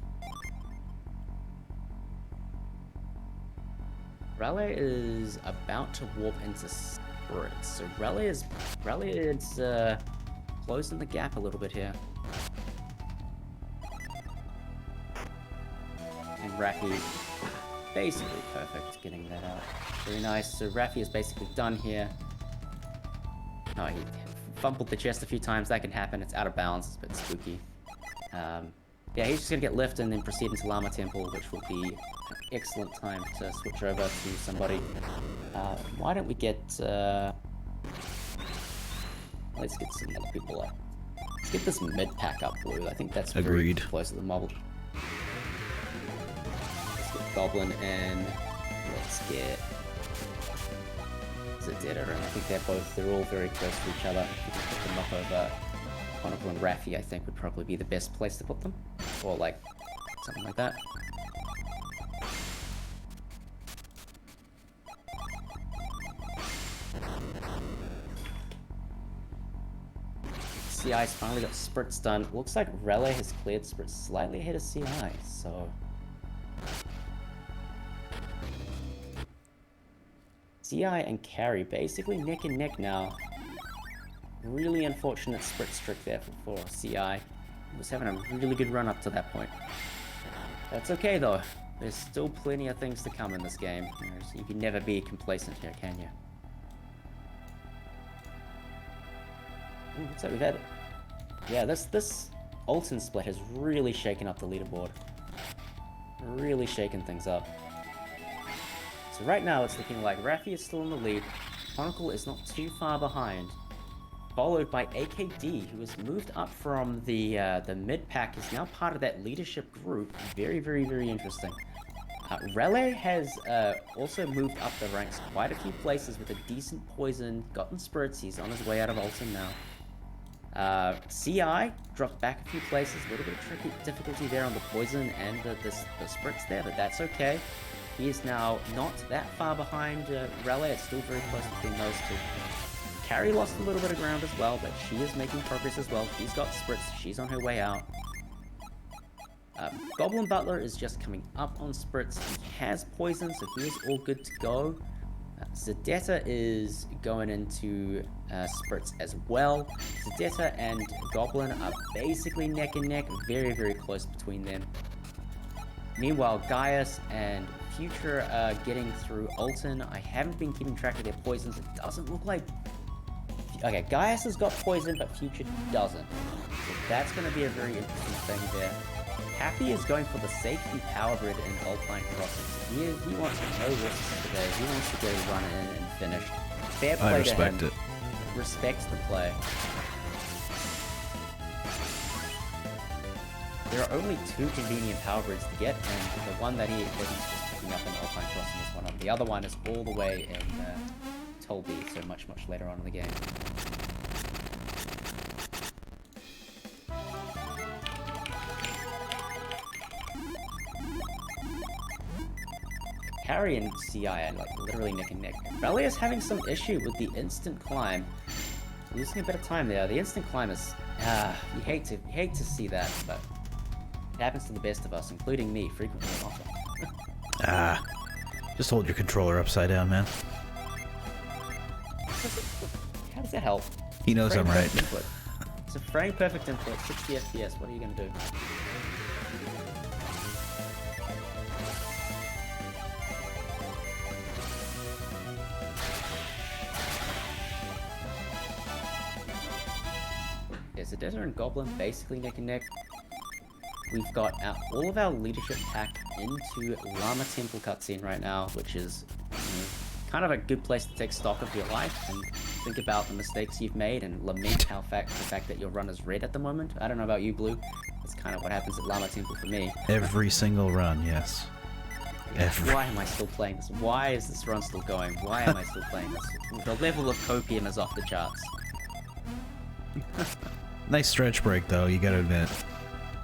Rele is about to warp into Spritz. So Rele is closing the gap a little bit here. And Raffi basically perfect getting that out. Very nice. So Raffi is basically done here. Oh, he fumbled the chest a few times. That can happen. It's out of balance. It's a bit spooky. Yeah, he's just going to get lifted and then proceed into Llama Temple, which will be an excellent time to switch over to somebody. Why don't we get... let's get some more people up. Let's get this mid-pack up, Blue. I think that's very close to the mob. Let's get Goblin and let's get... Zedetta, and I think they're all very close to each other. We can put them up over Conical and Raffi, I think would probably be the best place to put them. Or like, something like that. CI's finally got Spritz done. Looks like Rele has cleared Spritz slightly ahead of CI, so... CI and Carry basically neck and neck now. Really unfortunate Spritz trick there for CI. He was having a really good run up to that point. That's okay though. There's still plenty of things to come in this game. You can never be complacent here, can you? Ooh, looks like we've had... Yeah, this Alton split has really shaken up the leaderboard. Really shaken things up. So right now it's looking like Raffi is still in the lead. Conical is not too far behind. Followed by AKD, who has moved up from the mid-pack, is now part of that leadership group. Very, very, very interesting. Rele has also moved up the ranks quite a few places with a decent poison, gotten Spritz, he's on his way out of Alton now. CI dropped back a few places, a little bit of difficulty there on the poison and the Spritz there, but that's okay. He is now not that far behind Rele, it's still very close between those two. Carrie lost a little bit of ground as well, but she is making progress as well. She's got Spritz, she's on her way out. GoblinButler is just coming up on Spritz. He has poison, so he is all good to go. Zedetta is going into Spritz as well. Zedetta and Goblin are basically neck and neck, very, very close between them. Meanwhile, Gaius and Future are getting through Alton. I haven't been keeping track of their poisons. It doesn't look like... Okay, Gaius has got poison, but Future doesn't. So that's going to be a very interesting thing there. Happy is going for the safety power grid in Alpine Crossing. He wants no risks today. He wants to go run in and finish. Fair play to him. I respect it. Respects the play. There are only 2 convenient power grids to get, and the one that he's just picking up in Alpine Crossing is one of them. The other one is all the way in Tolby, so much, much later on in the game. Carrie and CI are like literally neck and neck. Rele is having some issue with the instant climb. Losing a bit of time there. The instant climb is you hate to see that, but it happens to the best of us, including me, frequently and often. Just hold your controller upside down, man. How does that help? He knows I'm right. Input. It's a frame perfect input, 60 FPS. What are you gonna do? Yeah, so Desert and Goblin basically neck and neck. We've got all of our leadership pack into Llama Temple cutscene right now, which is kind of a good place to take stock of your life and think about the mistakes you've made and lament the fact that your run is red at the moment. I don't know about you, Blue. That's kind of what happens at Llama Temple for me. Every single run, yes. Why am I still playing this? Why is this run still going? Why am I still playing this? The level of copium is off the charts. Nice stretch break, though, you gotta admit.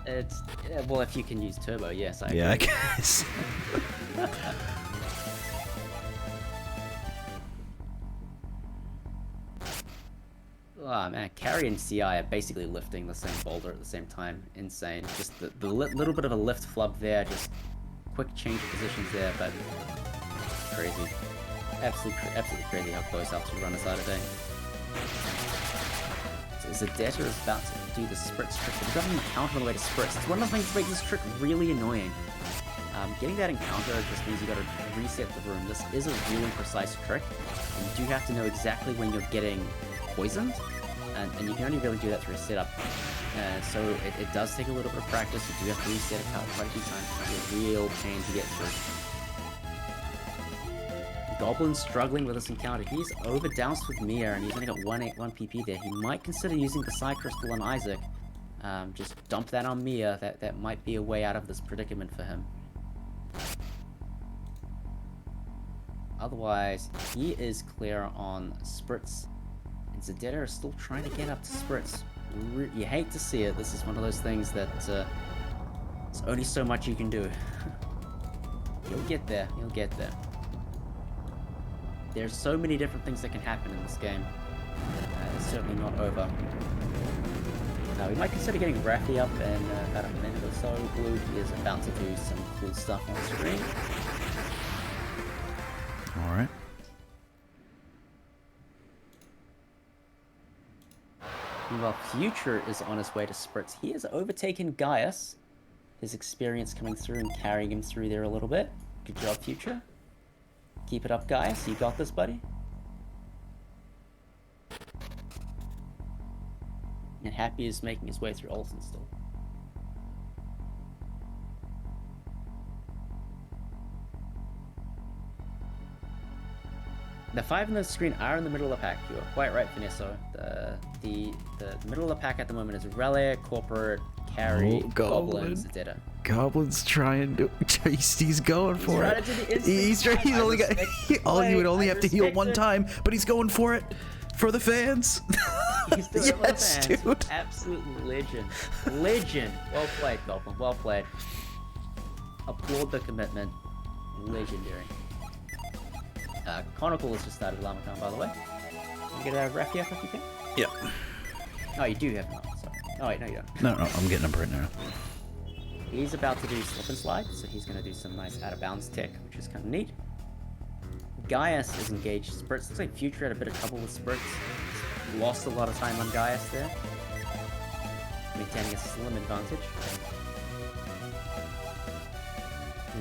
It's well, if you can use turbo, yes. I yeah, I guess. Oh man, Carry and CI are basically lifting the same boulder at the same time. Insane. Just the little bit of a lift flub there, just quick change of positions there, but crazy. Absolutely crazy how close our two runners are today. So Zedetta is about to do the spritz trick, but he doesn't encounter on the way to spritz. It's one of the things that makes this trick really annoying. Getting that encounter just means you gotta reset the room. This is a really precise trick, and you do have to know exactly when you're getting poisoned, and you can only really do that through a setup. So it does take a little bit of practice. You do have to reset it quite a few times. It's a real pain to get through. Goblin's struggling with this encounter. He's over-doused with Mia, and he's only got 181 PP there. He might consider using the Psy Crystal on Isaac. Just dump that on Mia. That might be a way out of this predicament for him. Otherwise, he is clear on Spritz. And Zedetta is still trying to get up to Spritz. You hate to see it. This is one of those things that there's only so much you can do. He'll get there. He'll get there. There's so many different things that can happen in this game. It's certainly not over. We might consider getting Raffi up in about a minute or so. Blue is about to do some cool stuff on the screen. Alright. Meanwhile, Future is on his way to Spritz. He has overtaken Gaius. His experience coming through and carrying him through there a little bit. Good job, Future. Keep it up, Gaius. You got this, buddy. And Happy is making his way through Olsen still. The 5 in the screen are in the middle of the pack. You are quite right, Finesso. The middle of the pack at the moment is Rele, CorperateImage, Goblin, Zedetta. Goblin's trying to. He's going for it. He's only got. You would only have to heal one time, but he's going for it for the fans. He's doing it for the fans. Dude. Absolute legend. Legend. Well played, Goblin. Well played. Applaud the commitment. Legendary. Conical has just started LlamaCon, by the way. You get a Raffi up if you can? Yeah. Oh, you do have him up. Sorry. Oh, wait, no, you don't. No, I'm getting him right now. He's about to do slip and slide, so he's going to do some nice out of bounds tech, which is kind of neat. Gaius is engaged. Spritz looks like Future had a bit of trouble with Spritz. He's lost a lot of time on Gaius there, maintaining a slim advantage.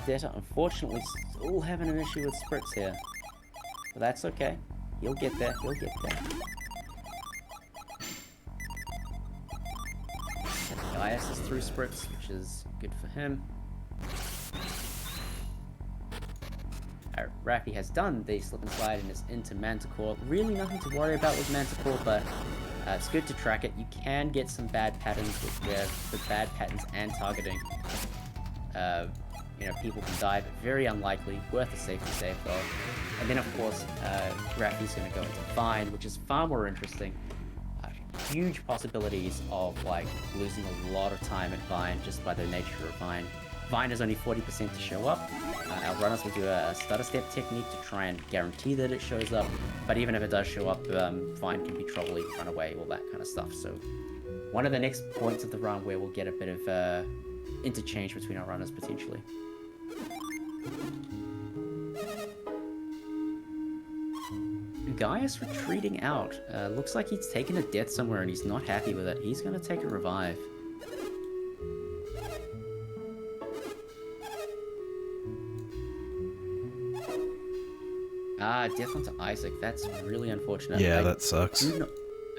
Zedetta, unfortunately, still having an issue with Spritz here. But that's okay. He'll get there. He'll get there. Gaius is through Spritz, which is good for him. Raffi has done the slip and slide and is into Manticore. Really nothing to worry about with Manticore, but it's good to track it. You can get some bad patterns with bad patterns and targeting. People can die, but very unlikely. Worth a safety save though. And then of course, Raffi's going to go into Vine, which is far more interesting. Huge possibilities of like losing a lot of time at Vine just by the nature of Vine. Vine is only 40% to show up. Our runners will do a stutter step technique to try and guarantee that it shows up. But even if it does show up, Vine can be troubly, run away, all that kind of stuff. So one of the next points of the run where we'll get a bit of interchange between our runners potentially. Gaius retreating out. Looks like he's taken a death somewhere and he's not happy with it. He's gonna take a revive. Death onto Isaac. That's really unfortunate. Yeah, that sucks.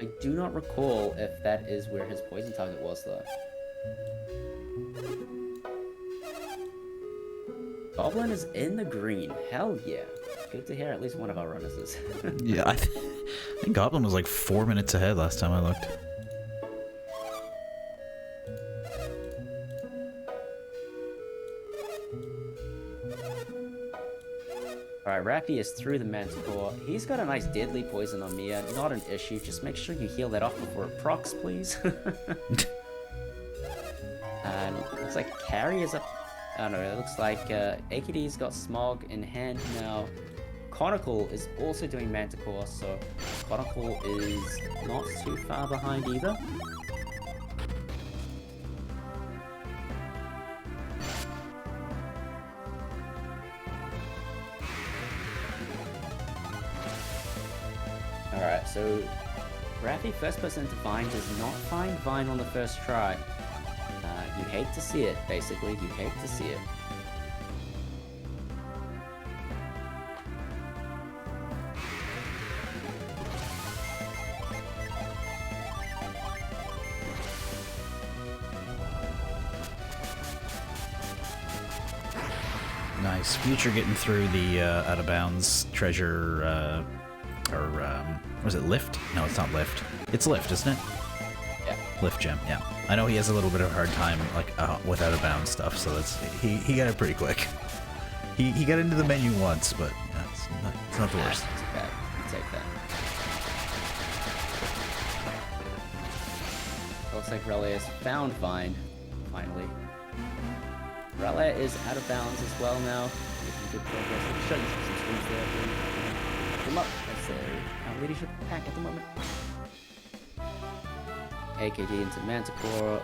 I do not recall if that is where his poison target was, though. Goblin is in the green. Hell yeah. Good to hear at least one of our runners is. Yeah, I think Goblin was like 4 minutes ahead last time I looked. Alright, Rappy is through the Manticore. He's got a nice deadly poison on Mia. Not an issue. Just make sure you heal that off before it procs, please. And looks like Carrie is up. I don't know, it looks like AKD's got Smog in hand now. Conical is also doing Manticore, so Conical is not too far behind either. Alright, so Raffy, first person to Vine, does not find Vine on the first try. You hate to see it, basically. You hate to see it. Nice. Future getting through the out of bounds treasure, was it lift? No, it's not lift. It's lift, isn't it? Yeah. Lift gem, yeah. I know he has a little bit of a hard time, like, with out of bounds stuff, so that's he got it pretty quick. He got into the menu once, but yeah, it's not the worst. Not too bad. You take that. Looks like Rele has found Vine, finally. Rele is out of bounds as well now. Making good progress. Show you some screens there. Come up. That's our leadership pack at the moment. AKD into Manticore.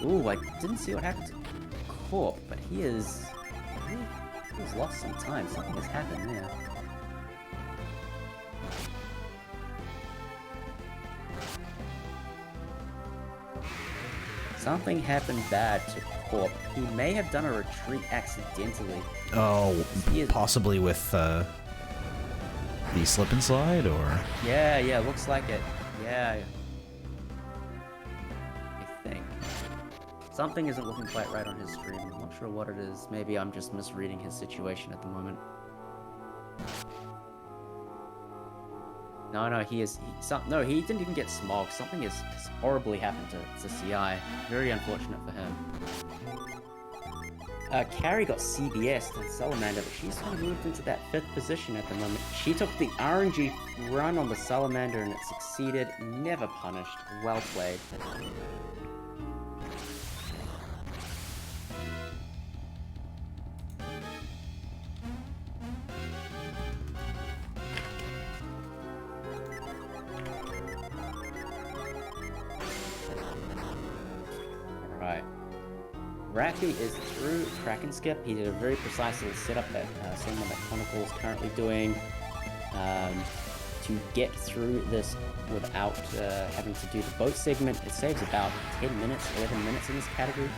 Ooh, I didn't see what happened to Corp, but he's lost some time. Something has happened there. Something happened bad to Corp. He may have done a retreat accidentally. Oh, possibly with the slip and slide, or? Yeah, looks like it. Yeah. I think. Something isn't looking quite right on his stream. I'm not sure what it is. Maybe I'm just misreading his situation at the moment. No, he didn't even get Smog. Something has horribly happened to CI. Very unfortunate for him. Carrie got CBS and Salamander, but she's kind of moved into that 5th position at the moment. She took the RNG run on the Salamander and it succeeded. Never punished. Well played. Raffy is through Kraken Skip. He did a very precise little setup that same one that Conical is currently doing to get through this without having to do the boat segment. It saves about 10 minutes, 11 minutes in this category.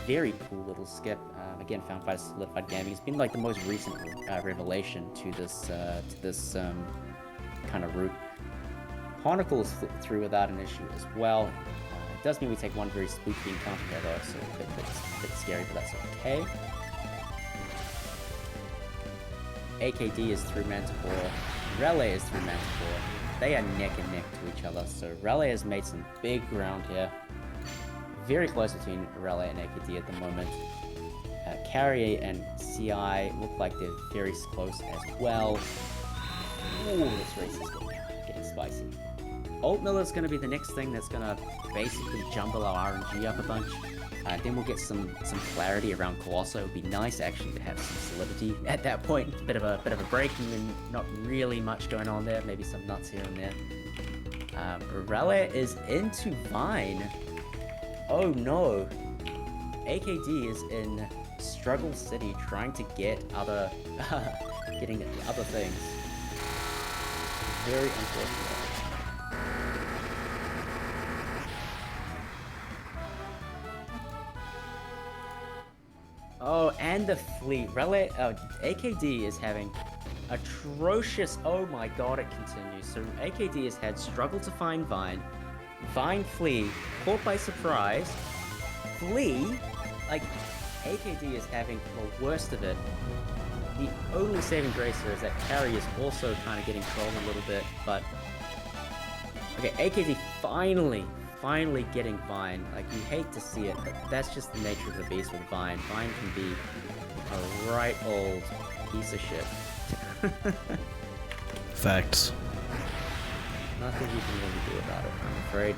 Very cool little skip. Again, found by Solidified Gaming. It's been like the most recent revelation to this kind of route. Conical is through without an issue as well. It does mean we take one very spooky encounter here though, so a bit scary, but that's okay. AKD is through Manticore. Rele is through Manticore. They are neck and neck to each other, so Rele has made some big ground here. Very close between Rele and AKD at the moment. Carrier and CI look like they're very close as well. Ooh, this race is getting spicy. Alt Miller is going to be the next thing that's going to basically jumble our RNG up a bunch. Then we'll get some clarity around Colosso. It would be nice actually to have some solidity at that point. Bit of a break and then not really much going on there. Maybe some nuts here and there. Rele is into Vine. Oh no. AKD is in Struggle City trying to get other getting the other things. Very unfortunate. Oh, and the fleet. Rele, AKD is having atrocious. Oh my god, it continues. So AKD has had struggle to find Vine. Vine flee, caught by surprise. Flee, like AKD is having the worst of it. The only saving grace here is that Carry is also kind of getting trolled a little bit, but okay, AKD finally getting Vine. Like, you hate to see it, but that's just the nature of the beast with Vine. Vine can be a right old piece of shit. Facts. Nothing you can really do about it, I'm afraid.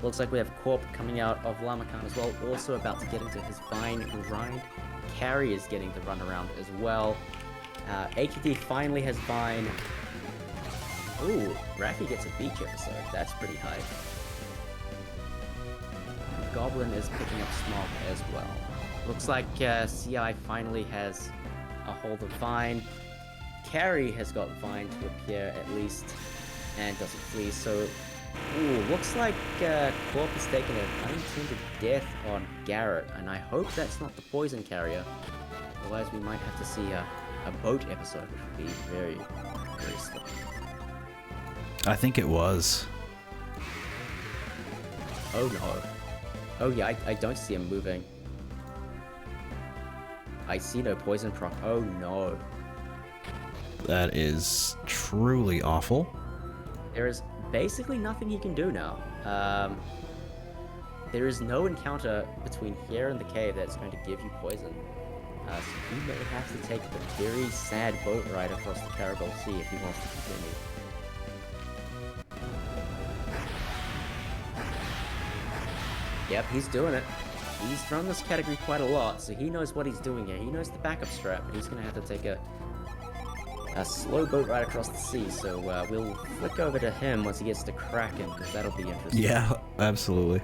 Looks like we have Corp coming out of Lamakan as well, also about to get into his Vine grind. Carry is getting the run around as well. AKD finally has Vine. Ooh, Raffi gets a beach episode. That's pretty hype. Goblin is picking up Smog as well. Looks like CI finally has a hold of Vine. Carry has got Vine to appear at least, and doesn't flee. So, ooh, looks like Corp has taken an unintended death on Garrett, and I hope that's not the poison carrier. Otherwise, we might have to see a boat episode, which would be very, very slow. I think it was. Oh no. Oh yeah, I don't see him moving. I see no poison proc. Oh no. That is truly awful. There is basically nothing he can do now. There is no encounter between here and the cave that's going to give you poison. So he may have to take the very sad boat ride across the Caragol Sea if he wants to continue. Yep, he's doing it. He's run this category quite a lot, so he knows what he's doing here. He knows the backup strat, but he's going to have to take a slow boat ride across the sea. So we'll flick over to him once he gets to Kraken, because that'll be interesting. Yeah, absolutely.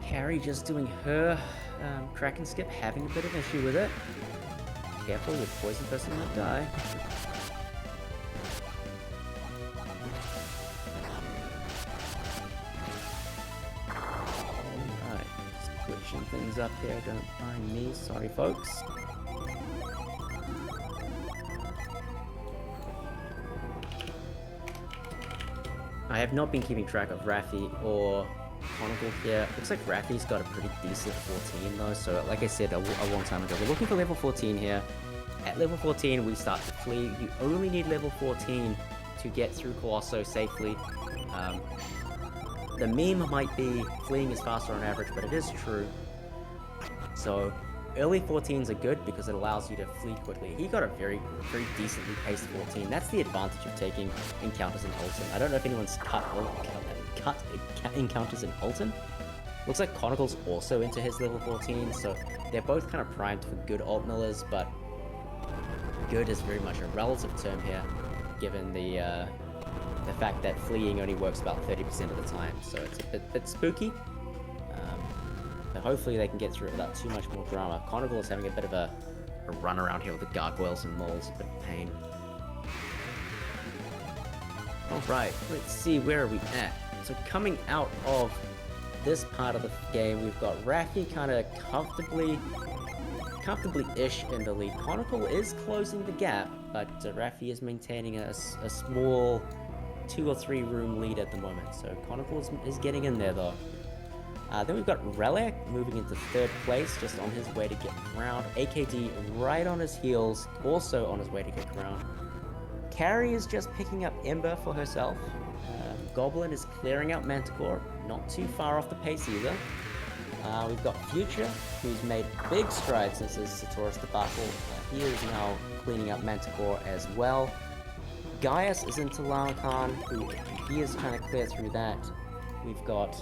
Carrie just doing her Kraken skip, having a bit of an issue with it. Careful with poison person might die. Alright, switching things up here, don't mind me, sorry folks. I have not been keeping track of Raffi or Conical here. Looks like Raffi's got a pretty decent 14 though, so like I said a long time ago, we're looking for level 14 here. At level 14 we start to flee. You only need level 14 to get through Colosso safely. The meme might be fleeing is faster on average, but it is true. So early 14s are good because it allows you to flee quickly. He got a very decently paced 14. That's the advantage of taking encounters in Alton. I don't know if anyone's cut encounters in Alton. Looks like Conical's also into his level 14, so they're both kind of primed for good alt millers, but good is very much a relative term here, given the fact that fleeing only works about 30% of the time, so it's a bit spooky. But hopefully they can get through it without too much more drama. Conical is having a bit of a run around here with the gargoyles and moles, a bit of pain. Alright, let's see, where are we at? So coming out of this part of the game, we've got Raffi kind of comfortably-ish in the lead. Conical is closing the gap, but Raffi is maintaining a small 2 or 3 room lead at the moment. So Conical is getting in there though. Then we've got Rele moving into 3rd place, just on his way to get crowned. AKD right on his heels, also on his way to get crowned. Carrie is just picking up Ember for herself. Goblin is clearing out Manticore, not too far off the pace either. We've got Future, who's made big strides since his Satoris debacle. He is now cleaning up Manticore as well. Gaius is into Lamakan, who he is trying to clear through that. We've got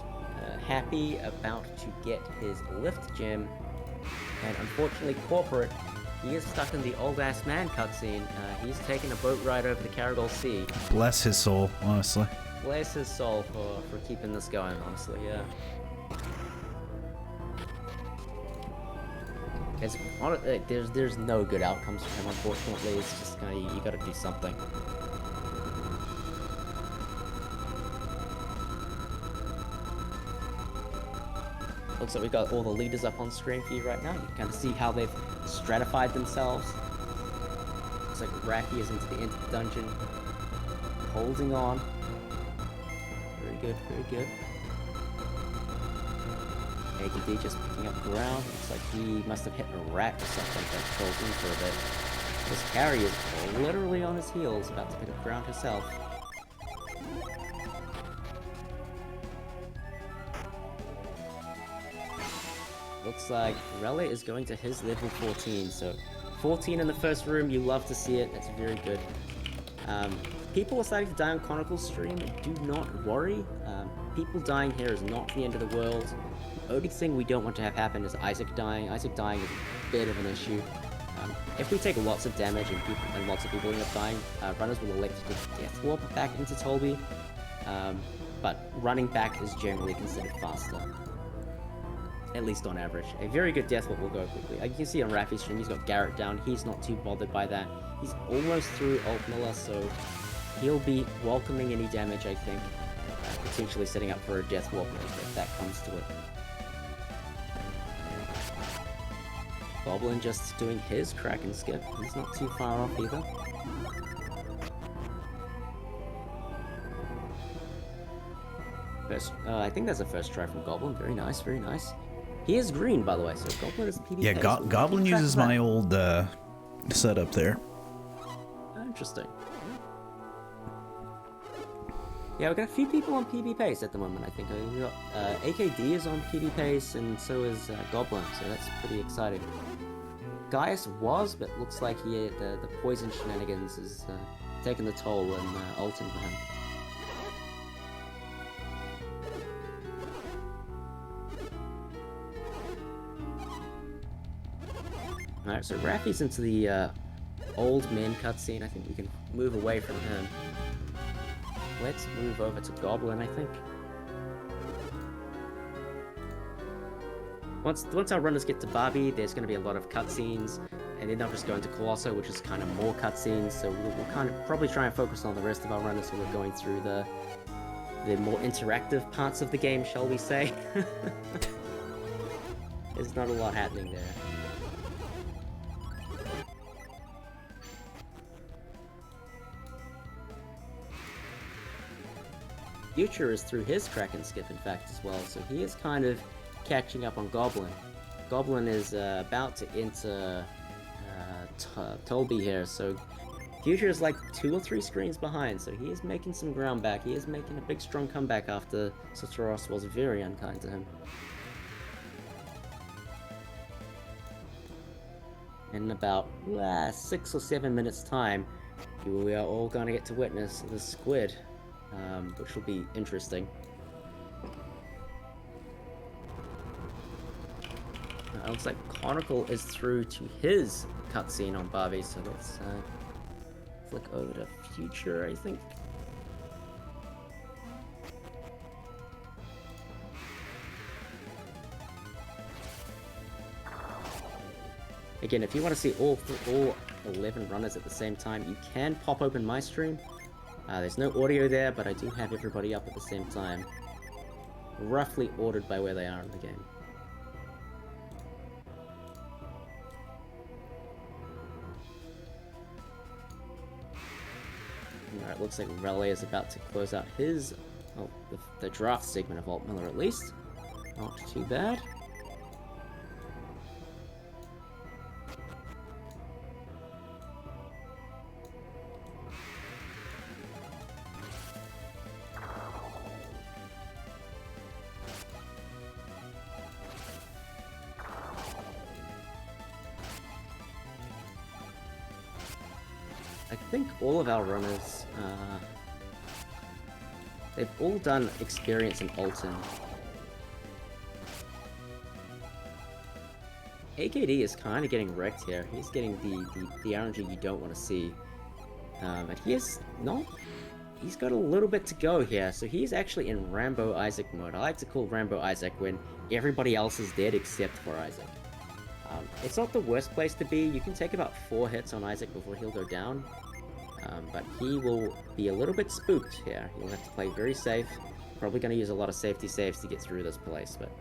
Happy about to get his lift gem, and unfortunately Corporate He is stuck in the old ass man cutscene. He's taking a boat ride over the Caragol Sea. Bless his soul, honestly. Bless his soul for keeping this going, honestly, yeah. There's no good outcomes for him, unfortunately. It's just kind of, you gotta do something. Looks like we've got all the leaders up on screen for you right now. You can kind of see how they've stratified themselves. Looks like Raffi is into the end dungeon, holding on. Very good, very good. AKD just picking up ground. Looks like he must have hit a rat or something that falls in for a bit. This carry is literally on his heels, about to pick up ground herself. Looks like Rele is going to his level 14, so 14 in the first room, you love to see it, that's very good. People are starting to die on Conical's stream, do not worry. People dying here is not the end of the world. The only thing we don't want to have happen is Isaac dying. Isaac dying is a bit of an issue. If we take lots of damage and lots of people end up dying, runners will elect to death warp back into Tolby, but running back is generally considered faster. At least on average. A very good death warp will go quickly. You can see on Raffi's stream, he's got Garrett down. He's not too bothered by that. He's almost through Alt Miller, so he'll be welcoming any damage, I think. Potentially setting up for a death warp if that comes to it. Goblin just doing his Kraken skip. He's not too far off either. I think that's a first try from Goblin. Very nice, very nice. He is green, by the way, so Goblin is PvP. Yeah, Goblin uses my old setup there. Interesting. Yeah, we've got a few people on PB pace at the moment, I think. We got AKD is on PB pace, and so is Goblin, so that's pretty exciting. Gaius was, but looks like the poison shenanigans is taking the toll and ulting for him. Alright, so Raffi's into the old man cutscene. I think we can move away from him. Let's move over to Goblin, I think. Once our runners get to Barbie, there's going to be a lot of cutscenes, and then they'll just go into Colosso, which is kind of more cutscenes, so we'll kind of probably try and focus on the rest of our runners who are going through the more interactive parts of the game, shall we say. There's not a lot happening there. Future is through his Kraken skip, in fact, as well, so he is kind of catching up on Goblin. Goblin is about to enter Tolby here, so Future is like 2 or 3 screens behind, so he is making some ground back. He is making a big, strong comeback after Soteros was very unkind to him. In about 6 or 7 minutes' time, we are all going to get to witness the squid. Which will be interesting. It looks like Conical is through to his cutscene on Barbie, so let's flick over to Future, I think. Again, if you want to see all 11 runners at the same time, you can pop open my stream. There's no audio there, but I do have everybody up at the same time. Roughly ordered by where they are in the game. Alright, looks like Rele is about to close out his... oh, the draft segment of Alt Miller at least. Not too bad. I think all of our runners, they've all done experience in Alton. AKD is kind of getting wrecked here. He's getting the RNG you don't want to see. And he is not... He's got a little bit to go here. So he's actually in Rambo Isaac mode. I like to call Rambo Isaac when everybody else is dead except for Isaac. It's not the worst place to be. You can take about 4 hits on Isaac before he'll go down. But he will be a little bit spooked here. He'll have to play very safe. Probably going to use a lot of safety saves to get through this place, but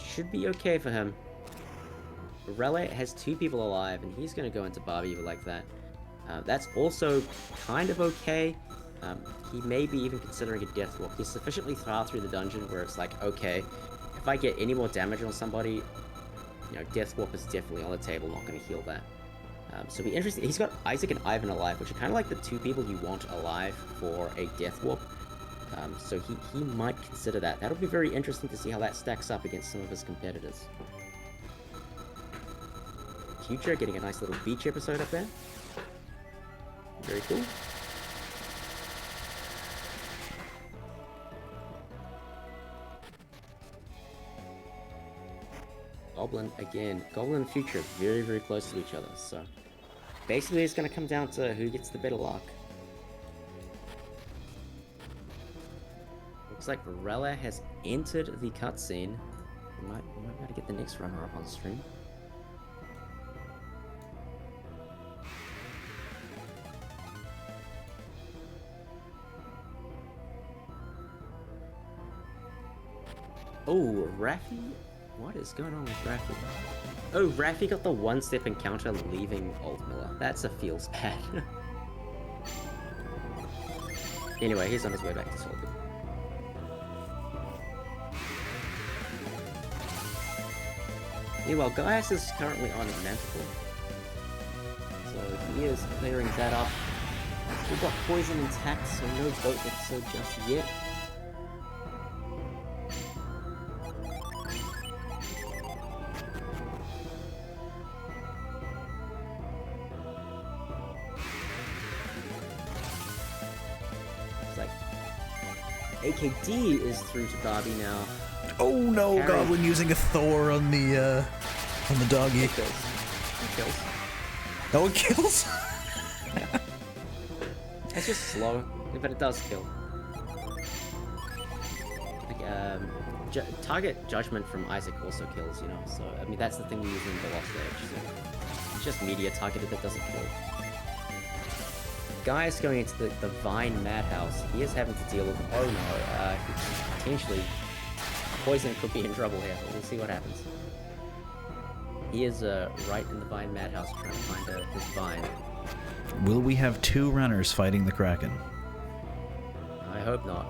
should be okay for him. Rele has 2 people alive, and he's going to go into Barbie like that. That's also kind of okay. He may be even considering a death walk. He's sufficiently far through the dungeon where it's like, okay, if I get any more damage on somebody, you know, death warp is definitely on the table, not going to heal that. So be interesting. He's got Isaac and Ivan alive, which are kind of like the 2 people you want alive for a death warp. So he might consider that. That'll be very interesting to see how that stacks up against some of his competitors. Future getting a nice little beach episode up there. Very cool. Goblin again. Goblin and Future very, very close to each other. So basically it's going to come down to who gets the better luck. Looks like Rele has entered the cutscene. We might be able to get the next runner up on stream. Oh, Raffi? What is going on with Raffi? Oh, Raffi got the 1-step encounter leaving Old Miller. That's a feels bad. Anyway, he's on his way back to Solby. Meanwhile, Gaius is currently on Manticore. So he is clearing that up. We've got Poison intact, so no boat episode just yet. AKD is through to Barbie now. Oh no, Harry. Goblin using a Thor on the doggy. It kills. It kills. Oh, it kills? Yeah. It's just slow, but it does kill. Like, target judgment from Isaac also kills, you know, so, I mean, that's the thing we use in the Lost Age, so it's just media targeted that doesn't kill. Guy's going into the Vine Madhouse. He is having to deal with, oh no, potentially Poison could be in trouble here, but we'll see what happens. He is right in the Vine Madhouse trying to find his Vine. Will we have 2 runners fighting the Kraken? I hope not.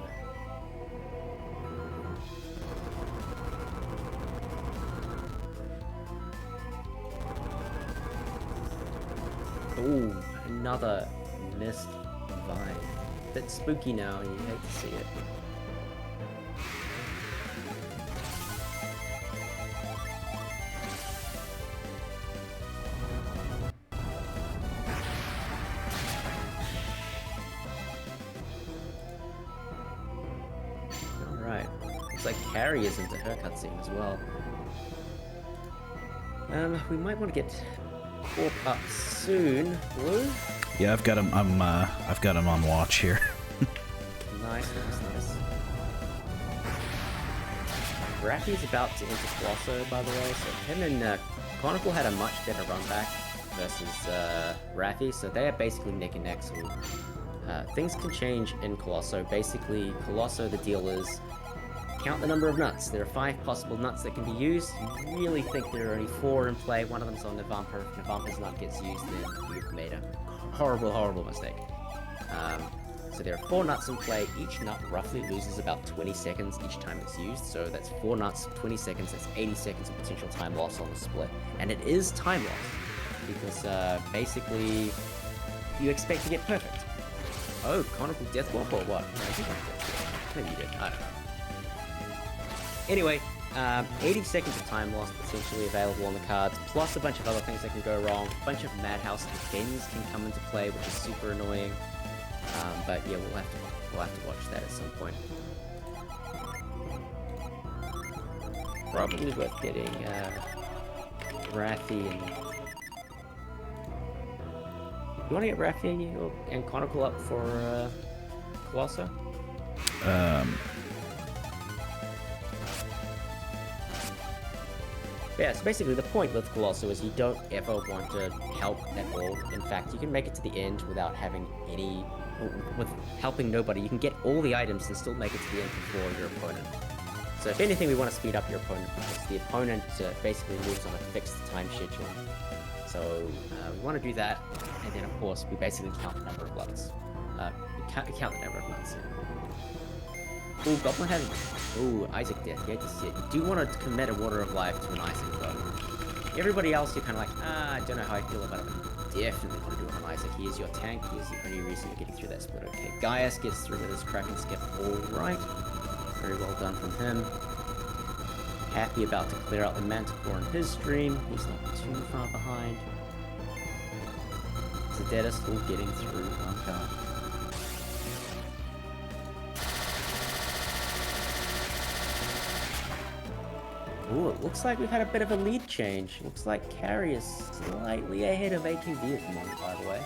Ooh, another missed Vine. That's spooky now, and you hate to see it. Alright. Looks like Carrie is into her cutscene as well. We might want to get Corp up soon, Blue. Yeah, I've got him. I've got him on watch here. Nice. Raffi's about to enter Colosso, by the way. So him and Conical had a much better run back versus Raffi, so they are basically neck and neck. So things can change in Colosso. Basically, Colosso, the deal is count the number of nuts. There are 5 possible nuts that can be used. You really think there are only 4 in play. One of them's on Navampa. If Navampa's nut gets used, then you've made a horrible mistake. So there are 4 nuts in play. Each nut roughly loses about 20 seconds each time it's used. So that's 4 nuts, 20 seconds. That's 80 seconds of potential time loss on the split. And it is time loss because basically you expect to get perfect. Oh, Conical Death Warp or what? No, I think I'm Death Warp. Maybe you did. I don't know. Anyway, 80 seconds of time loss potentially available on the cards, plus a bunch of other things that can go wrong. A bunch of Madhouse defends can come into play, which is super annoying. But yeah, we'll have to watch that at some point. Probably worth getting Raffi and... You want to get Raffi and Conical up for Colosso? Yeah, so basically the point with Colosso is you don't ever want to help at all. In fact, you can make it to the end without having any... with helping nobody. You can get all the items and still make it to the end before your opponent. So if anything, we want to speed up your opponent because the opponent basically moves on a fixed time schedule. So we want to do that, and then of course we basically count the number of bloods. We count the number of bloods. Ooh, Goblin has... Ooh, Isaac death. You hate to see it. You do want to commit a Water of Life to an Isaac, though. Everybody else, you're kind of like, I don't know how I feel about it, but definitely want to do it on Isaac. He is your tank. He is the only reason you're getting through that split. Okay, Gaius gets through with his Kraken skip. Alright. Very well done from him. Happy about to clear out the Manticore in his stream. He's not too far behind. Zedetta still getting through one card. Ooh, it looks like we've had a bit of a lead change. Looks like Kari is slightly ahead of AKD at the moment, by the way.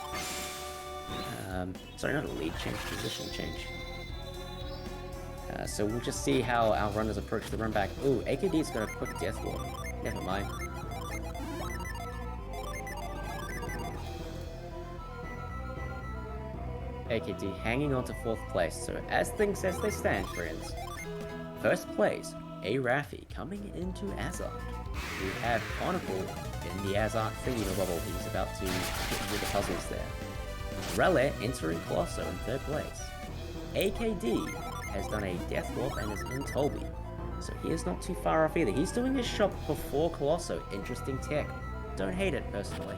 Sorry, not a lead change, position change. So we'll just see how our runners approach the run back. Ooh, AKD's got a quick death wall. Never mind. AKD hanging on to 4th place. So as things as they stand, friends. 1st place, a Raffi coming into Azart. We have Conical in the Azart thingy bubble. He's about to get through the puzzles there. Rele entering Colosso in 3rd place. AKD has done a death warp and is in Tolby. So he is not too far off either. He's doing his shop before Colosso. Interesting tech. Don't hate it personally.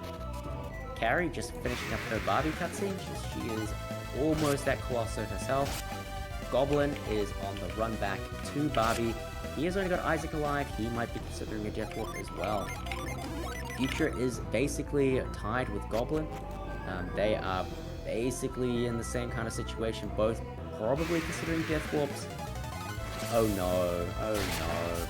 Kari just finishing up her Barbie cutscene. She is almost at Colosso herself. Goblin is on the run back to Barbie. He has only got Isaac alive. He might be considering a death warp as well. Future is basically tied with Goblin. They are basically in the same kind of situation, both probably considering death warps. Oh no, oh no.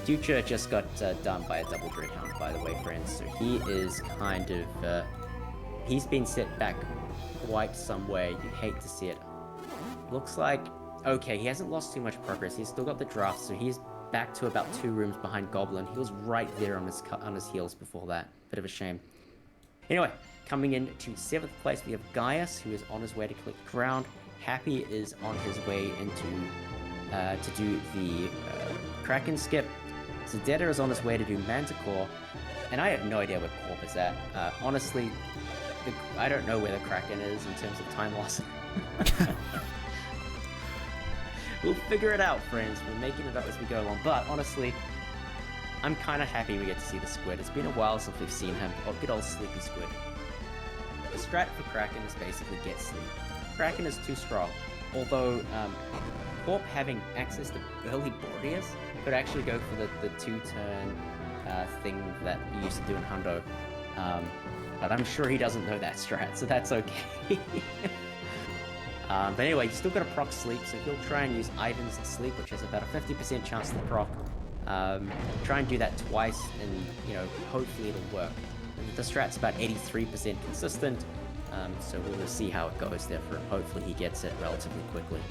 Future just got done by a double Dreadhound, by the way, friends. So he is kind of, he's been set back quite some way. You hate to see it. Looks like, okay, he hasn't lost too much progress. He's still got the draft, so he's back to about 2 rooms behind Goblin. He was right there on his heels before that. Bit of a shame. Anyway, coming in to 7th place, we have Gaius, who is on his way to collect the ground. Happy is on his way into to do the Kraken skip. Zedetta is on his way to do Manticore, and I have no idea where Corp is at. Honestly, I don't know where the Kraken is in terms of time loss. We'll figure it out, friends. We're making it up as we go along. But honestly, I'm kind of happy we get to see the squid. It's been a while since we've seen him. Oh, good old sleepy squid. The strat for Kraken is basically get sleep. Kraken is too strong. Although, Corp having access to early Bordeus could actually go for the 2-turn thing that he used to do in Hundo. But I'm sure he doesn't know that strat, so that's okay. But anyway, you still got to proc sleep, so he'll try and use Ivan's sleep, which has about a 50% chance to proc. Try and do that twice, and you know, hopefully it'll work. The strat's about 83% consistent, so we'll see how it goes there for him. Hopefully he gets it relatively quickly.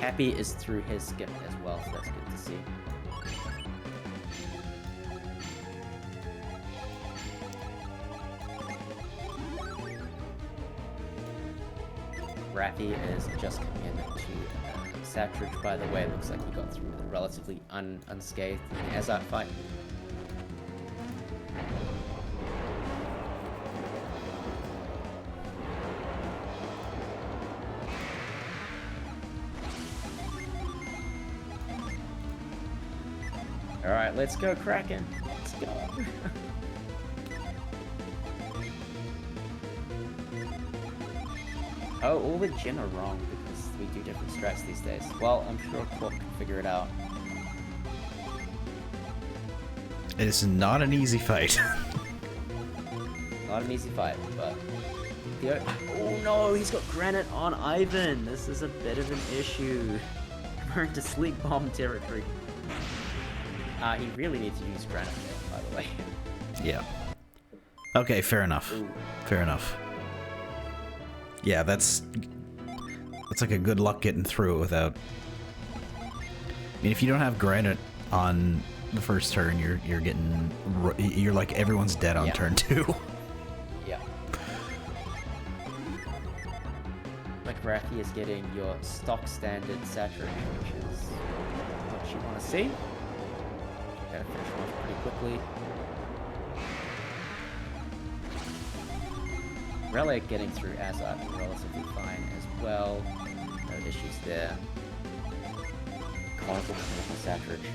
Happy is through his skip as well, so that's good to see. Raffi is just coming in to Satridge, by the way. It looks like he got through relatively unscathed in the Azart fight. Alright, let's go, Kraken. Let's go. Oh, all the Jinn are wrong because we do different strats these days. Well, I'm sure Corp can figure it out. It is not an easy fight. Not an easy fight, but... Oh no, he's got Granite on Ivan! This is a bit of an issue. We're into sleep bomb territory. He really needs to use granite, by the way. Yeah. Okay, fair enough. Ooh. Fair enough. Yeah, that's like a good luck getting through it without... I mean, if you don't have granite on the first turn, you're like everyone's dead on turn 2. Yeah. Like Rafi is getting your stock standard saturation, which is what you want to see. Gotta finish him off pretty quickly. Rele getting through Azat relatively fine as well. No issues there. Conical finishing saturation.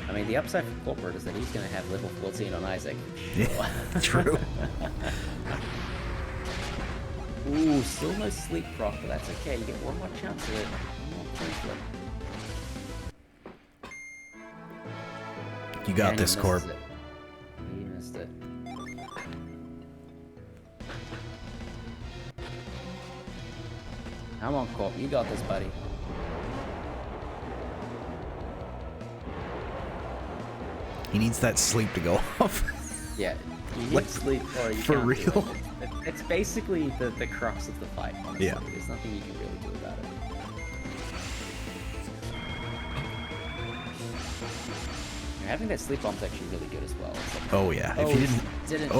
I mean, the upside for Corporate is that he's going to have level 14 on Isaac. Yeah, true. Ooh, still no sleep proc, but that's okay. You get one more chance at it. One more flip. You got this, Corp. He missed it. Come on, Corp. You got this, buddy. He needs that sleep to go off. Yeah, you need Like, sleep or you for can't real? do it. It's basically the crux of the fight, honestly. Yeah. There's nothing you can really do about it. Having that sleep bomb's actually really good as well. It's like, Oh yeah. If you didn't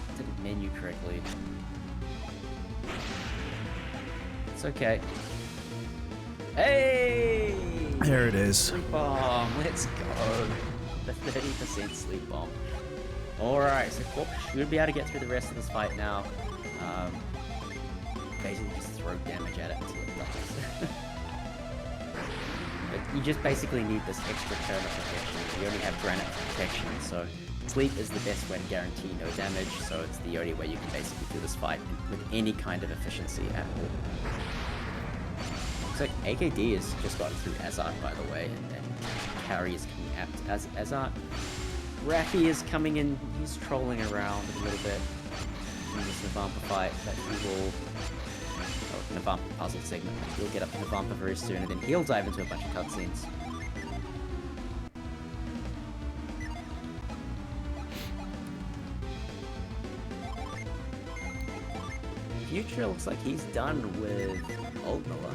didn't menu correctly. It's okay. Hey! There it is. Sleep bomb, let's go. The 30% sleep bomb. Alright, so Corp should be able to get through the rest of this fight now. Basically just throw damage at it until it dies. But you just basically need this extra turn of protection. You only have granite protection, so sleep is the best way to guarantee no damage, so it's the only way you can basically do this fight with any kind of efficiency at all. Looks like AKD has just gotten through Azart, by the way, and Kari is coming out as Azart. Rafi is coming in, he's trolling around a little bit in this Navampa fight, but he will... Oh, Navampa puzzle segment. He'll get up to Navampa very soon, and then he'll dive into a bunch of cutscenes. Future looks like he's done with Altmiller.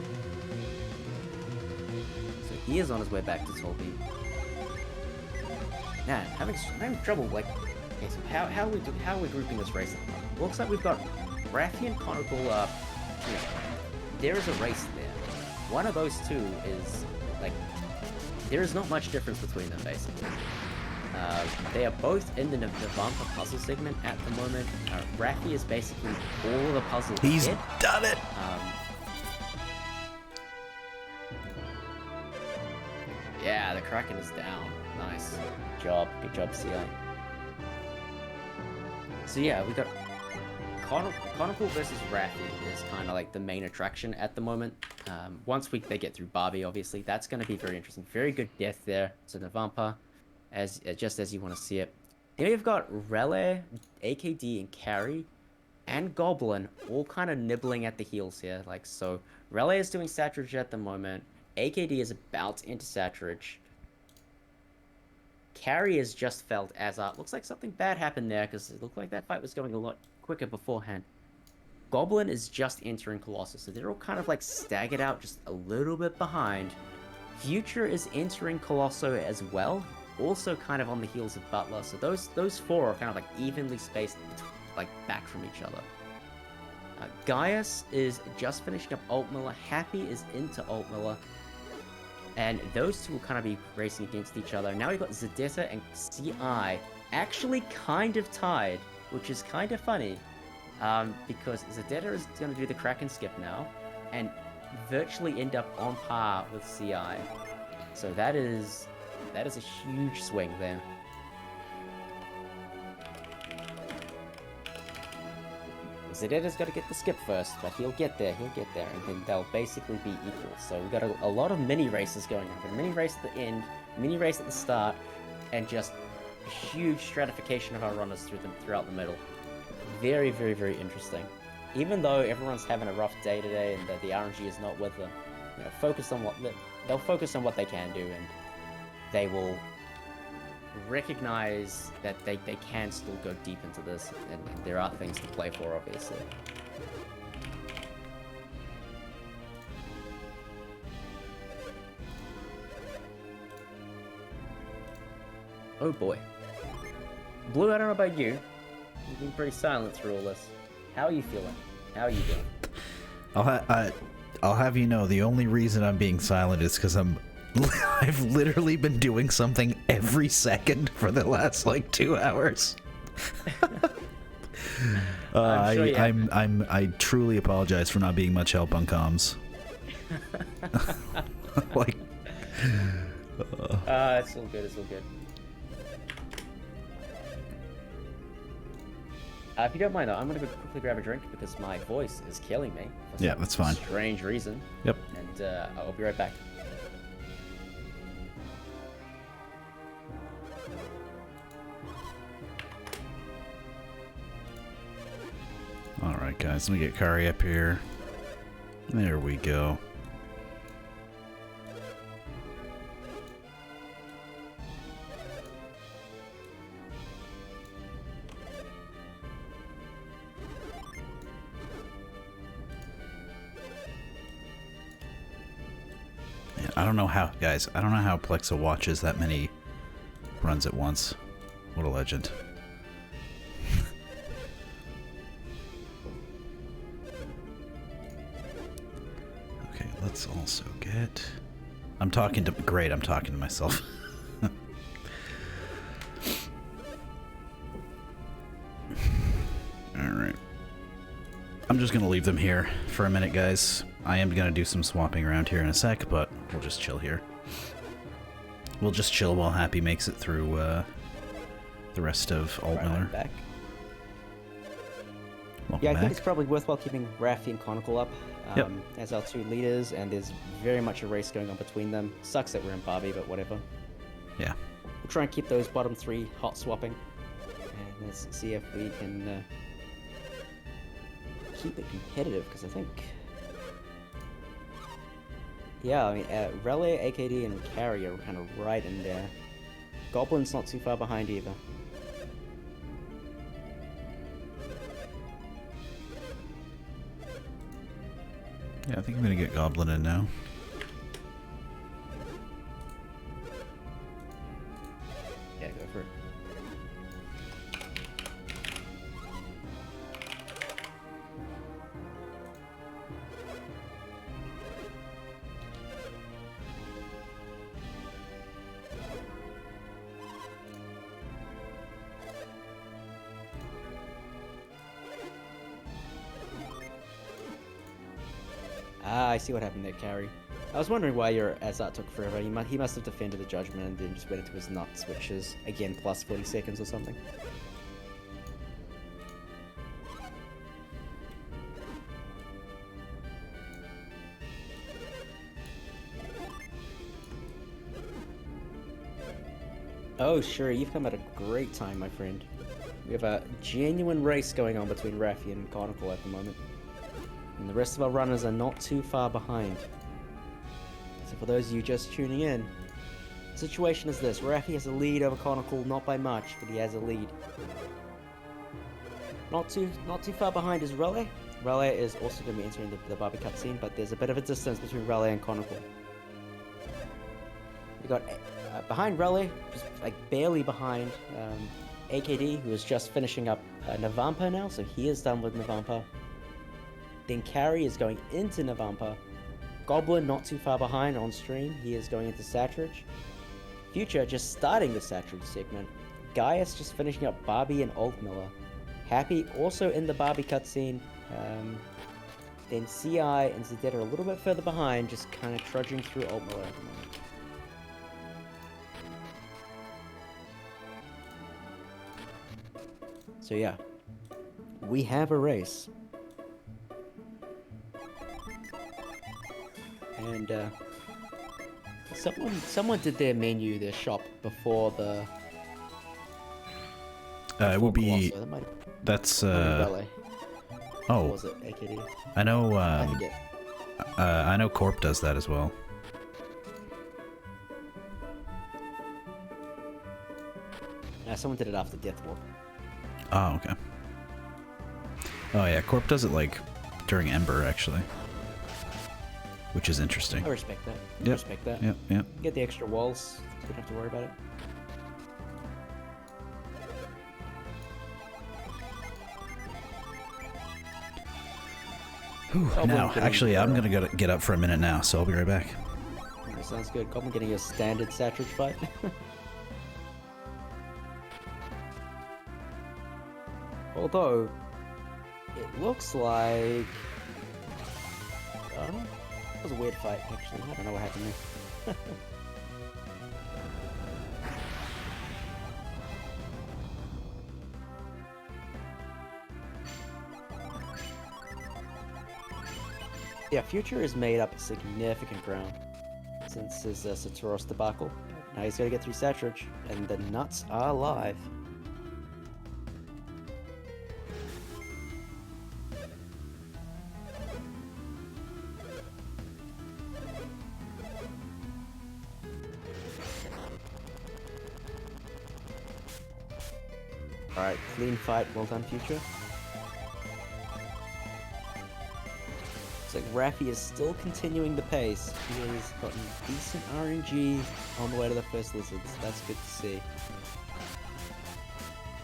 So he is on his way back to Tolby. Man, having trouble, like, okay, so how are we grouping this race at the moment? Looks like we've got Rafi and Conical, you know, there is a race there. One of those two is, like, there is not much difference between them, basically. They are both in the Navampa puzzle segment at the moment. Rafi is basically all of the puzzles. He's done it! Yeah, the Kraken is down. Nice. Good job, CI. So yeah, we got Conical versus Rafi is kind of like the main attraction at the moment. Once they get through Barbie, obviously, that's going to be very interesting. Very good death there. So Navampa, just as you want to see it. Then we've got Rele, AKD, and Kari, and Goblin all kind of nibbling at the heels here. Like, so Rele is doing Saturage at the moment. AKD is about to enter Saturage. Kari has just felt Azart. Looks like something bad happened there, because it looked like that fight was going a lot quicker beforehand. Goblin is just entering Colossus, so they're all kind of like staggered out just a little bit behind. Future is entering Colosso as well, also kind of on the heels of Butler, so those four are kind of like evenly spaced, like back from each other. Gaius is just finishing up Altmiller, Happy is into Altmiller, and those two will kind of be racing against each other. Now we've got Zedetta and CI actually kind of tied, which is kind of funny, because Zedetta is going to do the Kraken skip now, and virtually end up on par with CI. So that is a huge swing there. Zedetta's got to get the skip first, but he'll get there, and then they'll basically be equal. So we've got a lot of mini races going on. A mini race at the end, mini race at the start, and just a huge stratification of our runners throughout the middle. Very, very, very interesting. Even though everyone's having a rough day today and the RNG is not with them, you know, they'll focus on what they can do, and they will recognize that they can still go deep into this, and there are things to play for, obviously. Oh boy. Blue, I don't know about you. You've been pretty silent through all this. How are you feeling? How are you doing? I'll have you know, the only reason I'm being silent is because I've literally been doing something every second for the last like 2 hours. I truly apologize for not being much help on comms. Like, it's all good. It's all good. If you don't mind, though, I'm gonna go quickly grab a drink because my voice is killing me. For yeah, that's fine. Strange reason. Yep. And I'll be right back. All right, guys, let me get Kari up here. There we go. I don't know how, guys, I don't know how Plexa watches that many runs at once. What a legend. Okay, let's also get... I'm talking to... Great, I'm talking to myself. Alright. I'm just going to leave them here for a minute, guys. I am going to do some swapping around here in a sec, but we'll just chill here. We'll just chill while Happy makes it through the rest of AKDylie. Back. Welcome I back. think it's probably worthwhile keeping Raffi and Conical up as our two leaders, and there's very much a race going on between them. Sucks that we're in Barbie, but whatever. Yeah. We'll try and keep those bottom three hot swapping, and let's see if we can keep it competitive, because I think... Yeah, I mean, Rele, AKD, and Kari are kind of right in there. Goblin's not too far behind either. Yeah, I think I'm going to get Goblin in now. Yeah, go for it. Ah, I see what happened there, Kari. I was wondering why your Azat took forever. He must have defended the judgment and then just went into his nuts, which is, again, plus 40 seconds or something. Oh, sure, you've come at a great time, my friend. We have a genuine race going on between Raffi and Conical at the moment. And the rest of our runners are not too far behind. So for those of you just tuning in, the situation is this. Raffi has a lead over Conical, not by much, but he has a lead. Not too far behind is Rele. Rele is also going to be entering the Barbie cutscene, but there's a bit of a distance between Rele and Conical. We got behind Rele, just like barely behind, AKD, who is just finishing up Navampa now, so he is done with Navampa. Then Kari is going into Navampa. Goblin not too far behind on stream. He is going into Satridge. Future just starting the Satridge segment. Gaius just finishing up Barbie and Altmiller. Happy also in the Barbie cutscene. Then CI and Zedette are a little bit further behind, just kind of trudging through Altmiller at the moment. So yeah, we have a race. And someone did their menu, their shop before the It would be... That might That's, be Rele. Or oh, was it AKD? I know, I forget. I know Corp does that as well. Someone did it after Death Walk. Oh, okay. Oh yeah, Corp does it like during Ember actually, which is interesting. I respect that. Yep. I respect that. Yep, yep. Get the extra walls. You don't have to worry about it. Whew, now, actually, I'm gonna get up for a minute now, so I'll be right back. Okay, sounds good. Goblin getting a standard Satrich fight. Although, it looks like... I don't know. It was a weird fight, actually. I don't know what happened there. Yeah, Future has made up significant ground since his Saturos debacle. Now he's got to get through Satrich, and the nuts are alive. Alright, clean fight. Well done, Future. Looks like Raffi is still continuing the pace. He has gotten decent RNG on the way to the first lizards. That's good to see.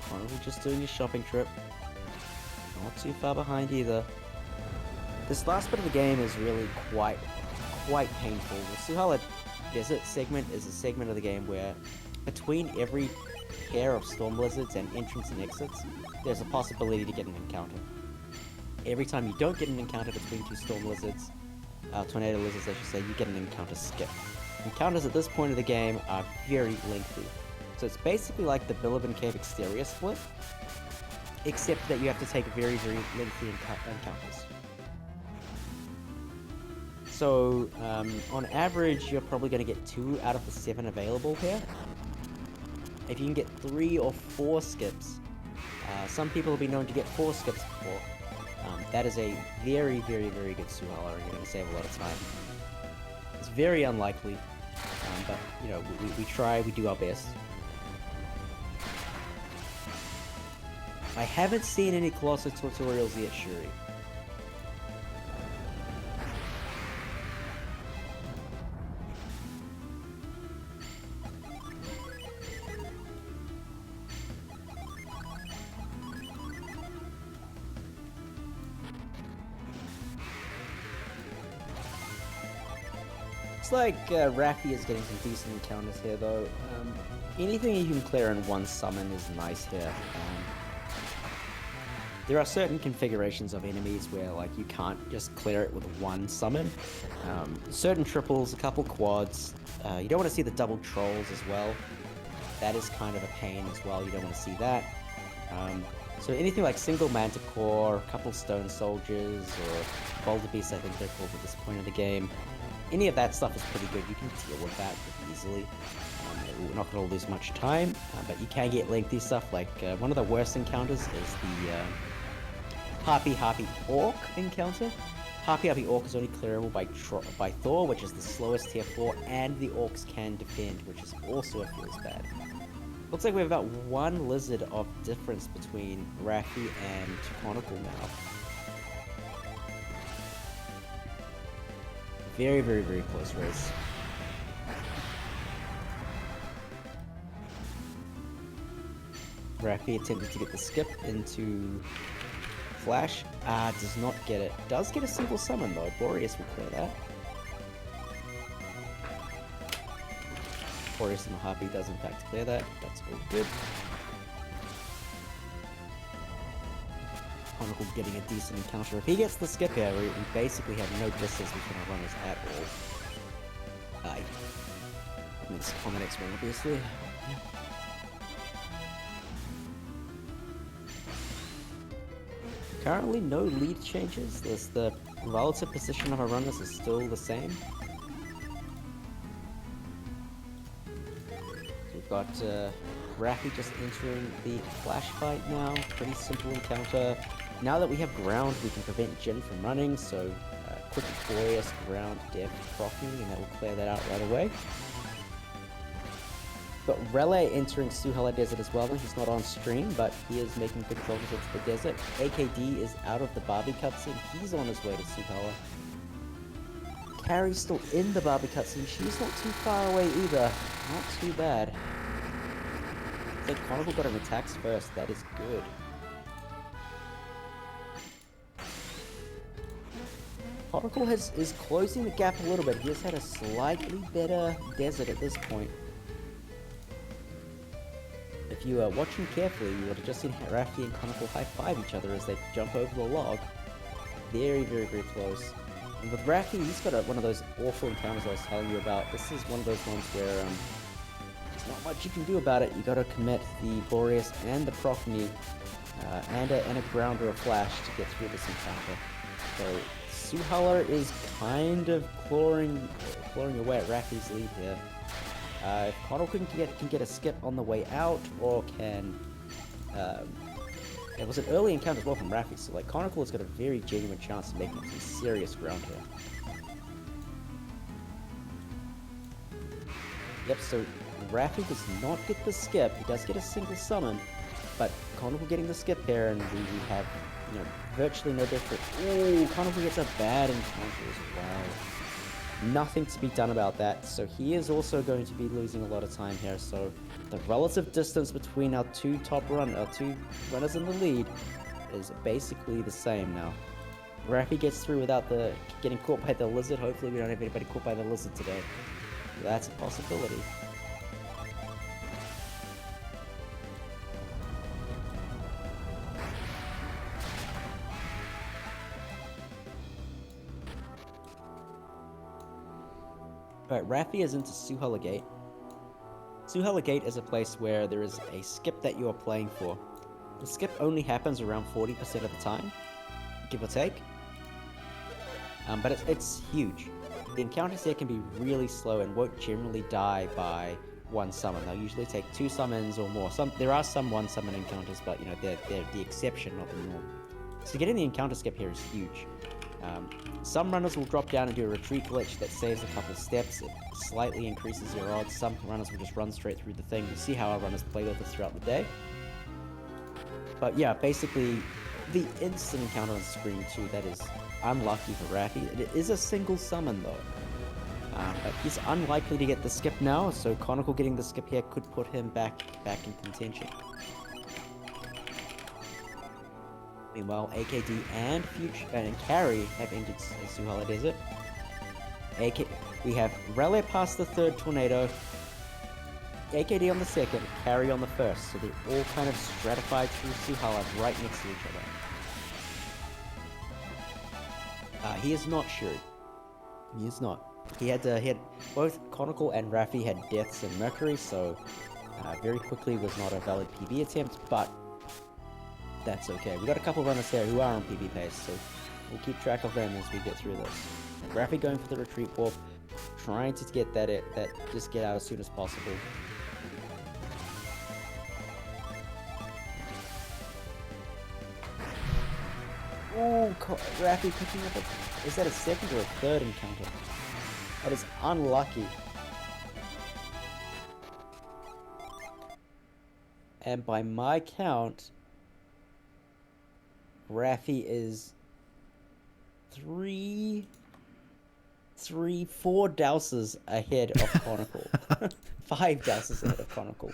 Conical just doing his shopping trip. Not too far behind either. This last bit of the game is really quite painful. The Suhala Desert segment is a segment of the game where between every pair of storm lizards and entrance and exits, there's a possibility to get an encounter. Every time you don't get an encounter between two storm lizards, tornado lizards I should say, you get an encounter skip. Encounters at this point of the game are very lengthy. So it's basically like the Bilibin Cave exterior split, except that you have to take very, very lengthy encounters. So on average, you're probably going to get 2 out of the 7 available here. If you can get 3 or 4 skips, some people have been known to get 4 skips before. That is a very, very, very good Suhala, and you're going to save a lot of time. It's very unlikely, but you know, we try, we do our best. I haven't seen any Colossus tutorials yet, Shuri. Looks like Raffi is getting some decent encounters here, though. Anything you can clear in one summon is nice here. There are certain configurations of enemies where, like, you can't just clear it with one summon. Certain triples, a couple quads. You don't want to see the double trolls as well. That is kind of a pain as well. You don't want to see that. So anything like single Manticore, a couple Stone Soldiers, or Boulder Beasts, I think they're called at this point of the game. Any of that stuff is pretty good. You can deal with that easily. We're not going to lose much time, but you can get lengthy stuff. Like one of the worst encounters is the Harpy Orc encounter. Harpy Orc is only clearable by Thor, which is the slowest tier 4, and the Orcs can defend, which is also feels bad. Looks like we have about 1 lizard of difference between Raffi and Conical now. Very, very, very close race. Raffi attempted to get the skip into Flash. Does not get it. Does get a single summon though. Boreas will clear that. Boreas and the Harpy does in fact clear that. That's all good. Conical getting a decent encounter. If he gets the skip here, we basically have no distance between our runners at all. I mean, it's on the next one, obviously. Currently, no lead changes. There's the relative position of our runners is still the same. We've got Raffi just entering the flash fight now. Pretty simple encounter. Now that we have ground, we can prevent Jin from running, so quick glorious ground depth proccing, and that will clear that out right away. But Rele entering Suhala Desert as well. He's not on stream, but he is making good progress into the desert. AKD is out of the Barbie cutscene. He's on his way to Suhala. Carrie's still in the Barbie cutscene. She's not too far away either. Not too bad. So Conical got him attacks first. That is good. Conical is closing the gap a little bit. He has had a slightly better desert at this point. If you are watching carefully, you would have just seen Raffi and Conical high-five each other as they jump over the log. Very, very, very close. And with Raffi, he's got one of those awful encounters I was telling you about. This is one of those ones where there's not much you can do about it. You gotta commit the Boreas and the Procne, and a ground or a flash to get through this encounter. So Suhala is kind of clawing away at Raffi's lead here. If Conical can get a skip on the way out, or can... it was an early encounter as well from Raffi, so like Conical has got a very genuine chance of making some serious ground here. Yep, so Raffi does not get the skip. He does get a single summon, but Conical getting the skip here, and we have, you know, virtually no difference. Ooh, Conical gets a bad encounter as well. Nothing to be done about that, so he is also going to be losing a lot of time here. So the relative distance between our two runners in the lead is basically the same now. Raffi gets through without getting caught by the lizard. Hopefully we don't have anybody caught by the lizard today. That's a possibility. Alright, Raffi is into Suhala Gate. Suhala Gate is a place where there is a skip that you are playing for. The skip only happens around 40% of the time, give or take. But it's huge. The encounters here can be really slow and won't generally die by one summon. They'll usually take 2 summons or more. There are some 1 summon encounters, but you know they're the exception, not the norm. So getting the encounter skip here is huge. Some runners will drop down and do a retreat glitch that saves a couple steps. It slightly increases your odds. Some runners will just run straight through the thing. You'll see how our runners play with this throughout the day. But yeah, basically, the instant encounter on screen too, that is unlucky for Raffi. It is a single summon though. But he's unlikely to get the skip now, so Conical getting the skip here could put him back in contention. Meanwhile, AKD and Carrie have entered Suhala Desert. We have Rele past the 3rd tornado, AKD on the 2nd, Carrie on the 1st, so they're all kind of stratified through Suhala right next to each other. He is not sure. He is not. He had both Conical and Raffi had deaths in Mercury, so very quickly was not a valid PB attempt, but that's okay. We got a couple runners here who are on PB pace, so we'll keep track of them as we get through this. Raffi going for the retreat warp, trying to get that just get out as soon as possible. Oh, Raffi picking up is that a 2nd or a 3rd encounter? That is unlucky. And by my count, Raffi is 4 douses ahead of Conical. 5 douses ahead of Conical.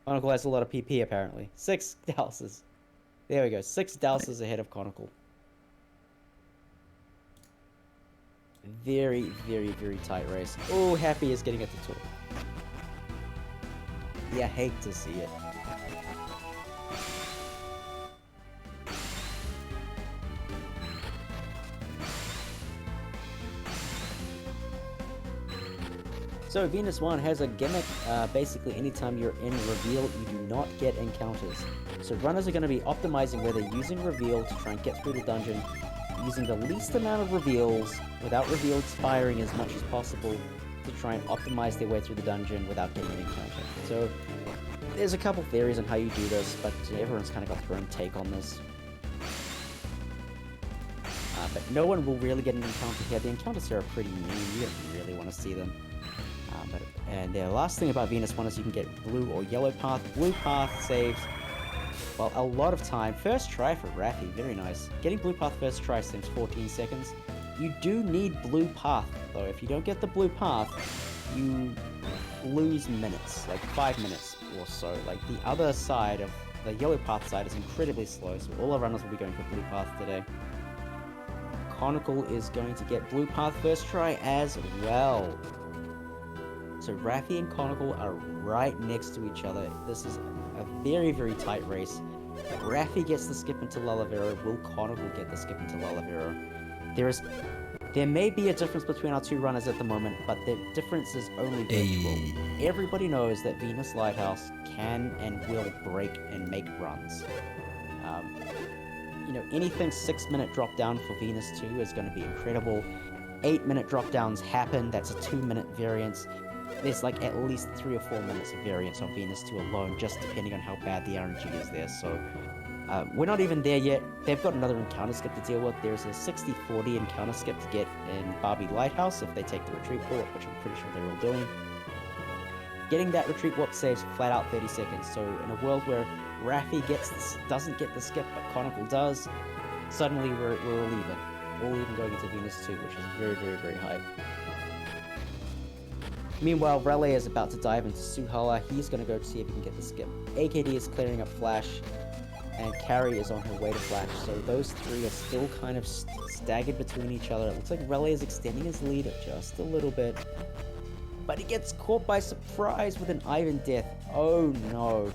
Conical has a lot of PP apparently. 6 douses. There we go. 6 douses ahead of Conical. Very, very, very tight race. Oh, Happy is getting at the top. Yeah, hate to see it. So Venus 1 has a gimmick. Basically anytime you're in reveal, you do not get encounters. So runners are going to be optimizing where they're using reveal to try and get through the dungeon, using the least amount of reveals without reveal expiring as much as possible to try and optimize their way through the dungeon without getting an encounter. So There's a couple theories on how you do this, but everyone's kind of got their own take on this. But no one will really get an encounter here. The encounters here are pretty mean. You don't really want to see them. And the last thing about Venus 1 is you can get blue or yellow path. Blue path saves, well, a lot of time. First try for Raffi, very nice. Getting blue path first try saves 14 seconds. You do need blue path, though. If you don't get the blue path, you lose minutes, like 5 minutes or so. Like the other side of the yellow path side is incredibly slow, so all our runners will be going for blue path today. Conical is going to get blue path first try as well. So Raffi and Conical are right next to each other. This is a very, very tight race. If Raffi gets the skip into Lalavero, will Conical get the skip into Lalavero? There may be a difference between our two runners at the moment, but the difference is only virtual. Everybody knows that Venus Lighthouse can and will break and make runs. You know, anything 6-minute drop down for Venus 2 is going to be incredible. 8-minute drop downs happen, that's a 2-minute variance. There's like at least 3 or 4 minutes of variance on Venus 2 alone, just depending on how bad the RNG is there. So we're not even there yet. They've got another encounter skip to deal with. There's a 60-40 encounter skip to get in Barbie Lighthouse if they take the retreat warp, which I'm pretty sure they're all doing. Getting that retreat warp saves flat out 30 seconds. So in a world where Raffi doesn't get the skip, but Conical does, suddenly we're all even. All even going into Venus 2, which is very, very, very high. Meanwhile, Rele is about to dive into Suhala. He's going to go to see if he can get the skip. AKD is clearing up Flash, and Kari is on her way to Flash. So those three are still kind of staggered between each other. It looks like Rele is extending his lead just a little bit. But he gets caught by surprise with an Ivan death. Oh no.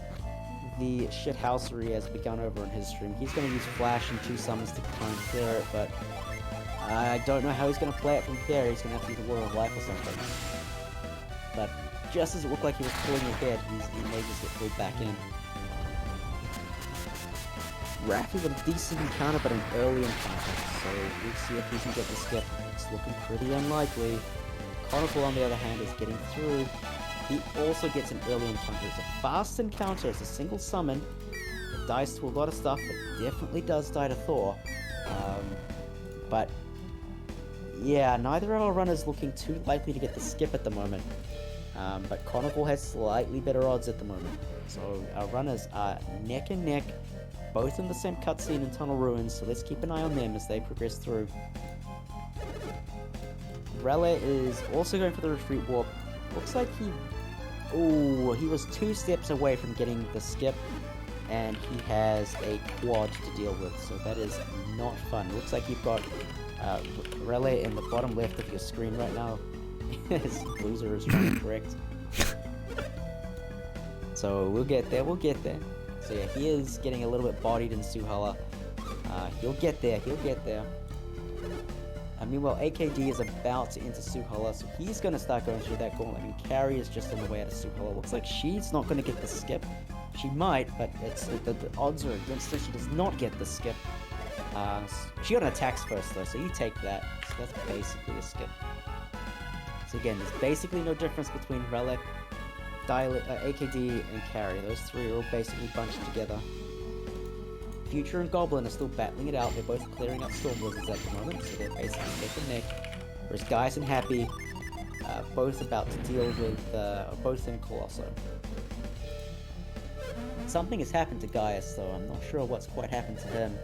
The shithousery has begun over on his stream. He's going to use Flash and 2 summons to try and clear it, but I don't know how he's going to play it from there. He's going to have to use a War of Life or something. But just as it looked like he was pulling ahead, he may just get pulled back in. Raffi with a decent encounter, but an early encounter. So we'll see if he can get the skip. It's looking pretty unlikely. Conical, on the other hand, is getting through. He also gets an early encounter. It's a fast encounter. It's a single summon. It dies to a lot of stuff. It definitely does die to Thor. But yeah, neither of our runners looking too likely to get the skip at the moment. But Conical has slightly better odds at the moment. So our runners are neck and neck, both in the same cutscene in Tunnel Ruins, so let's keep an eye on them as they progress through. Rele is also going for the retreat warp. Looks like he was 2 steps away from getting the skip, and he has a quad to deal with, so that is not fun. Looks like you've got Rele in the bottom left of your screen right now. His loser is trying to correct. So we'll get there. So yeah, he is getting a little bit bodied in Suhala. He'll get there. Meanwhile, AKD is about to enter Suhala, so he's going to start going through that gauntlet. And Kari is just on the way out of Suhala. Looks like she's not going to get the skip. She might, but it's the odds are against her. She does not get the skip. She got an attacks first though, so you take that. So that's basically a skip. So again, there's basically no difference between Rele, AKD, and Kari. Those three are all basically bunched together. Future and Goblin are still battling it out. They're both clearing up Storm Blizzards at the moment, so they're basically neck and neck. Whereas Gaius and Happy, both about to deal with, both in Colosso. Something has happened to Gaius, though. I'm not sure what's quite happened to him.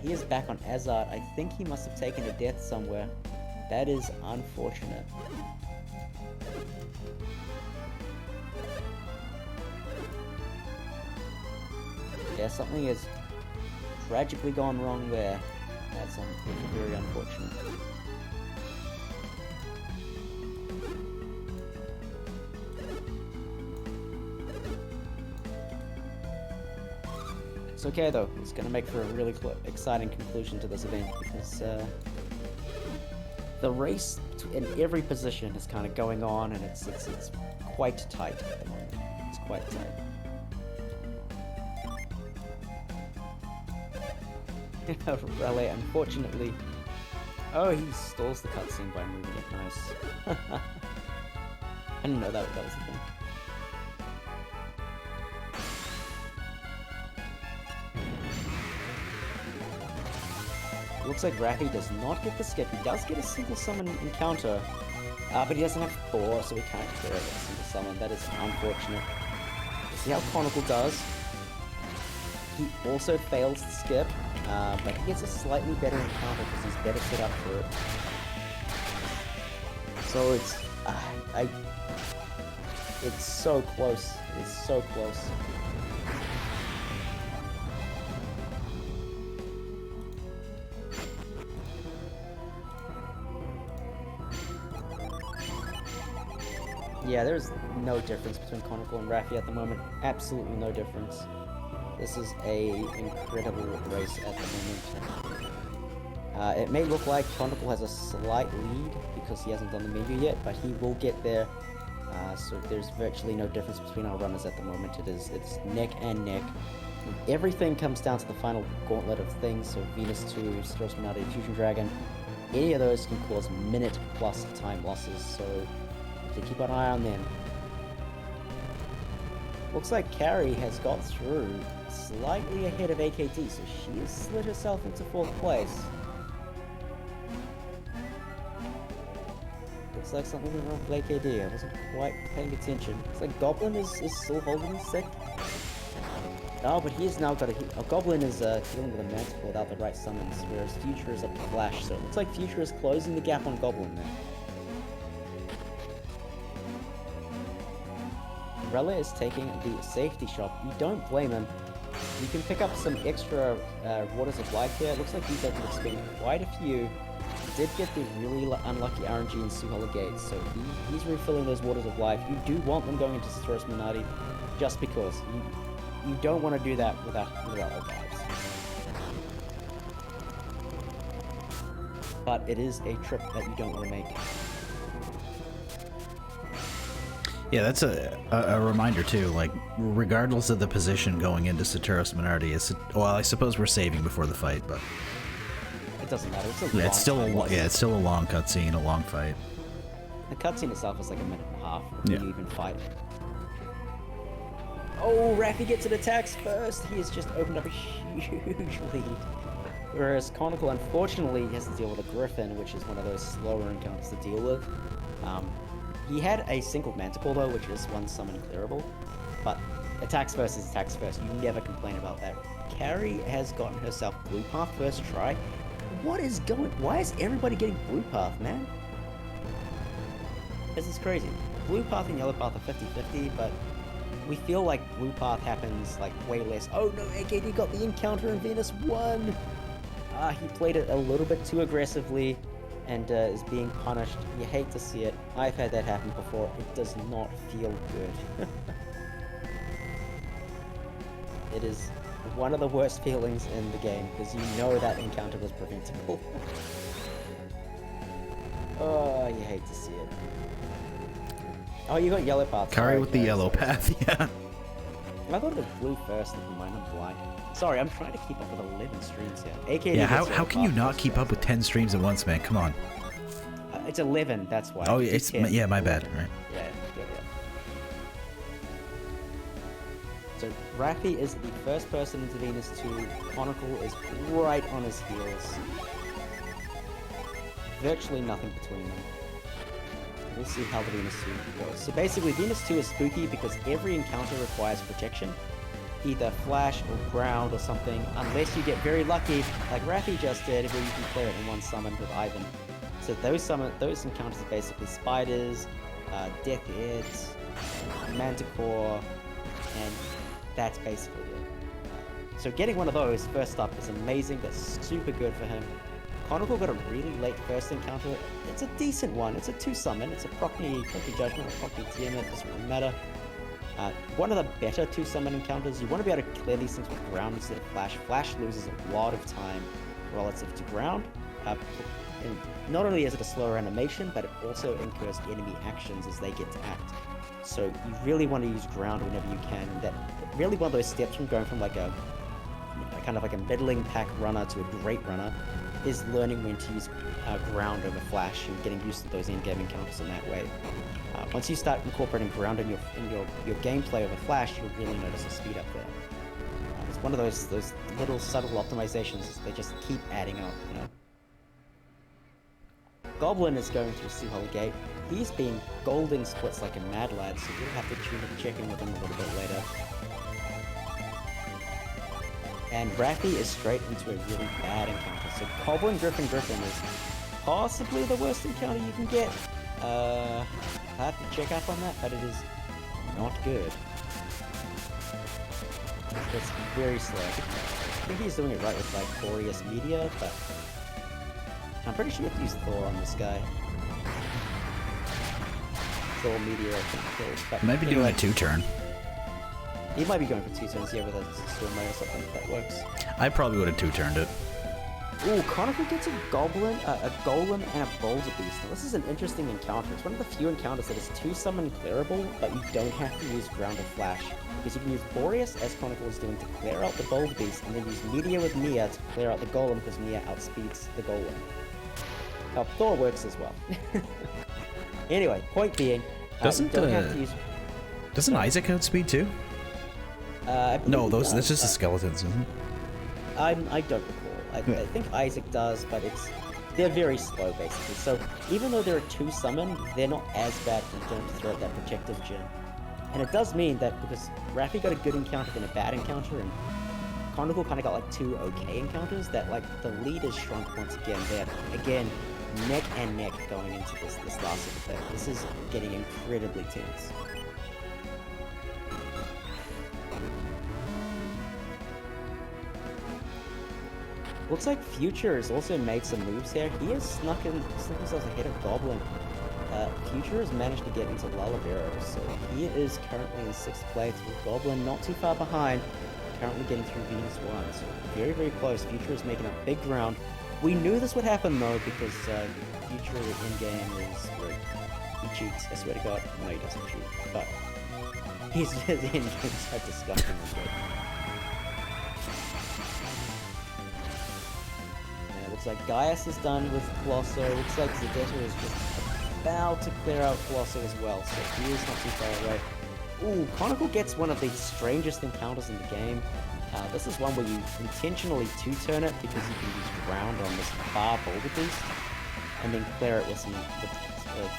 He is back on Azard. I think he must have taken a death somewhere. That is unfortunate. Yeah, something has tragically gone wrong there. That's very unfortunate. It's okay though, it's going to make for a really exciting conclusion to this event, because the race in every position is kind of going on, and it's quite tight at the moment. It's quite tight. Rele, unfortunately... Oh, he stalls the cutscene by moving it. Nice. I didn't know that was the thing. Looks like Raffi does not get the skip. He does get a single summon encounter, but he doesn't have Thor, so he can't clear it with a single summon. That is unfortunate. See how Conical does? He also fails to skip, but he gets a slightly better encounter because he's better set up for it. So it's so close. It's so close. Yeah, there's no difference between Conical and Raffi at the moment. Absolutely no difference. This is a incredible race at the moment. It may look like Conical has a slight lead because he hasn't done the menu yet, but he will get there. So there's virtually no difference between our runners at the moment. It's neck and neck. Everything comes down to the final gauntlet of things. So Venus 2, Satora's Minati, Fusion Dragon. Any of those can cause minute plus time losses. So to keep an eye on them. Looks like Kari has got through slightly ahead of AKD, so she has slid herself into 4th place. Looks like something went wrong with AKD. I wasn't quite paying attention. It's like Goblin is still holding his sick. Oh, but he has now got a Goblin is dealing with a Manticore without the right summons, whereas Future is up to Flash, so it looks like Future is closing the gap on Goblin now. Rele is taking the safety shop. You don't blame him. You can pick up some extra Waters of Life here. It looks like he's had to expend quite a few. He did get the really unlucky RNG in Suhala Gates, so he's refilling those Waters of Life. You do want them going into Satora's Minati, just because. You don't want to do that without vibes. But it is a trip that you don't want to make. Yeah, that's a reminder too. Like, regardless of the position going into Satora's Minati, well, I suppose we're saving before the fight, but it doesn't matter. It's still a long cutscene, a long fight. The cutscene itself is like a minute and a half. Yeah. You even fight. Oh, Raffi gets an attacks first. He has just opened up a huge lead. Whereas Conical, unfortunately, has to deal with a Griffin, which is one of those slower encounters to deal with. He had a single Manticore though, which is one summon clearable, but attacks first is attacks first. You never complain about that. Kari has gotten herself Blue Path first try. Why is everybody getting Blue Path, man? This is crazy. Blue Path and Yellow Path are 50-50, but we feel like Blue Path happens like way less. Oh no, AKD got the encounter and Venus won! He played it a little bit too aggressively and is being punished. You hate to see it. I've had that happen before. It does not feel good. It is one of the worst feelings in the game, because you know that encounter was preventable. Oh, you hate to see it. Oh, you got Yellow Path. Kari with the Yellow Path, yeah. I thought it was Blue first, never mind, I'm blind. Sorry, I'm trying to keep up with 11 streams here. AKD yeah, how can you not keep up with 10 streams at once, man? Come on. It's 11, that's why. Oh, it's 10. Yeah, my bad. Right. Yeah. So Raffi is the first person into Venus 2. Conical is right on his heels. Virtually nothing between them. We'll see how the Venus 2 goes. So basically, Venus 2 is spooky because every encounter requires protection. Either flash or ground or something, unless you get very lucky, like Raffi just did, where you can clear it in one summon with Ivan. So those encounters are basically spiders, death heads, manticore, and that's basically it. So getting one of those first up is amazing. That's super good for him. Conical got a really late first encounter. It's a decent one. It's a 2 summon. It's a Procky Judgment or Procky Tiamat. It doesn't really matter. One of the better 2 summon encounters. You want to be able to clear these things with ground instead of flash. Flash loses a lot of time relative to ground. And not only is it a slower animation, but it also incurs enemy actions as they get to act. So you really want to use ground whenever you can. That really one of those steps from going from like a kind of like a middling pack runner to a great runner is learning when to use ground over flash and getting used to those endgame encounters in that way. Once you start incorporating ground in your gameplay over flash, you'll really notice a speed up there. There's one of those little subtle optimizations. They just keep adding up, you know. Goblin is going through Suhal Gate. He's been golding splits like a mad lad, so we'll have to check in with him a little bit later. And Raffy is straight into a really bad encounter. So Goblin Griffin is possibly the worst encounter you can get. I have to check up on that, but it is not good. It's very slow. I think he's doing it right with like Boreas Meteor, but I'm pretty sure you have to use Thor on this guy. Thor Meteor, I think, kills. But Might be doing a 2-turn. He might be going for 2 turns, yeah, with a Storm Ray or something, if that works. I probably would have 2-turned it. Ooh, Conical gets a Goblin, a Golem, and a Boulder Beast. Now, this is an interesting encounter. It's one of the few encounters that is 2-summon clearable, but you don't have to use Ground or Flash. Because you can use Boreas, as Conical is doing, to clear out the Boulder Beast, and then use Meteor with Mia to clear out the Golem, because Mia outspeeds the Golem. Now, Thor works as well. Anyway, point being, you don't have to use... Doesn't Isaac outspeed too? No, that's just the skeletons, isn't it? I don't recall. I think Isaac does, but they're very slow basically. So even though there are 2 summoned, they're not as bad if you don't throw out that protective gem. And it does mean that because Raffy got a good encounter and a bad encounter, and Conical kind of got like 2 okay encounters, that like the lead is shrunk once again. They're again neck and neck going into this last event. This is getting incredibly tense. Looks like Future has also made some moves here. He has snuck himself ahead of Goblin. Future has managed to get into Lullaby, so he is currently in 6th place with Goblin not too far behind, currently getting through Venus 1. So very, very close. Future is making up big ground. We knew this would happen though, because Future in-game is where he cheats, I swear to God. No, he doesn't cheat, but his in-game is so disgusting as well. Looks like Gaius is done with Colosso. Looks like Zedetta is just about to clear out Colosso as well, so he is not too far away. Ooh, Conical gets one of the strangest encounters in the game. This is one where you intentionally 2-turn it because you can use ground on this bar Boulder Beast, and then clear it with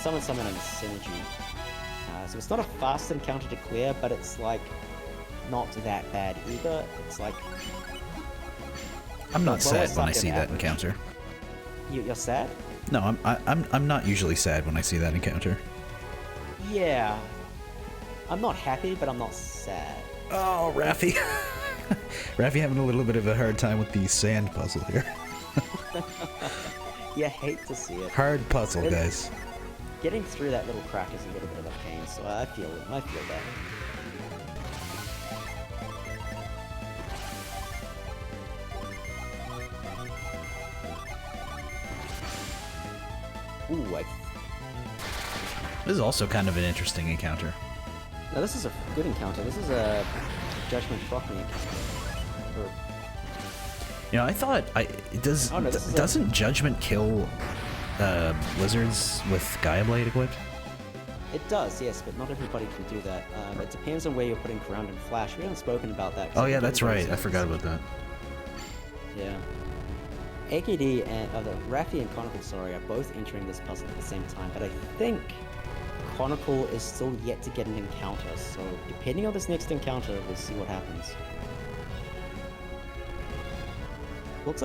summon and Synergy. So it's not a fast encounter to clear, but it's like not that bad either. It's like... I'm not sad when I see that encounter. You're sad? No, I'm not usually sad when I see that encounter. Yeah. I'm not happy, but I'm not sad. Oh, Raffy. Raffy having a little bit of a hard time with the sand puzzle here. You hate to see it. Hard puzzle, guys. Getting through that little crack is a little bit of a pain, so I feel that. Ooh, This is also kind of an interesting encounter. Now this is a good encounter. This is a Judgment Frothy encounter. You know, I thought doesn't Judgment kill lizards with Gaia Blade equipped? It does, yes, but not everybody can do that. It depends on where you're putting Ground and Flash. We haven't spoken about that. Oh yeah, that's right. I forgot about that. Yeah. AKD and Raffy and Conical, sorry, are both entering this puzzle at the same time, but I think Conical is still yet to get an encounter, so depending on this next encounter, we'll see what happens. Looks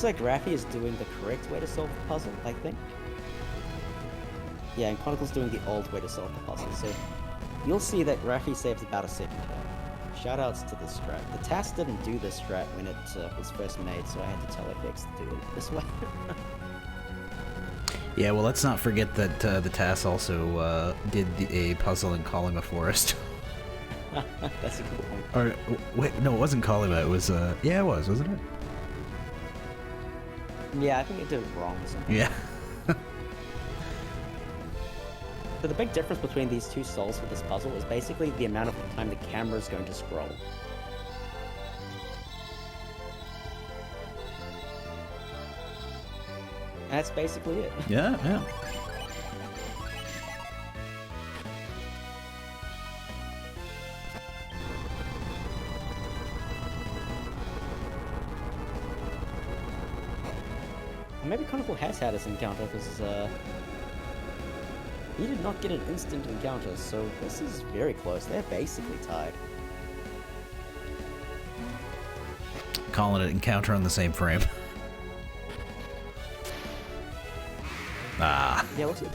like Raffy is doing the correct way to solve the puzzle, I think. Yeah, and Conical's doing the old way to solve the puzzle, so you'll see that Raffy saves about a second here. Shoutouts to this strat. The TAS didn't do this strat when it was first made, so I had to tell FX to do it this way. Yeah, well, let's not forget that the TAS also did a puzzle in Colima Forest. That's a good point. Or, wait, no, it wasn't Colima, it was, yeah, it was, wasn't it? Yeah, I think it did it wrong or something. Yeah. So the big difference between these two solves for this puzzle is basically the amount of time the camera is going to scroll. And that's basically it. Yeah, yeah. Maybe Conical has had his encounter, because he did not get an instant encounter, so this is very close. They're basically tied. Calling it encounter on the same frame. Ah, Yeah, looks good.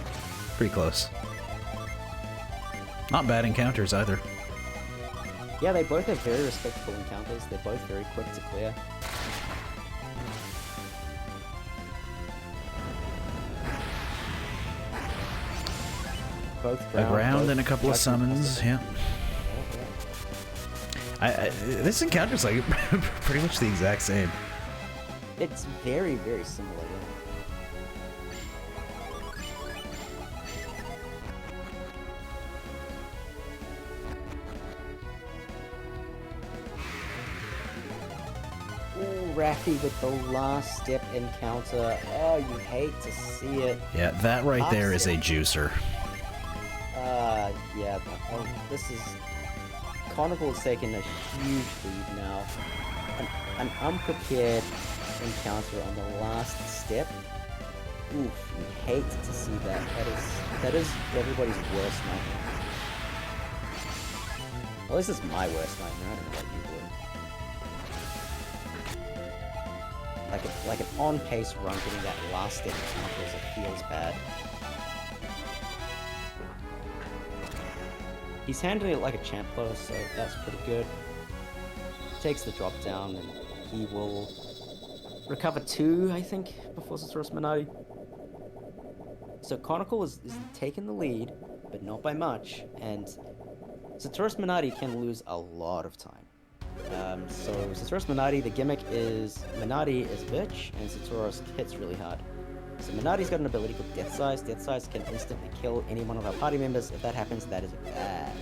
pretty close. Not bad encounters either. Yeah, they both have very respectable encounters. They're both very quick to clear. Both A ground both and a couple of judgment summons, possible. yeah. This encounter's like pretty much the exact same. It's very, very similar, yeah. Ooh, Raffy with the last step encounter. Oh, you hate to see it. Yeah, that right there is a Upset. juicer. Yeah, this is... Conical is taking a huge lead now. An unprepared encounter on the last step. Oof, you hate to see that. That is everybody's worst nightmare. Well, this is my worst nightmare. I don't know what you would. Like an on-pace run getting that last step encounter as it feels bad. He's handling it like a champ though, so that's pretty good. Takes the drop down and he will recover 2, I think, before Satoros Minardi. So Conical is taking the lead, but not by much, and Satoros Minardi can lose a lot of time. So Satoros Minardi, the gimmick is Minardi is bitch, and Satoros hits really hard. So Minardi's got an ability called Death Size. Death Size can instantly kill any one of our party members. If that happens, that is bad.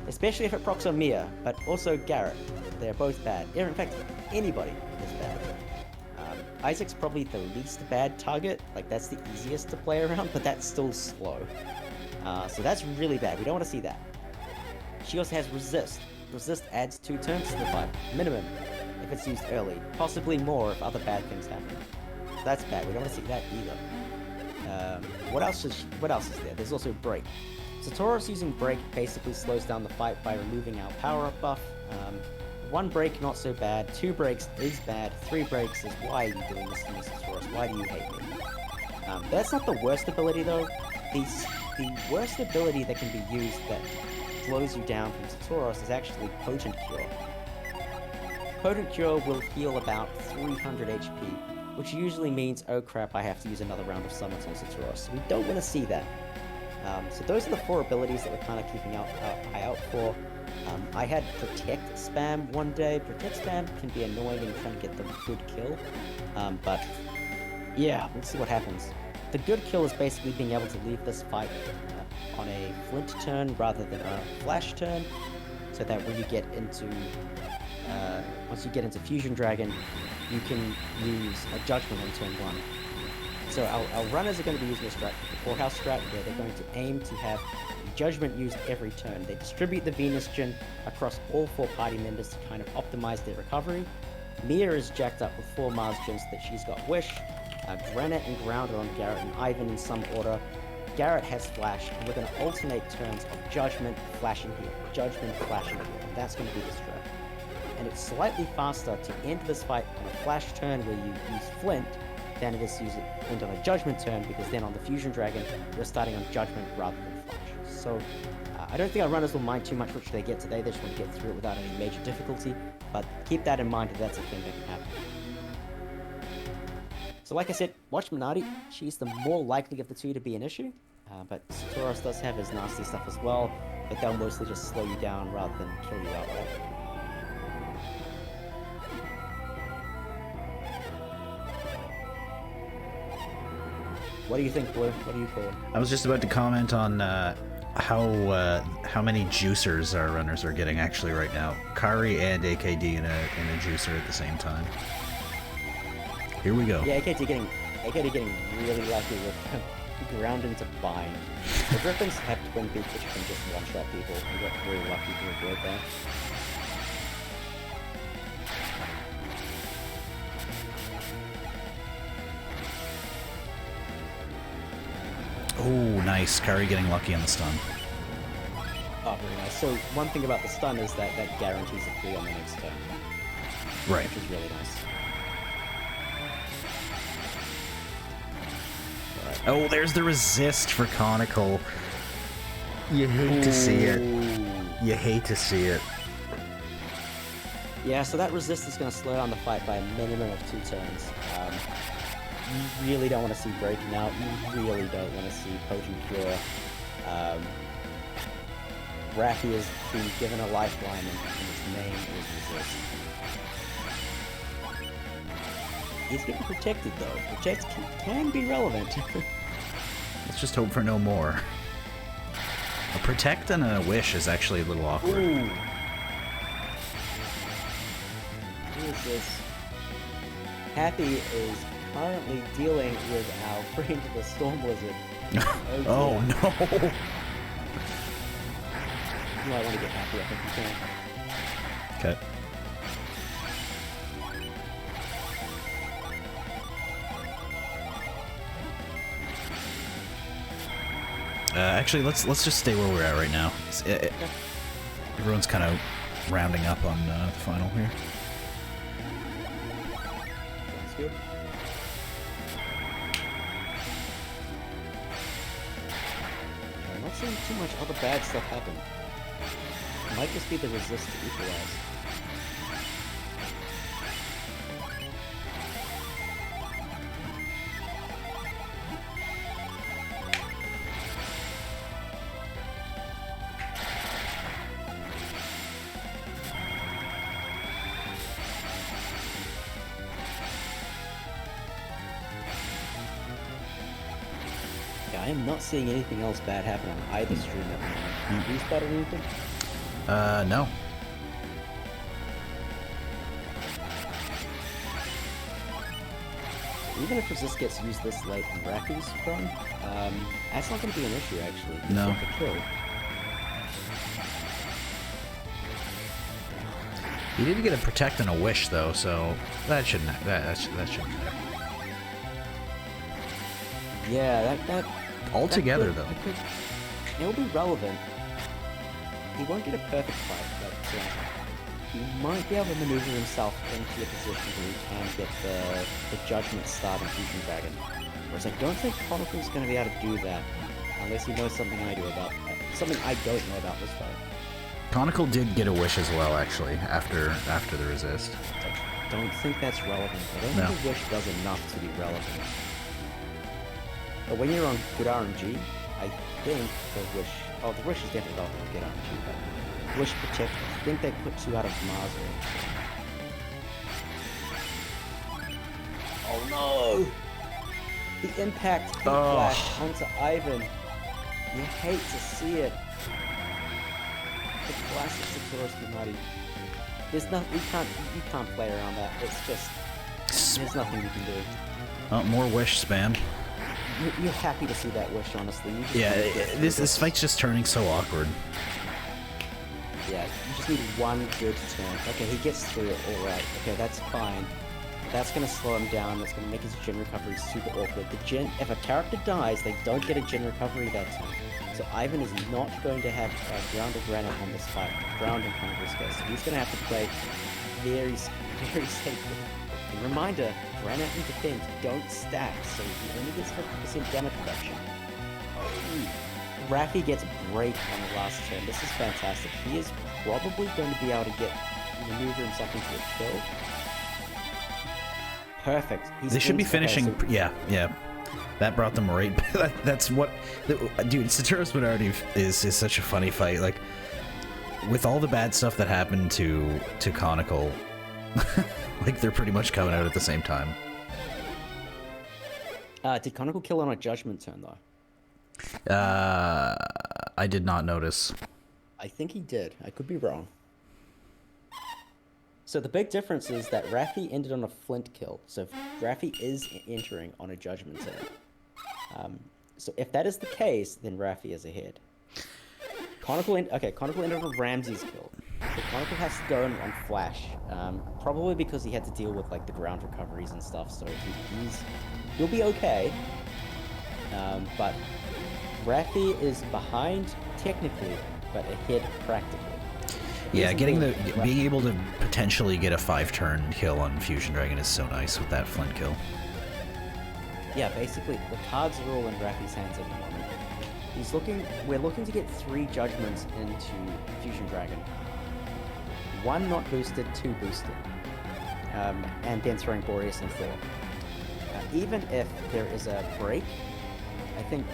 Especially if it procs on Mia, but also Garrett. They're both bad. In fact, anybody is bad. Isaac's probably the least bad target. Like, that's the easiest to play around, but that's still slow. So that's really bad. We don't want to see that. She also has Resist. Resist adds 2 turns to the fight, minimum, if it's used early. Possibly more if other bad things happen. So that's bad. We don't want to see that either. What else is there? There's also Break. Satoros using Break basically slows down the fight by removing our power-up buff. 1 break, not so bad. 2 breaks is bad. 3 breaks is why are you doing this to me, Satoros? Why do you hate me? That's not the worst ability though. The worst ability that can be used that slows you down from Satoros is actually Potent Cure. Potent Cure will heal about 300 HP, which usually means, oh crap, I have to use another round of summons on Satoros. So we don't want to see that. So those are the 4 abilities that we're kind of keeping eye out for. I had Protect spam one day. Protect spam can be annoying and trying to get the good kill. But yeah, let's see what happens. The good kill is basically being able to leave this fight on a flint turn rather than a flash turn, so that when you get into once you get into Fusion Dragon, you can use a Judgment on turn 1. So our runners are going to be using a strat, the Poorhouse strat, where they're going to aim to have Judgment used every turn. They distribute the Venus Gen across all 4 party members to kind of optimize their recovery. Mia is jacked up with 4 Mars Gens that she's got Wish. Granite and Ground are on Garrett and Ivan in some order. Garrett has Flash, and we're going to alternate turns of Judgment, Flash, and Heal. Judgment, Flash, and Heal. And that's going to be the strat. And it's slightly faster to end this fight on a Flash turn where you use Flint than it is to use it end on a Judgment turn, because then on the Fusion Dragon, you're starting on Judgment rather than Flash. So I don't think our runners will mind too much which they get today. They just want to get through it without any major difficulty, but keep that in mind if that's a thing that can happen. So like I said, watch Minardi. She's the more likely of the 2 to be an issue, but Satoros does have his nasty stuff as well, but they'll mostly just slow you down rather than kill you outright. What do you think, Blue? What do you call it? I was just about to comment on how many juicers our runners are getting actually right now. Kari and AKD in a juicer at the same time. Here we go. Yeah, AKD getting really lucky with ground into bind. The Griffins have twin beaks which can just one-shot people. We got very lucky to avoid that. nice. Kari getting lucky on the stun. Oh, very nice. So one thing about the stun is that that guarantees a free on the next turn, Right. which is really nice. Alright. Oh, there's the resist for Conical. You hate to see it. You hate to see it. Yeah, so that resist is going to slow down the fight by a minimum of 2 turns. You really don't want to see breaking out. You really don't want to see Potent Cure. Raffi has been given a lifeline, and his name is resist. He's getting protected though. Protect can be relevant. Let's just hope for no more. A protect and a wish is actually a little awkward. Ooh. Who is this? Happy is currently dealing with our friend the Storm Lizard. Oh no! You might want to get Happy, I think you can. Okay. Actually, let's just stay where we're at right now. Everyone's kind of rounding up on the final here. That's good. I'm not seeing too much other bad stuff happen. It might just be the resist to equalize. Yeah, I am not seeing anything else bad happen on either stream at the moment. Do you spot anything? No. Even if resist gets used this late in Raffi's run, that's not going to be an issue actually. He's No. got the kill. He did get a protect and a wish though, so that shouldn't that shouldn't matter. Yeah, that Altogether that though. could, it'll be relevant. He won't get a perfect fight, but he might be able to maneuver himself into a position where he can get the Judgment start in Fusion Dragon. Whereas I don't think Conical's going to be able to do that unless he knows something I do about something I don't know about this fight. Conical did get a wish as well, actually, after the resist. I don't think that's relevant. I don't No. think the wish does enough to be relevant. But when you're on good RNG, I think the wish... Oh, the wish is definitely not on good RNG, but wish protect, I think they put 2 out of Mars range. Oh no! The impact hit flash onto Ivan. You hate to see it. The classic Satoru's Minati. There's nothing you can't play around that. It's just there's nothing you can do. More wish spam. You're happy to see that wish, honestly. You just Yeah, need to get this fight's just turning so awkward. Yeah, you just need one good turn. Okay, he gets through it, alright. Okay, that's fine. That's gonna slow him down, that's gonna make his gen recovery super awkward. If a character dies, they don't get a gen recovery that turn. So Ivan is not going to have grounded Granite on this fight. Ground in Conical's case. So he's gonna have to play very, very safely. And reminder, Granite and Defend don't stack, so he only gets 50% damage reduction. Raffi gets break on the last turn. This is fantastic. He is probably going to be able to maneuver himself into a kill. Perfect. They should be finishing. Yeah. That brought them right. That's what, dude. Satoru's Minati is such a funny fight. Like, with all the bad stuff that happened to Conical, like they're pretty much coming out at the same time. Did Conical kill on a judgment turn though? I did not notice. I think he did. I could be wrong. So the big difference is that Raffi ended on a flint kill. So Raffi is entering on a judgment turn. So if that is the case, then Raffi is ahead. Conical ended on a Ramsey's kill. So Conical has to go on Flash, probably because he had to deal with like the ground recoveries and stuff. So he'll be okay. But Rafi is behind technically, but ahead practically. Yeah, Isn't being able to potentially get a 5-turn kill on Fusion Dragon is so nice with that Flint kill. Yeah, basically the cards are all in Rafi's hands at the moment. We're looking to get 3 judgments into Fusion Dragon. 1 not boosted, 2 boosted. And then throwing Boreas and Thor. Even if there is a break, I think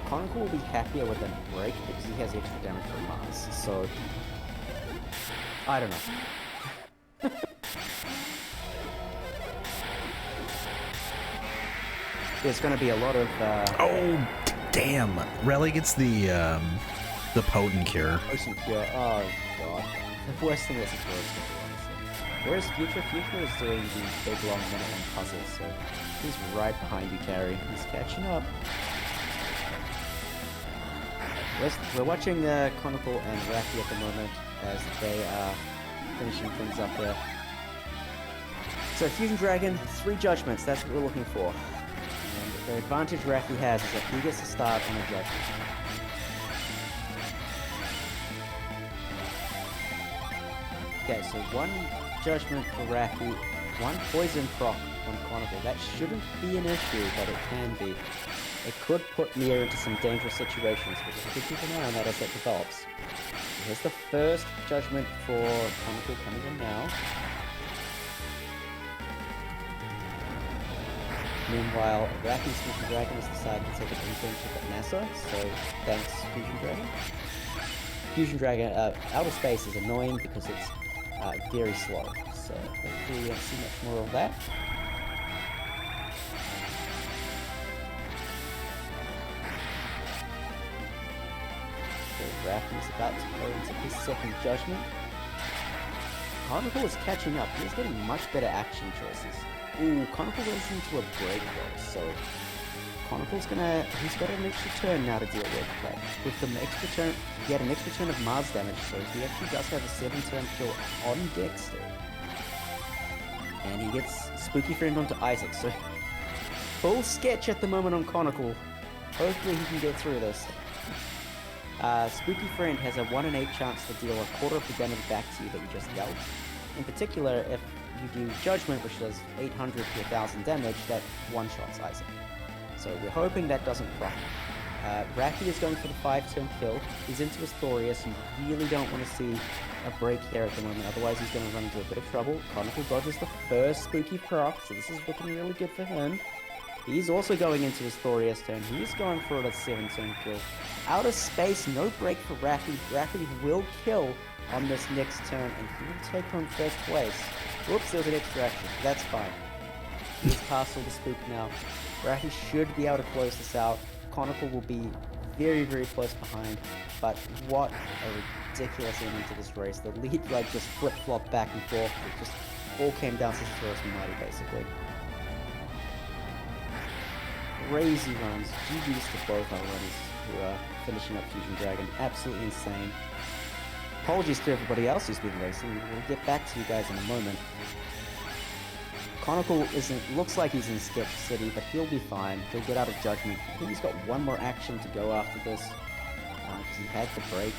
Conical will be happier with a break because he has extra damage from Mars. So, I don't know. There's going to be a lot of. Oh, damn! Rele gets the potent cure. Potion cure. Oh god, the worst thing this is honestly. Whereas Future is doing the big long minute puzzles, so he's right behind you, Carrie. He's catching up. We're watching Conical and Rafi at the moment as they are finishing things up there. So Fusion Dragon, 3 judgments, that's what we're looking for. And the advantage Rafi has is that he gets to start on a judgment. Okay, so 1 judgment for Rafi, 1 poison proc on Conical. That shouldn't be an issue, but it can be. It could put Mia into some dangerous situations, but we should keep an eye on that as it develops. So here's the first judgment for Conical coming in now. Meanwhile, Rafi's Fusion Dragon has decided to take an internship at NASA, so thanks Fusion Dragon. Fusion Dragon, outer space is annoying because it's very slow, so hopefully we won't see much more of that. Rafi's about to go into his second judgment. Conical is catching up. He's getting much better action choices. Ooh, Conical goes into a break though, so Conical's he's got an extra turn now to deal with, but with the extra turn, he had an extra turn of Mars damage, so he actually does have a 7-turn kill on Dexter. And he gets Spooky Friend onto Isaac, so full sketch at the moment on Conical. Hopefully he can get through this. Spooky Friend has a 1 in 8 chance to deal a quarter of the damage back to you that you just dealt. In particular, if you do Judgment, which does 800 to 1000 damage, that one-shots Isaac. So we're hoping that doesn't proc. Rafi is going for the 5-turn kill. He's into his Thorius. You really don't want to see a break here at the moment, otherwise he's going to run into a bit of trouble. Conical dodges the first Spooky proc, so this is looking really good for him. He's also going into his Thorius turn. He's going for a 7-turn kill. Outer space, no break for Rafi. Rafi will kill on this next turn, and he will take home first place. Whoops, there was an extra action. That's fine. He's past all the spook now. Rafi should be able to close this out. Conical will be very, very close behind, but what a ridiculous ending to this race. The lead just flip-flopped back and forth. It just all came down to the first Mighty, basically. Crazy runs. GG's to both our runners who are finishing up Fusion Dragon. Absolutely insane. Apologies to everybody else who's been racing. We'll get back to you guys in a moment. Conical looks like he's in Sketch City, but he'll be fine. He'll get out of Judgment. I think he's got 1 more action to go after this, because he had the break.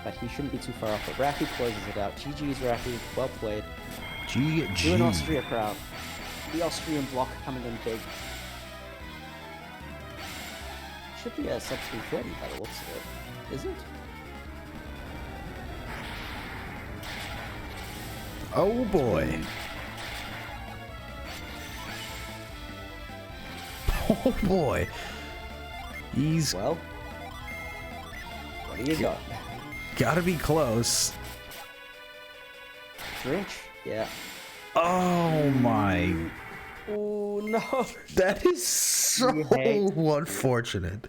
But he shouldn't be too far off. But Rafi closes it out. GG's Rafi. Well played. GG. Do an Austria crowd. The Austrian block coming in big. Should be a sub 330 by the looks of it. Is it? Oh boy. Oh boy. He's Well, what do you got? gotta be close. Drench? Yeah. Oh my. Oh no. That is so unfortunate.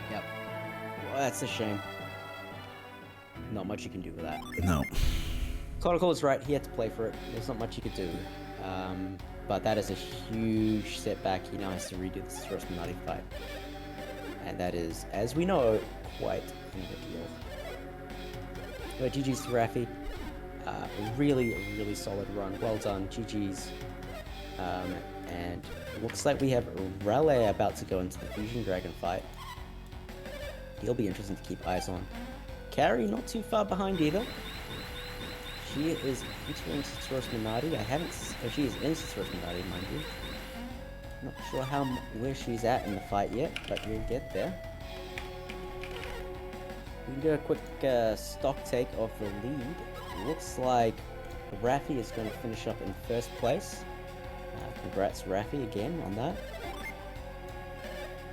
Yep. Well, that's a shame. Not much you can do with that. No. Conical is right. He had to play for it. There's not much you could do. But that is a huge setback. He now has to redo this first Minati fight. And that is, as we know, quite a deal. But GG's to Rafi. Really solid run. Well done. GG's. And looks like we have Rele about to go into the Fusion Dragon fight. He'll be interesting to keep eyes on. Kari not too far behind either. She is entering Satoris Minardi. She is in Satoris Minardi, mind you. Not sure where she's at in the fight yet, but we'll get there. We can do a quick stock take of the lead. Looks like Raffi is going to finish up in first place. Congrats Raffi again on that.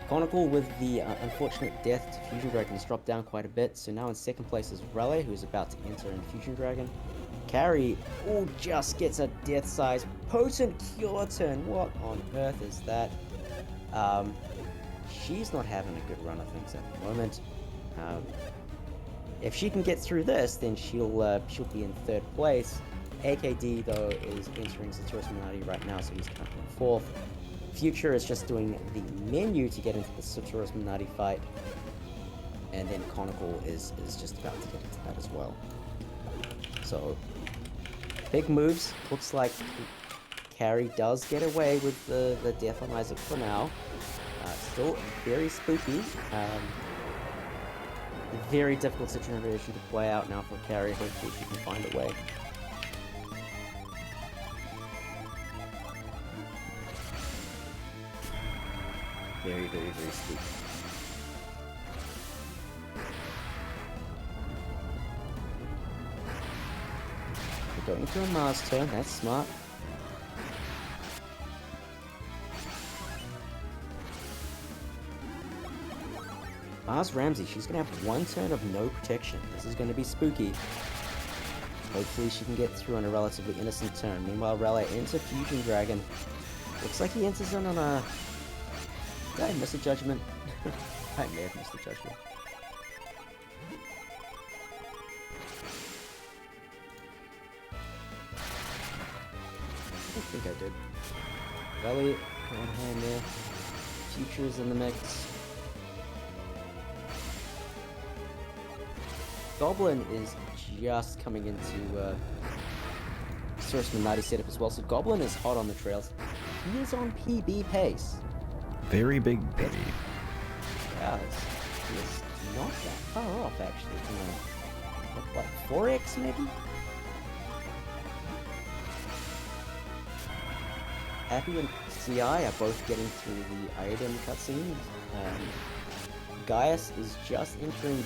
Conical with the unfortunate death to Fusion Dragon has dropped down quite a bit, so now in second place is Rele, who's about to enter in Fusion Dragon. Kari, just gets a death size potent cure turn. What on earth is that? She's not having a good run of things at the moment. If she can get through this, then she'll be in third place. AKD though is entering Satoris Minardi right now, so he's currently in fourth. Future is just doing the menu to get into the Satoris Minardi fight, and then Conical is just about to get into that as well. So big moves. Looks like Kari does get away with the death on Isaac for now. Still very spooky. Very difficult situation to play out now for Kari. Hopefully she can find a way. Very, very, very spooky. We're going to a Mars turn, that's smart. Mars Ramsey, she's going to have one turn of no protection. This is going to be spooky. Hopefully she can get through on a relatively innocent turn. Meanwhile, Rele into Fusion Dragon. Looks like he enters in on a... Did I miss a judgment? I may have missed a judgment. I think I did. Rele on hand there. Future's in the mix. Goblin is just coming into Satoris Minardi setup as well, so Goblin is hot on the trails. He is on PB pace. Very big pity. Yeah, it's not that far off actually from what, 4x maybe? Happy and CI are both getting through the item cutscene. Gaius is just entering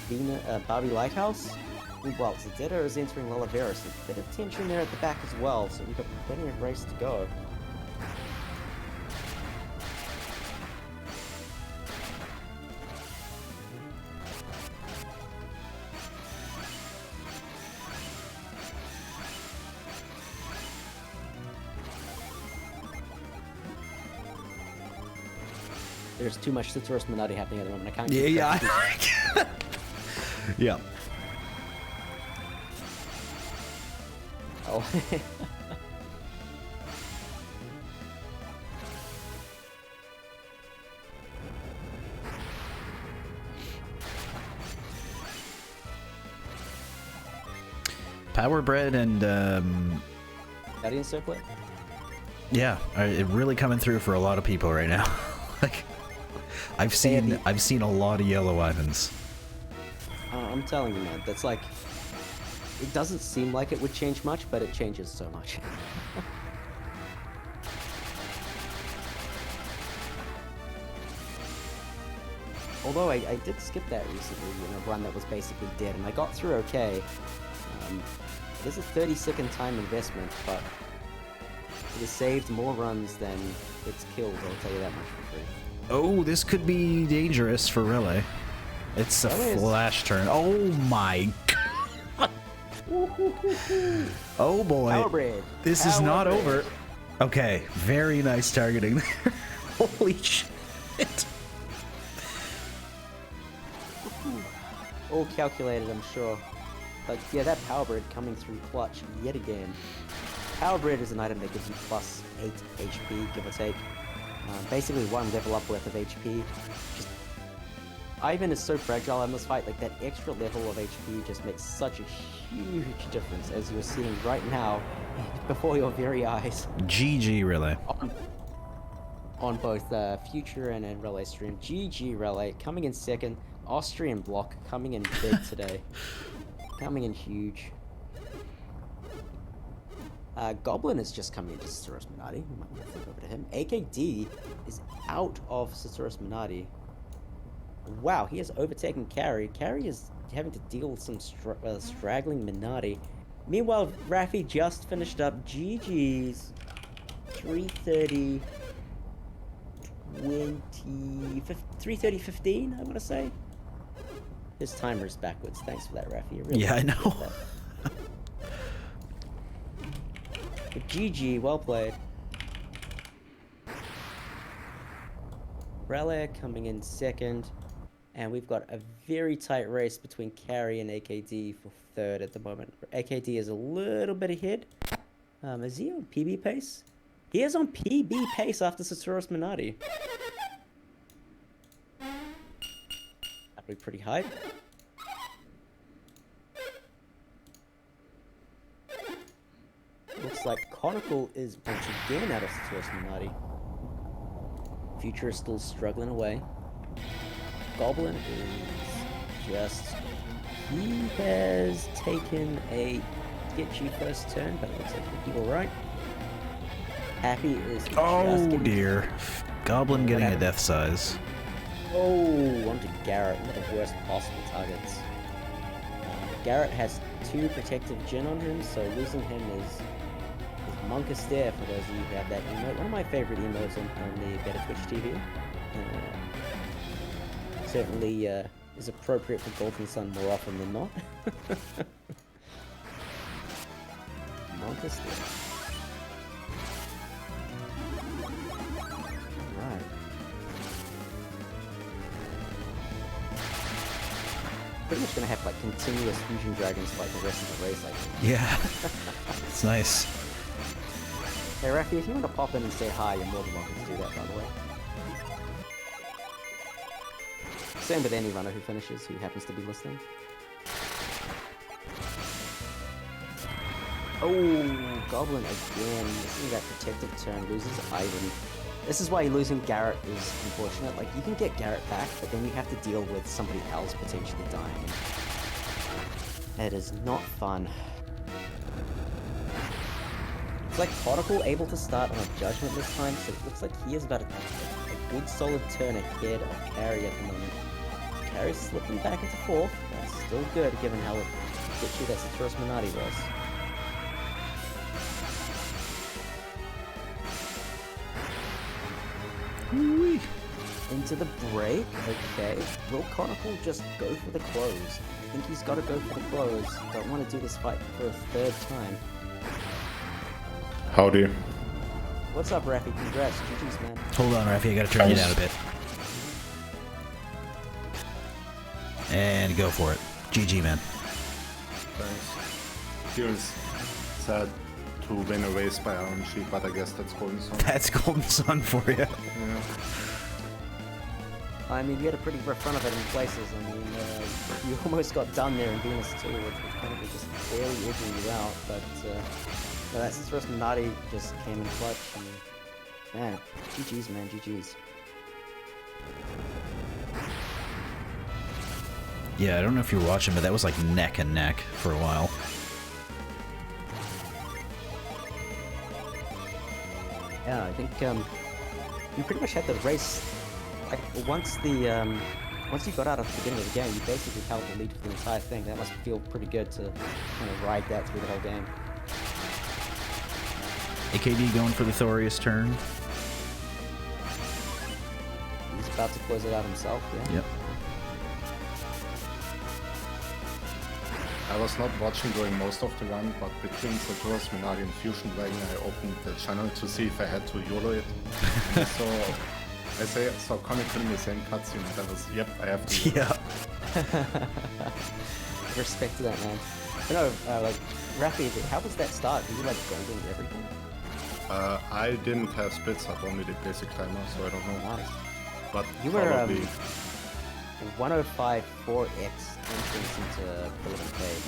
Barbie Lighthouse. Meanwhile, Zedetta is entering Lalaveris. A bit of tension there at the back as well, so we've got plenty of race to go. There's too much Satoris Minardi happening at the moment. I can't keep Yeah. Yeah. Oh. Power Bread and Guardian Circlet? yeah, it really coming through for a lot of people right now. Like, I've seen a lot of yellow items. I'm telling you, man, that's like, it doesn't seem like it would change much, but it changes so much. Although I did skip that recently in a run that was basically dead, and I got through okay. It is a 30-second time investment, but it has saved more runs than it's killed, I'll tell you that much for free. Oh, this could be dangerous for Rele. It's a flash turn. Oh my god. Oh boy. Power Bread. This is not over. Okay, very nice targeting there. Holy shit. All calculated, I'm sure. But yeah, that Power Bread coming through clutch yet again. Power Bread is an item that gives you plus 8 HP, give or take. Basically one level up worth of HP. Just Ivan is so fragile in this fight. Like, that extra level of HP just makes such a huge difference, as you're seeing right now before your very eyes. GG, Rele. On both Future and Rele stream. GG, Rele. Coming in second. Austrian block coming in big today. Coming in huge. Goblin is just coming into Saturos Minardi. We might want to flip over to him. AKD is out of Saturos Minardi. Wow, he has overtaken Carry. Carry is having to deal with some straggling Minardi. Meanwhile, Raffi just finished up. GG's. 3:30. 3:30:15, I want to say. His timer is backwards. Thanks for that, Raffi. Yeah, I know. But GG, well played. Rele coming in second. And we've got a very tight race between Carry and AKD for third at the moment. AKD is a little bit ahead. Is he on PB pace? He is on PB pace after Saturos Minardi. That'd be pretty hype. Looks like Conical is once again out of Saturos Minardi. Future is still struggling away. Goblin is just... He has taken a sketchy first turn, but it looks like he'll be alright. Happy is just Oh dear. Goblin getting a death size. Oh, onto Garrett, one of the worst possible targets. Garrett has 2 protective Jin on him, so losing him is monkus there for those of you who have that emote. One of my favorite emotes on the Better Twitch TV. Certainly is appropriate for Golden Sun more often than not. Monkus there. Right. Pretty much gonna have like continuous fusion dragons like the rest of the race, I think. Yeah. It's nice. Hey Raffi, if you want to pop in and say hi, you're more than welcome to do that, by the way. Same with any runner who finishes, who happens to be listening. Oh, Goblin again, missing that protective turn, loses Ivan. This is why losing Garrett is unfortunate. Like, you can get Garrett back, but then you have to deal with somebody else potentially dying. It is not fun. It's like Conical able to start on a Judgment this time, so it looks like he is about a good solid turn ahead of Carry at the moment. Carry's slipping back into 4th. That's still good given how bitchy that Saturos Minardi was. Whee. Into the break, okay. Will Conical just go for the close? I think he's got to go for the close. Don't want to do this fight for a 3rd time. Howdy. What's up, Raffi? Congrats. GG's, man. Hold on, Raffi. I gotta turn you down a bit. And go for it. GG, man. Thanks. Feels sad to win a race by RNG, but I guess that's Golden Sun. That's Golden Sun for you. Yeah. I mean, you had a pretty rough run of it in places. I mean, you almost got done there in Venus too, which was kind of just barely edging you out. But that Saturos Minardi just came in clutch. And, man, GG's, man, GG's. Yeah, I don't know if you were watching, but that was like neck and neck for a while. Yeah, I think you pretty much had the race. Like once you got out of the beginning of the game, you basically held the lead for the entire thing. That must feel pretty good to kind of ride that through the whole game. AKD going for the Thorius turn. He's about to close it out himself. Yeah. Yep. I was not watching during most of the run, but between Saturos Minardi and Fusion Dragon, I opened the channel to see if I had to YOLO it. And I saw Conical in the same cutscene, and I was, yep, I have to. Yeah. Respect to that, man. But no, like, Raffi, how was that start? Did you like golden everything? I didn't have splits up, only the basic timer, so I don't know. Nice. But You were, probably... 105 4x entrance into Golden Cave.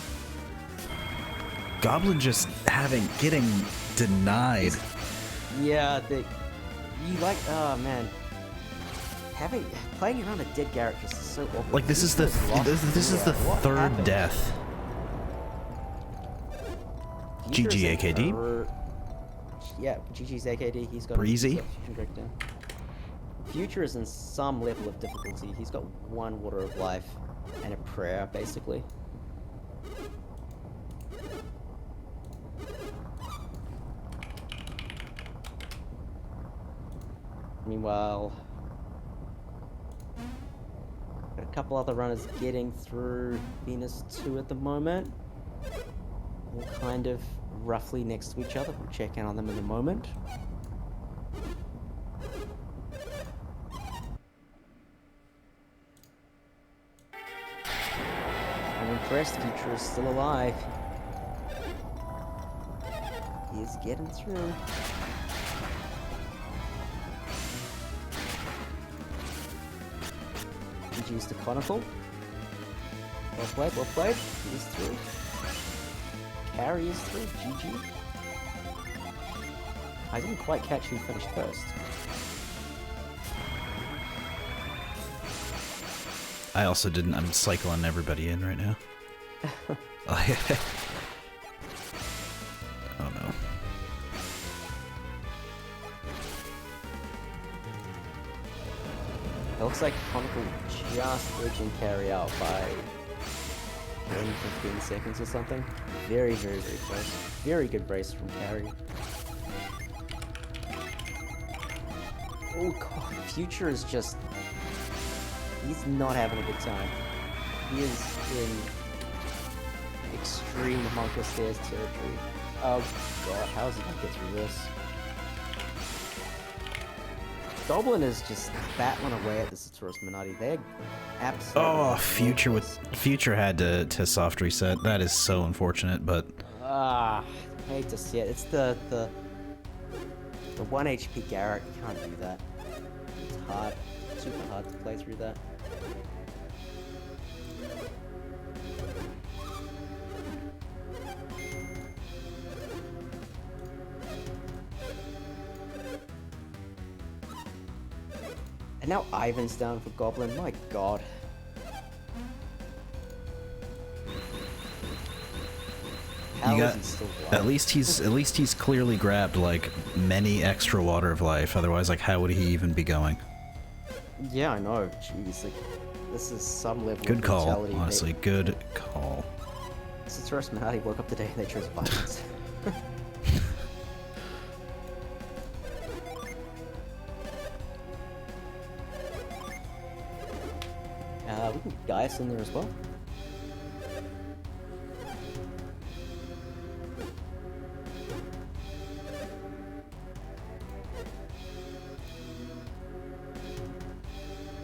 Goblin just getting denied. Yeah, oh man. Playing around a dead Garrett just is so awkward. Like this is the What third happened? death. Future is GG in AKD. Yeah, GG's AKD. He's got Breezy. Fusion Breakdown. Future is in some level of difficulty. He's got 1 Water of Life and a prayer, basically. Meanwhile, got a couple other runners getting through Venus 2 at the moment. All kind of roughly next to each other. We'll check in on them in a moment. I'm impressed Future is still alive. He is getting through. GG's to Conical. Well played, well played. He is through. Carry is through. GG. I didn't quite catch who finished first. I also didn't. I'm cycling everybody in right now. Oh no. It looks like Conical just edging Carry out by 10, 15 seconds or something. Very, very, very close. Very good brace from Carry. Oh god, Future is just... He's not having a good time. He is in extreme Monka Stairs territory. Oh god, how is he gonna get through this? Goblin is just battling away at the Satoros Minati. They're absolutely... Oh, Future had to soft reset. That is so unfortunate, but I hate to see it. It's the 1 HP Garrett. You can't do that. It's hard. Super hard to play through that. And now Ivan's down for Goblin. My god. How you is got he still alive? at least he's clearly grabbed like many extra Water of Life. Otherwise, like how would he even be going? Yeah, I know. Jeez, like this is some level Good of call, brutality. honestly. Good call. Satoros Minati woke up today and they chose violence. We can Gaius in there as well.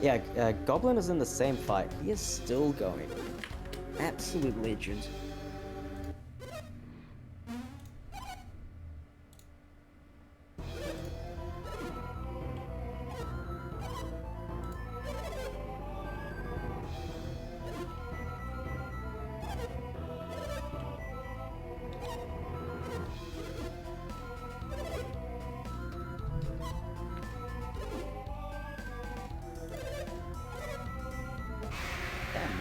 Yeah, Goblin is in the same fight. He is still going. Absolute legend.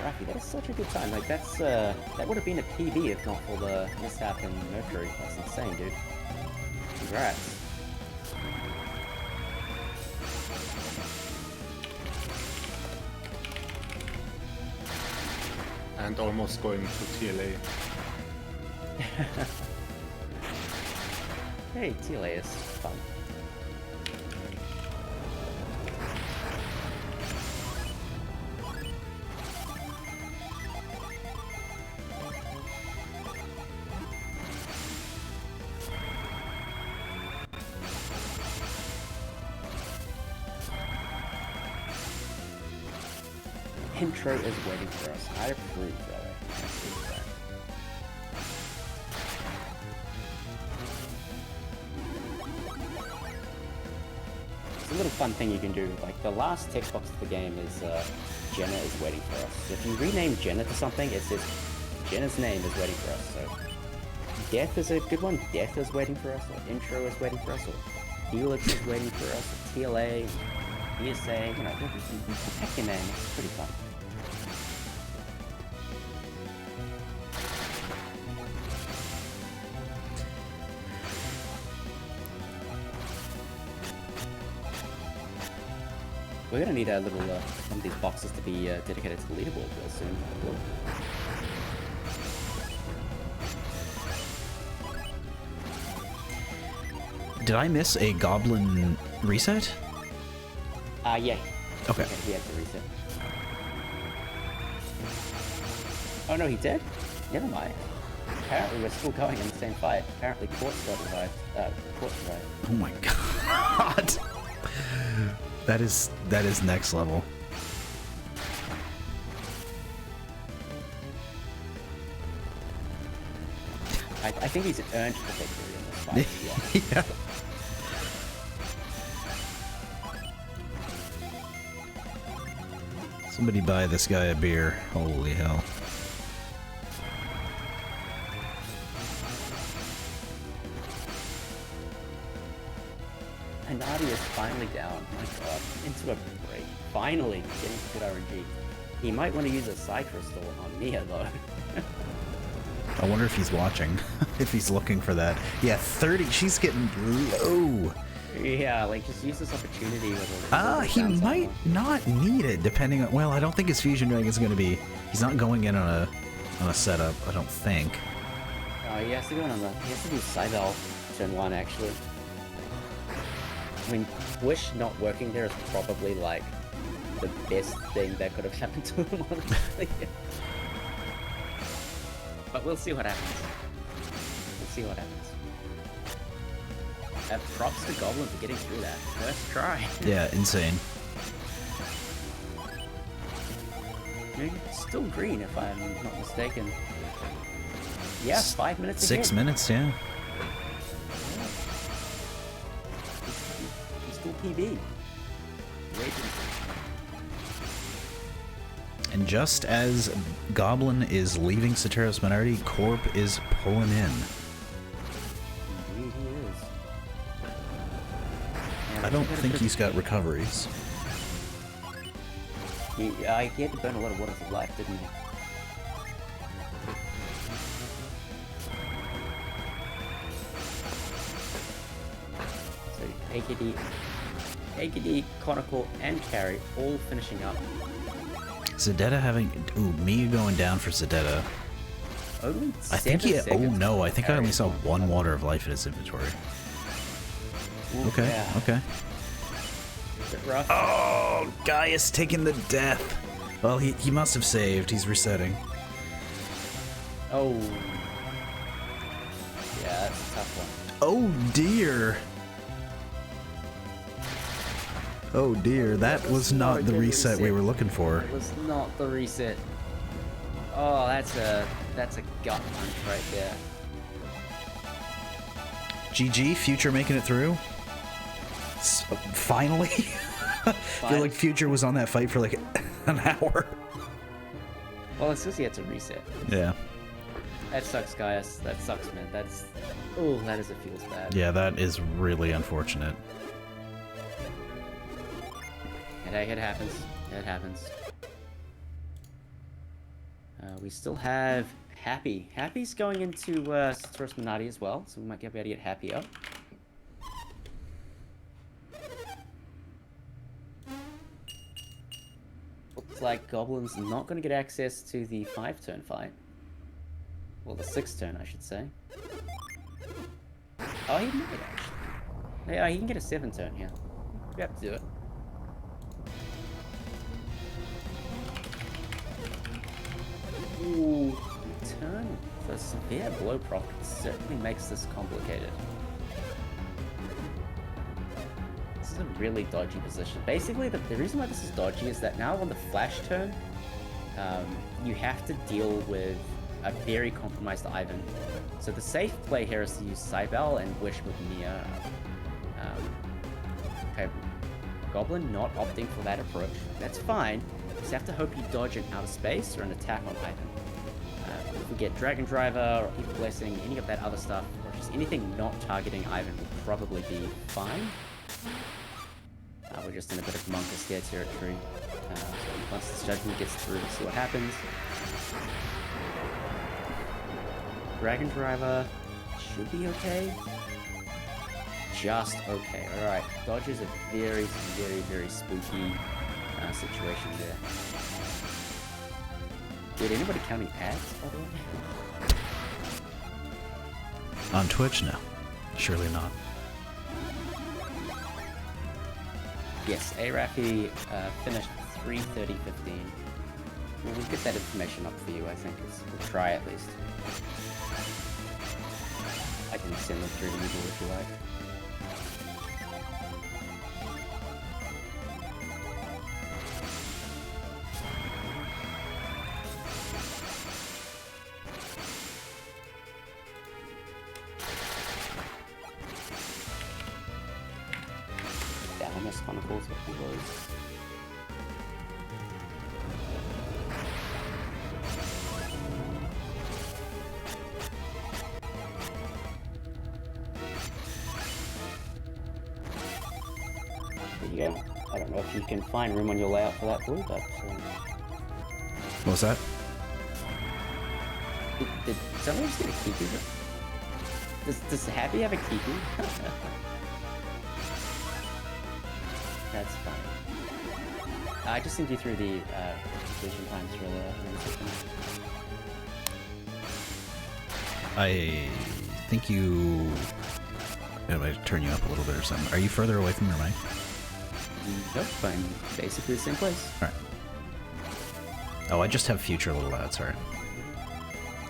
Rafi, that is such a good time. Like that would have been a PB if not for the mishap in Mercury. That's insane, dude. Congrats. And almost going to TLA. Hey, TLA is fun. Intro is waiting for us. I approve, brother. I approve that. It's a little fun thing you can do. Like the last text box of the game is Jenna is waiting for us. So if you rename Jenna to something, it says Jenna's name is waiting for us. So Death is a good one. Death is waiting for us, or Intro is waiting for us, or Helix is waiting for us, or TLA, ESA, you know, pick your name. It's pretty fun. We're gonna need a little some of these boxes to be dedicated to the leaderboard real soon. Did I miss a goblin reset? Yeah. Okay. He had to reset. Oh no, he did? Never mind. Apparently we're still going in the same fight. Apparently Quartz got revived. Quartz revived. Oh my god. That is next level. I think he's earned the victory in this fight. Yeah. Yeah. Somebody buy this guy a beer. Holy hell. And Nadi is finally down. My god. Into a break. Finally getting good RNG. He might want to use a Psy Crystal on Mia though. I wonder if he's watching. If he's looking for that. Yeah, 30. She's getting low. Yeah, like just use this opportunity with He might not need it, depending on. Well, I don't think his fusion dragon is going to be. He's not going in on a setup. I don't think. He has to go on the. He has to do Cybele turn 1 actually. I mean, Wish not working there is probably like the best thing that could have happened to him, honestly. But we'll see what happens. We'll see what happens. Props to Goblin for getting through that. First try. Yeah, insane. You're still green, if I'm not mistaken. Yeah, 5 minutes 6 ahead. minutes, yeah. He's still PB. And just as Goblin is leaving Soteros Minardi, Corp is pulling in. Indeed he is. I don't think he's got recoveries. He had to burn a lot of Waters of Life, didn't he? So AKD, Conical, and Carry all finishing up. Zedetta having... Ooh, Mia going down for Zedetta. Only I think he... Oh 7 seconds no, for I think I only Carry. saw 1 Water of Life in his inventory. Ooh, Okay, yeah. okay. Bit rough. Oh, Gaius taking the death. Well, he must have saved. He's resetting. Oh. Yeah, that's a tough one. Oh dear. Oh dear, that was not the reset we were looking for. It was not the reset. Oh, that's a gut punch right there. GG, Future making it through. Finally. I feel like Future was on that fight for like an hour. Well, it's because he had to reset. Yeah. That sucks, guys. That sucks, man. That's... Oh, that is... It feels bad. Yeah, that is really unfortunate. It happens. It happens. We still have Happy. Happy's going into Soteros Minardi as well, so we might be able to get Happy up. Looks like Goblin's not going to get access to the 5-turn fight. Well, the 6-turn, I should say. Oh, he might actually. Yeah, he can get a 7-turn here. We have to do it. Ooh, turn for severe blow proc certainly makes this complicated. This is a really dodgy position. Basically, the reason why this is dodgy is that now on the flash turn, you have to deal with a very compromised Ivan. So the safe play here is to use Cybele and Wish with Mia. Okay, Goblin not opting for that approach. That's fine. Just have to hope you dodge an outer space or an attack on Ivan. If we get Dragon Driver or Evil Blessing, any of that other stuff, or just anything not targeting Ivan will probably be fine. We're just in a bit of Monka scare territory. So once this judgment gets through, we'll see what happens. Dragon Driver should be okay. Just okay. Alright. Dodge is a very, very, very spooky situation there. Did anybody counting ads, by the way? On Twitch? No. Surely not. Yes, Arafi finished 3:30:15. We'll get that information up for you, I think. We'll try at least. I can send them through to Google if you like. Chronicles what he was. There you go. I don't know if you can find room on your layout for that blue, but What was that? did someone just get a Kiku? Does Happy have a Kiku? That's fine. I just sent you through the completion times for the system. I think you... I'm going to turn you up a little bit or something. Are you further away from your mic? Nope, I'm basically the same place. Alright. Oh, I just have future a little loud, sorry.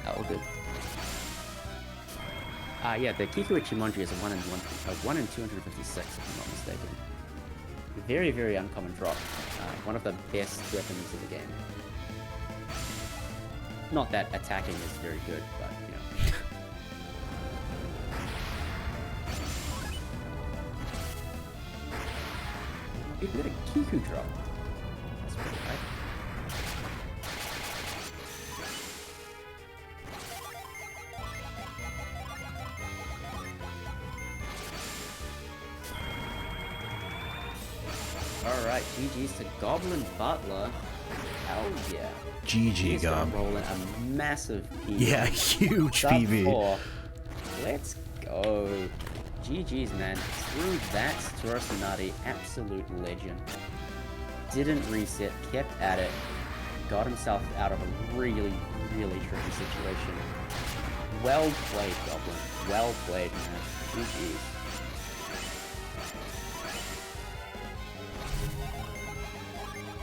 Oh, good. Yeah, the Kiku Ichimonji is a 1 in 256, if I'm not mistaken. Very, very uncommon drop. One of the best weapons of the game. Not that attacking is very good, but, you know. You got a Kiku drop. That's pretty high. Alright, GG's to GoblinButler. Hell yeah. GG, Gob. Rolling a massive PV. Yeah, huge Sub PV. 4. Let's go. GG's, man. Through that, Satoru Minardi, absolute legend. Didn't reset, kept at it. Got himself out of a really, really tricky situation. Well played, Goblin. Well played, man. GG's.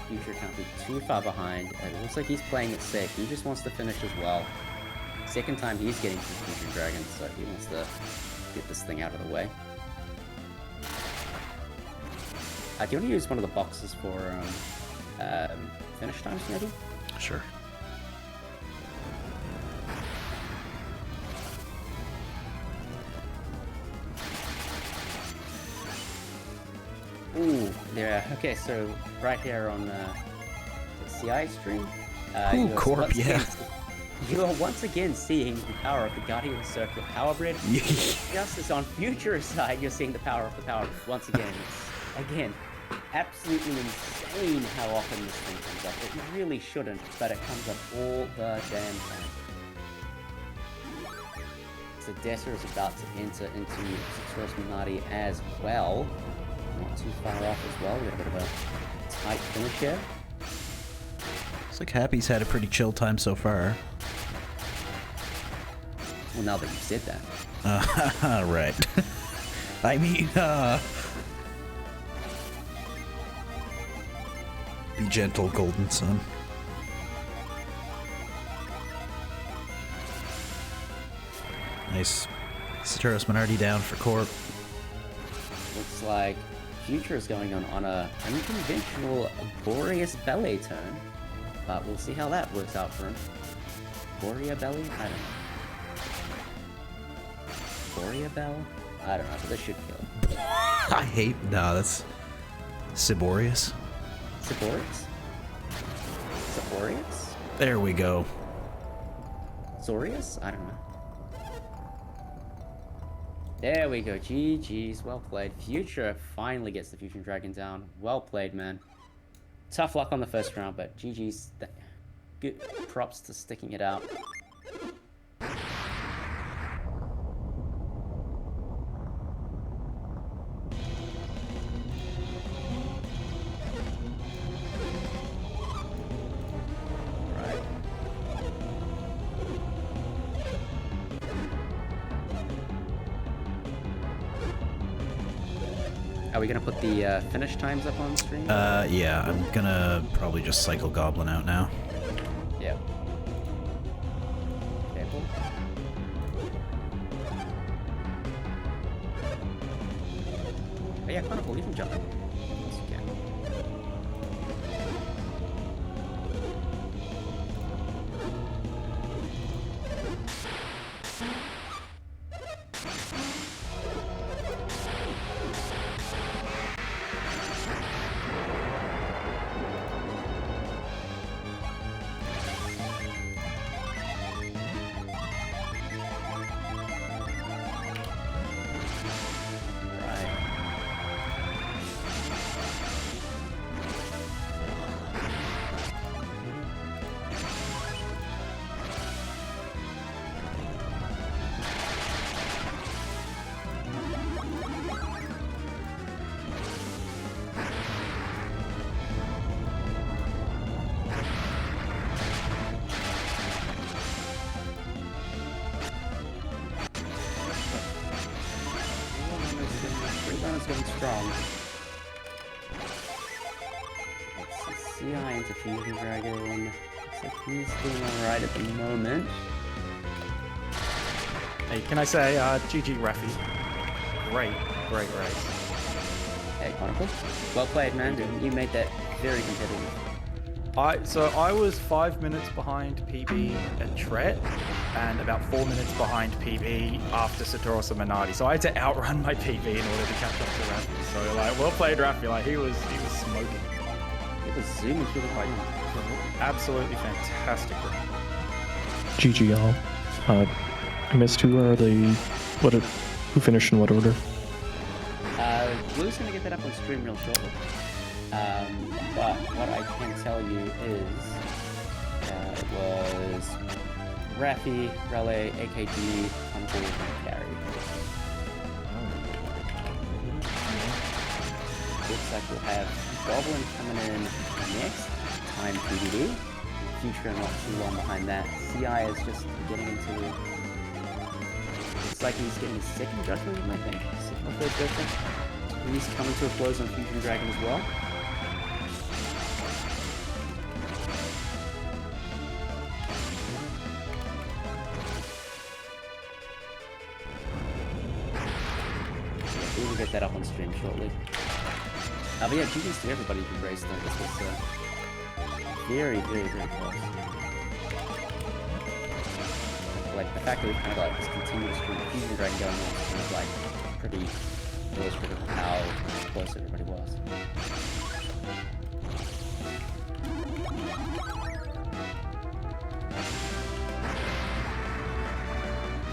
Future can't be too far behind. It looks like he's playing it safe. He just wants to finish as well. Second time he's getting Future Dragon, so he wants to get this thing out of the way. Do you want to use one of the boxes for finish times, maybe? Sure. Ooh, there. Okay, so right here on the CI stream, Ooh, Corp, yeah. You are once again seeing the power of the Guardian Circuit Power Grid. Just as on Future side, you're seeing the power of the Power Grid once again. It's, again, absolutely insane how often this thing comes up. It really shouldn't, but it comes up all the damn time. So Dessa is about to enter into Satoru Minardi as well. Not too far off as well. We got a bit of a tight finish here. Looks like Happy's had a pretty chill time so far. Well, now that you've said that. Right. I mean, be gentle, Golden Sun. Nice. Satoru Minardi down for Corp. Looks like Future is going on a unconventional Boreas Ballet turn, but we'll see how that works out for him. Borea Belly? I don't know. Borea Bell? I don't know, but this should kill. I hate... No, that's... Siborius? Siborix? Aureus? There we go. Zorius? I don't know. There we go. GG's. Well played. Future finally gets the Fusion Dragon down. Well played, man. Tough luck on the first round, but GG's. Good props to sticking it out. Are we gonna put the finish times up on screen? Yeah, I'm gonna probably just cycle Goblin out now. Yeah. Okay, cool. Oh yeah, Conical, you can jump in. Yes, you can. Getting strong. Let's see, CI into Fusion Dragon. Looks like he's doing alright at the moment. Hey, can I say, GG Rafi. Great race. Hey, Conical. Well played, man. You made that very competitive. So I was 5 minutes behind PB at Tret, and about 4 minutes behind PB after Satoru Minardi. So I had to outrun my PB in order to catch up to Rafi. So like, well played, Rafi. Like he was smoking. It was zooming through the fight. Absolutely fantastic. GG all. I missed who finished in what order? Blue's gonna get that up on stream real shortly. But what I can tell you is it was Rafi, Rele, AKD, ConicalFlak. Looks like we'll have Goblin coming in next, time PDD. Future not too long behind that. CI is just getting into... Looks like he's getting his second judgment, I think. Second or third judgment. He's coming to a close on Fusion Dragon as well. We will get that up on stream shortly. But yeah, GG's to everybody who raced though. This was very close. Like the fact that we kind of got like this continuous stream of Fusion Dragon going on is kind of like pretty illustrative of how close everybody was.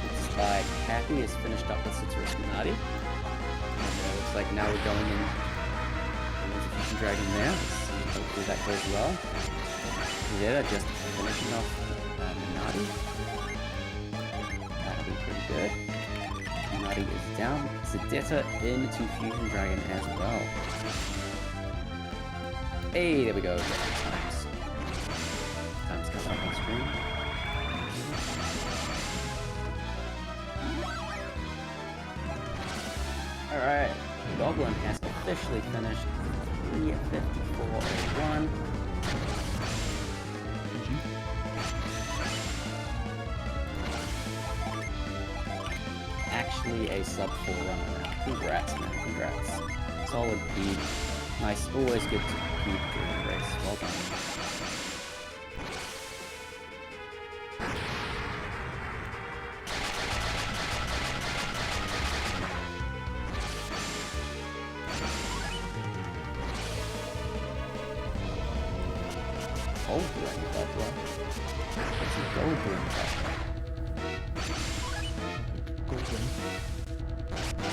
Looks like Happy is finished up with Satoru Minardi. Looks like now we're going in. There's a Fusion Dragon there. Let's see, hopefully that goes well. Yeah, they're just finishing off Minardi. That'll be pretty good. Minardi is down. Sedetta into Fusion Dragon as well. Hey, there we go. Time's coming up on screen. Alright, Goblin has officially finished 3:54:01. Actually a sub 4 runner now. Congrats, man. Congrats. Solid beat. Nice. Always good to beat during a race. Well done. Oh boy. GoblinButler. It's a GoblinButler.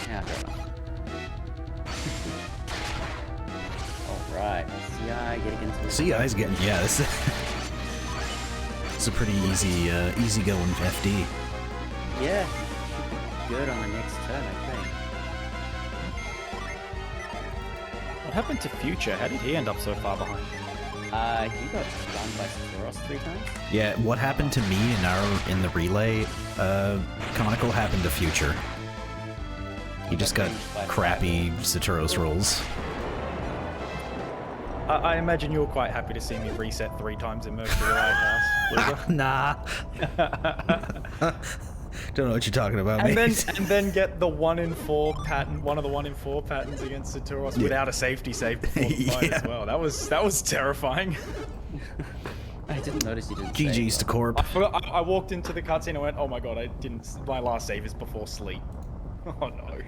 Yeah, fair enough. Alright, CI getting into the... CI's getting, yeah, this it's a pretty easy going FD. Yeah, should be good on the next turn, I think. What happened to Future? How did he end up so far behind? He got run by Satoros 3 times. Yeah, what happened to me in the relay, Conical happened to Future. He just got crappy Satoros rolls. I imagine you're quite happy to see me reset 3 times in Mercury Lighthouse. Loser. Nah. Don't know what you're talking about, And mate. then get the 1 in 4 pattern, one of the 1 in 4 patterns against Satoros without a safety save before the fight Yeah. as well. That was terrifying. I didn't notice you didn't GG's to Corp. I forgot. I walked into the cutscene and went, "Oh my god! I didn't. My last save is before sleep." Oh no.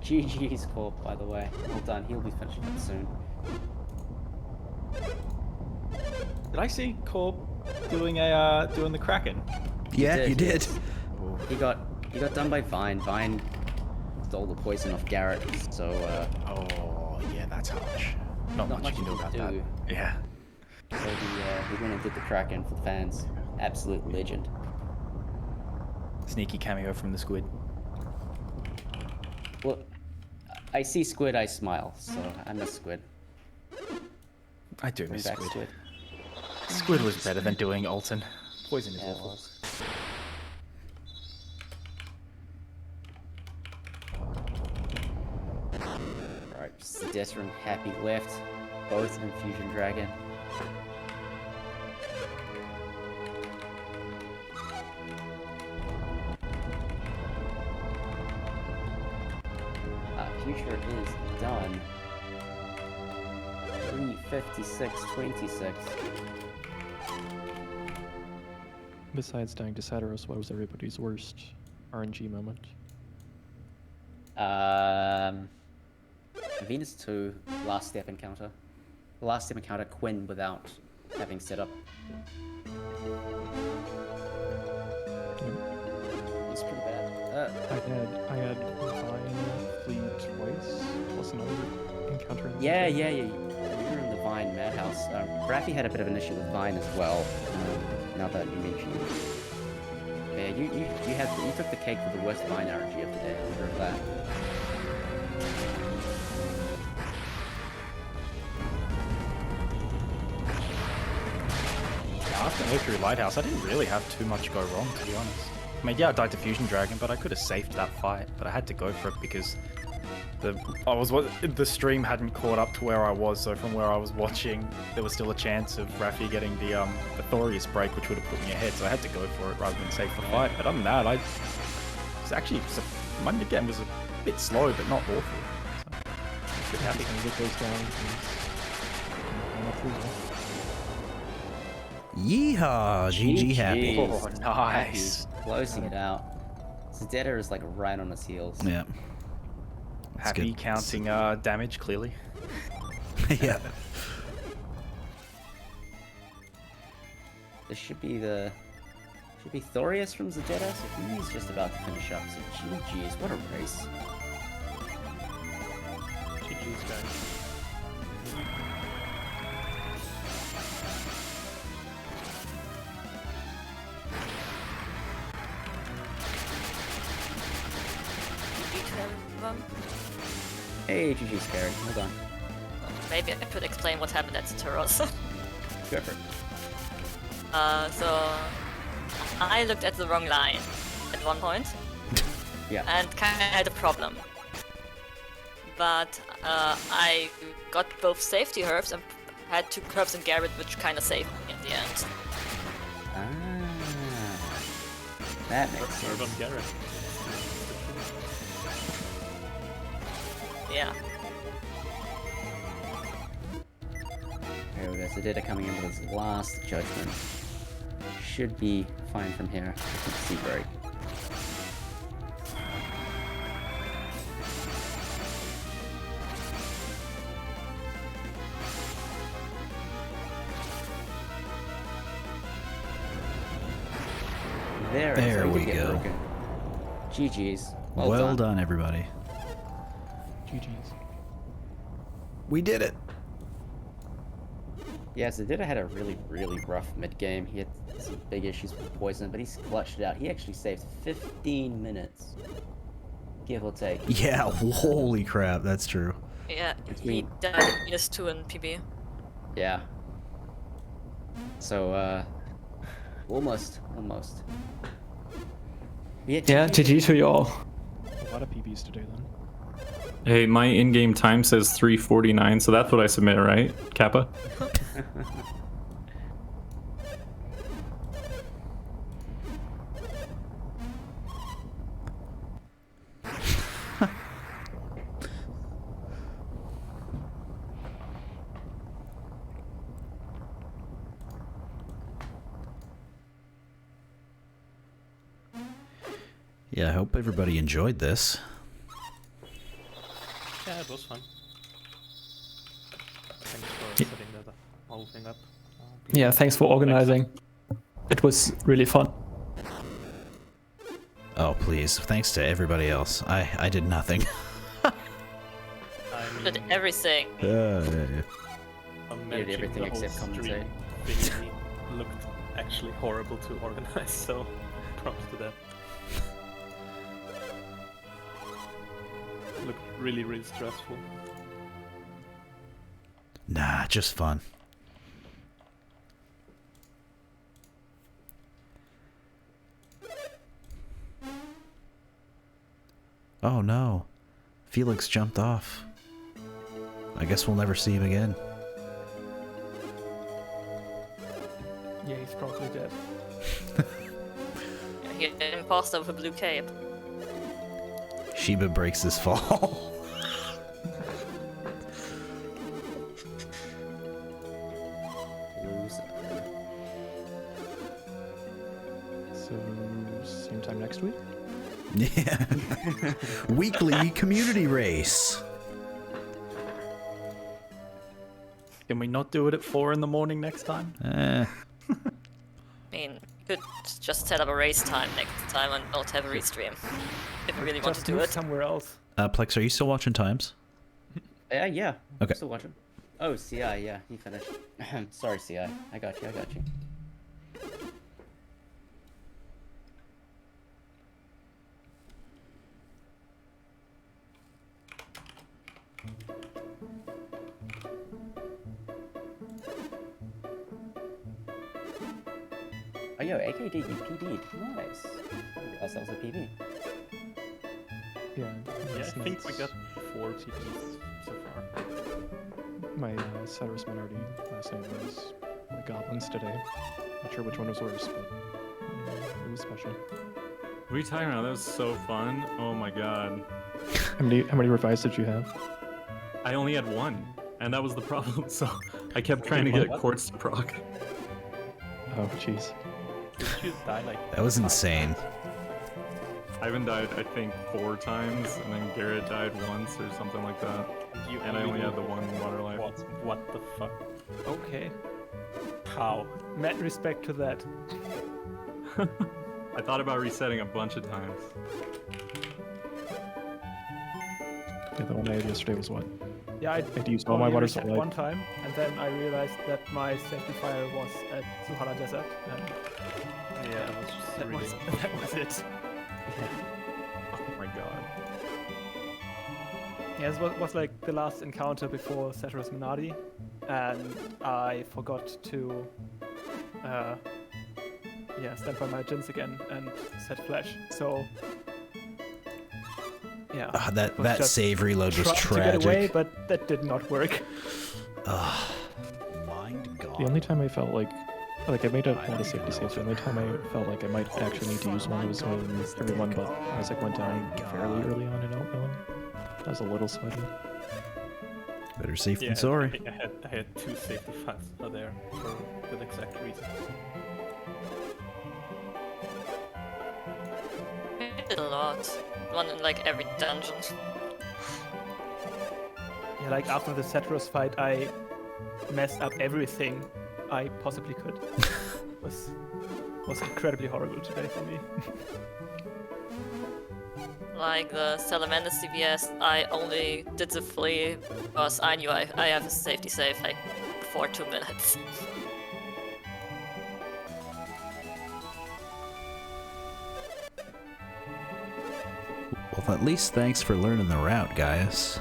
GG's Corp, by the way. Well done, he'll be finishing up soon. Did I see Corp doing the Kraken? Yeah, you did. He got done by Vine. Vine stole the poison off Garrett, so Oh yeah, that's harsh. Not much you can do about that. Yeah. So he went and did the Kraken for the fans. Absolute legend. Sneaky cameo from the squid. Well, I see Squid, I smile, so I miss Squid. I do Bring miss back Squid. Squid was better than doing Alton. Poison is Yeah, it awful. was. Right, Sedessa and Happy left, both in Fusion Dragon. Future is done. 356.26. Besides dying to Satoros, what was everybody's worst RNG moment? Venus 2, last step encounter. Last step encounter Quinn without having set up. It's pretty bad. I had Vine fleet twice, plus another encounter. In the Yeah. game. You were in the Vine Madhouse. Raffy had a bit of an issue with Vine as well. Now that you mention it. Yeah, you took the cake for the worst Vine RNG of the day. I wonder if that. After Mercury Lighthouse, I didn't really have too much go wrong, to be honest. I mean, yeah, I died to Fusion Dragon, but I could have saved that fight. But I had to go for it because the stream hadn't caught up to where I was. So from where I was watching, there was still a chance of Raffy getting the Thorius break, which would have put me ahead. So I had to go for it rather than save the fight. But other than that, my mid game was a bit slow, but not awful. So, good happy. Can get those down. Yeehaw! GG Happy. Oh, nice. Happy closing it out. Sedetta is like right on his heels. Yeah. Happy good. counting damage, clearly. Yeah. This should be Thorius from Sedetta, so he's just about to finish up. So GG's, what a race. GG's, guys. Hey, GG's Carrie, hold on. Maybe I could explain what happened at Satoros. Go for it. So I looked at the wrong line at one point Yeah. and kind of had a problem. But I got both safety herbs and had 2 herbs and Garrett, which kind of saved me in the end. Ah, that makes sense. on Garrett. Yeah. There we go, Sedetta coming in with his last judgment. Should be fine from here. Sea break. There There we we get go. broken. GG's. Well, Well done. done, everybody. GG's. We did it. Yeah, Zadida had a really, really rough mid-game. He had some big issues with poison, but he's clutched it out. He actually saved 15 minutes, give or take. Yeah, holy crap, that's true. Yeah, he Between- died at -2 in PB. Yeah. So, almost. Yeah, GG to you all. A lot of PBs today then. Hey, my in-game time says 3:49, so that's what I submit, right, Kappa? Yeah, I hope everybody enjoyed this. Yeah, it was fun. Thanks for setting the whole thing up. Yeah, thanks for organizing. It was really fun. Oh, please. Thanks to everybody else. I did nothing. Did everything. Did everything except commentate. Thing looked actually horrible to organize, so props to that. Looked really, really stressful. Nah, just fun. Oh no. Felix jumped off. I guess we'll never see him again. Yeah, he's probably dead. He had an imposter with a blue cape. Sheba breaks his fall. Loser. So, same time next week? Yeah. Weekly community race. Can we not do it at 4 in the morning next time? I mean, you could just set up a race time next time and not have a restream. If you really want to Just do move it. somewhere else. Plex, are you still watching times? Yeah. Okay. Still watching. Oh, CI, yeah, he finished. Sorry, CI. I got you. Oh, yo, AKD, you PD'd. Nice. I didn't realize that was a PB. Yeah, Yeah, I think we got 4 PPs so far. My Cyrus Minority last name was the Goblins today. Not sure which one was worse, but it was special. What are you talking about? That was so fun. Oh my god. How many revives did you have? I only had 1, and that was the problem, so I kept trying to get quartz to proc. Oh, jeez. Did you die like That was insane. Ivan died, I think, 4 times, and then Garrett died once or something like that. you And I only had the 1 water life. What the fuck? Okay. How? Mad respect to that. I thought about resetting a bunch of times. Yeah, the one I had yesterday was what? Yeah, I had to use all my only water reset supply. one time, and then I realized that my safety fire was at Suhana Desert, and Yeah, that was just that really... was that was it. Oh my god. Yeah, this was like the last encounter before Ceteris Minardi, and I forgot to stand by my gins again and set flash. So yeah, That was just save reload was tried to get away, tragic. but that did not work. Mind The gone. only time I felt like I made a lot of safety saves. The only time I felt like I might actually need to use one was when everyone but Isaac went down fairly early on in Outmill. I was a little sweaty. Better safe Yeah, than sorry. I had 2 safety fights there for that exact reason. I did a lot. One in like every dungeon. Yeah, like after the Ceteris fight, I messed up everything I possibly could. Was was incredibly horrible today for me. Like the Salamander CVS, I only did the flea because I knew I have a safety save like before 2 minutes. Well, at least thanks for learning the route, guys.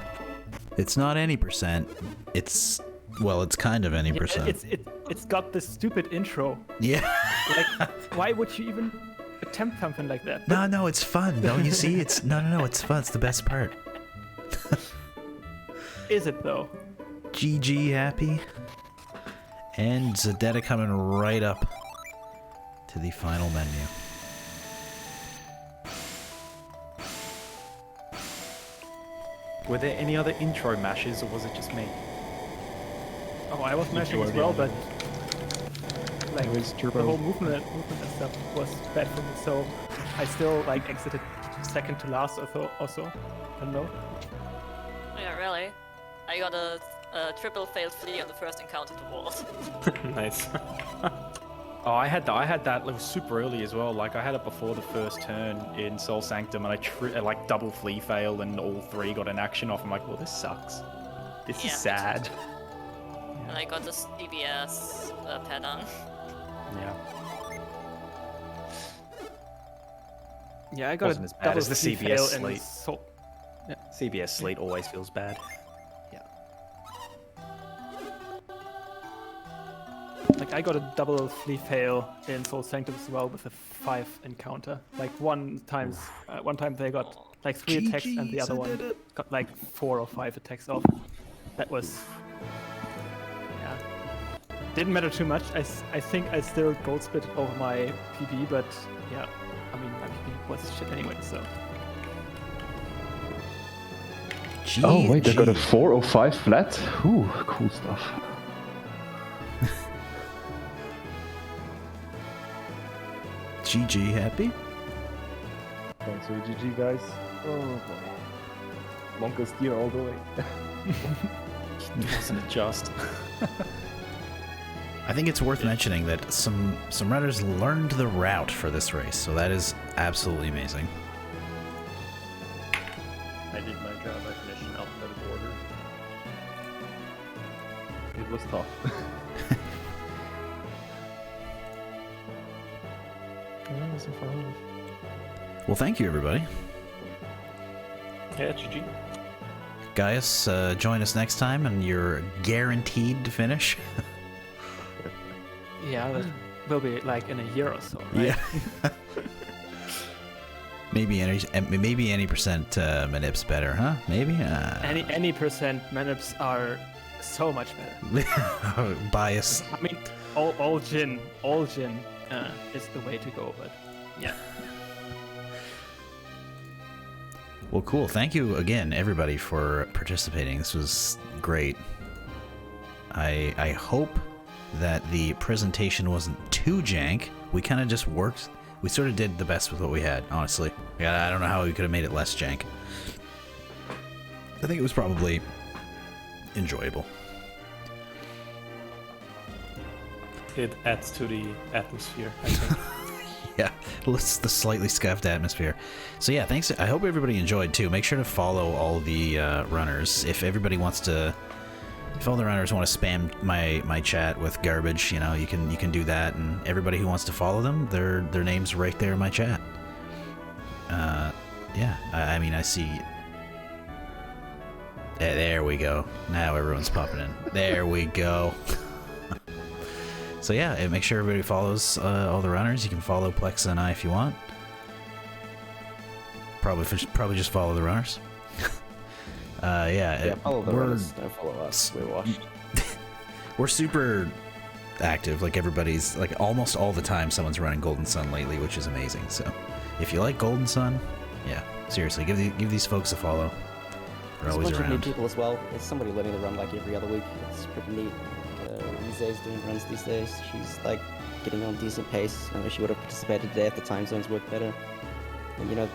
It's not any percent. It's, well, it's kind of any percent. It's got this stupid intro. Yeah. Like, why would you even attempt something like that? No, it's fun. Don't you see? It's no, it's fun. It's the best part. Is it though? GG Happy. And Zedetta coming right up to the final menu. Were there any other intro mashes, or was it just me? Oh, I was mashing as well, but like It was the turbo. whole movement and stuff was bad for me. So I still like exited second to last or so. I don't know. Yeah, really. I got a triple failed flea on the first encounter to walls. Nice. Oh, I had that like, super early as well. Like I had it before the first turn in Soul Sanctum, and I like double flea failed, and all 3 got an action off. I'm like, well, this sucks. This is sad. And I got the CBS pattern. Yeah. Yeah, I got Wasn't a as bad double as the flea CBS fail and slate. CBS Sleet always feels bad. Like I got a double flea fail in Soul Sanctum as well with a 5 encounter. Like one time they got like 3 attacks and the other one got like 4 or 5 attacks off. That was, yeah, didn't matter too much. I think I still gold split over my PB, but yeah, I mean my PB was shit anyway. So Oh wait, they got a 4 or 5 flat. Ooh, cool stuff. GG Happy. Thanks for the GG, guys. Oh boy. Monka steer all the way. Wasn't it just? I think it's worth mentioning that some runners learned the route for this race, so that is absolutely amazing. I did my job. I finished in alphabetical order. It was tough. Yeah, so far. Well, thank you, everybody. Yeah, GG. Gaius, join us next time, and you're guaranteed to finish. yeah, that will be like in a year or so, right? Yeah. maybe any percent manips better, huh? Maybe. Any percent manips are so much better. Bias. I mean, all gin is the way to go, but yeah. Well, cool. Thank you again, everybody, for participating. This was great. I hope that the presentation wasn't too jank. We kind of just worked. We sort of did the best with what we had, honestly. Yeah, I don't know how we could have made it less jank. I think it was probably enjoyable. It adds to the atmosphere, I think. Yeah, it's the slightly scuffed atmosphere. So yeah, thanks. I hope everybody enjoyed too. Make sure to follow all the runners. If everybody wants to, if all the runners want to spam my chat with garbage, you know, you can do that. And everybody who wants to follow them, their names right there in my chat. Yeah, I mean, I see. There we go. Now everyone's popping in. There we go. So yeah, make sure everybody follows all the runners. You can follow Plexa and I if you want. Probably just follow the runners. Yeah, follow the runners. Don't follow us. We're washed. We're super active. Like everybody's, like almost all the time, someone's running Golden Sun lately, which is amazing. So if you like Golden Sun, yeah, seriously, give these folks a follow. They're There's a always bunch of new around. people as well. There's somebody letting the run like every other week. It's pretty neat. Rize's doing runs these days. She's like getting on decent pace. I know she would have participated today if the time zones worked better. And you know,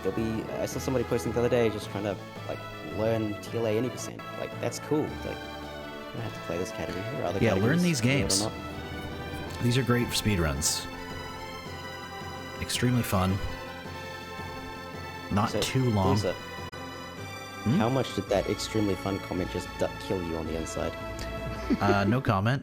I saw somebody posting the other day just trying to like learn TLA any percent. Like that's cool. Like you don't have to play this category or other Yeah, categories. learn these believe it or games. not. These are great for speedruns. Extremely fun. Not So, too long. Lisa, how much did that extremely fun comment just kill you on the inside? No comment.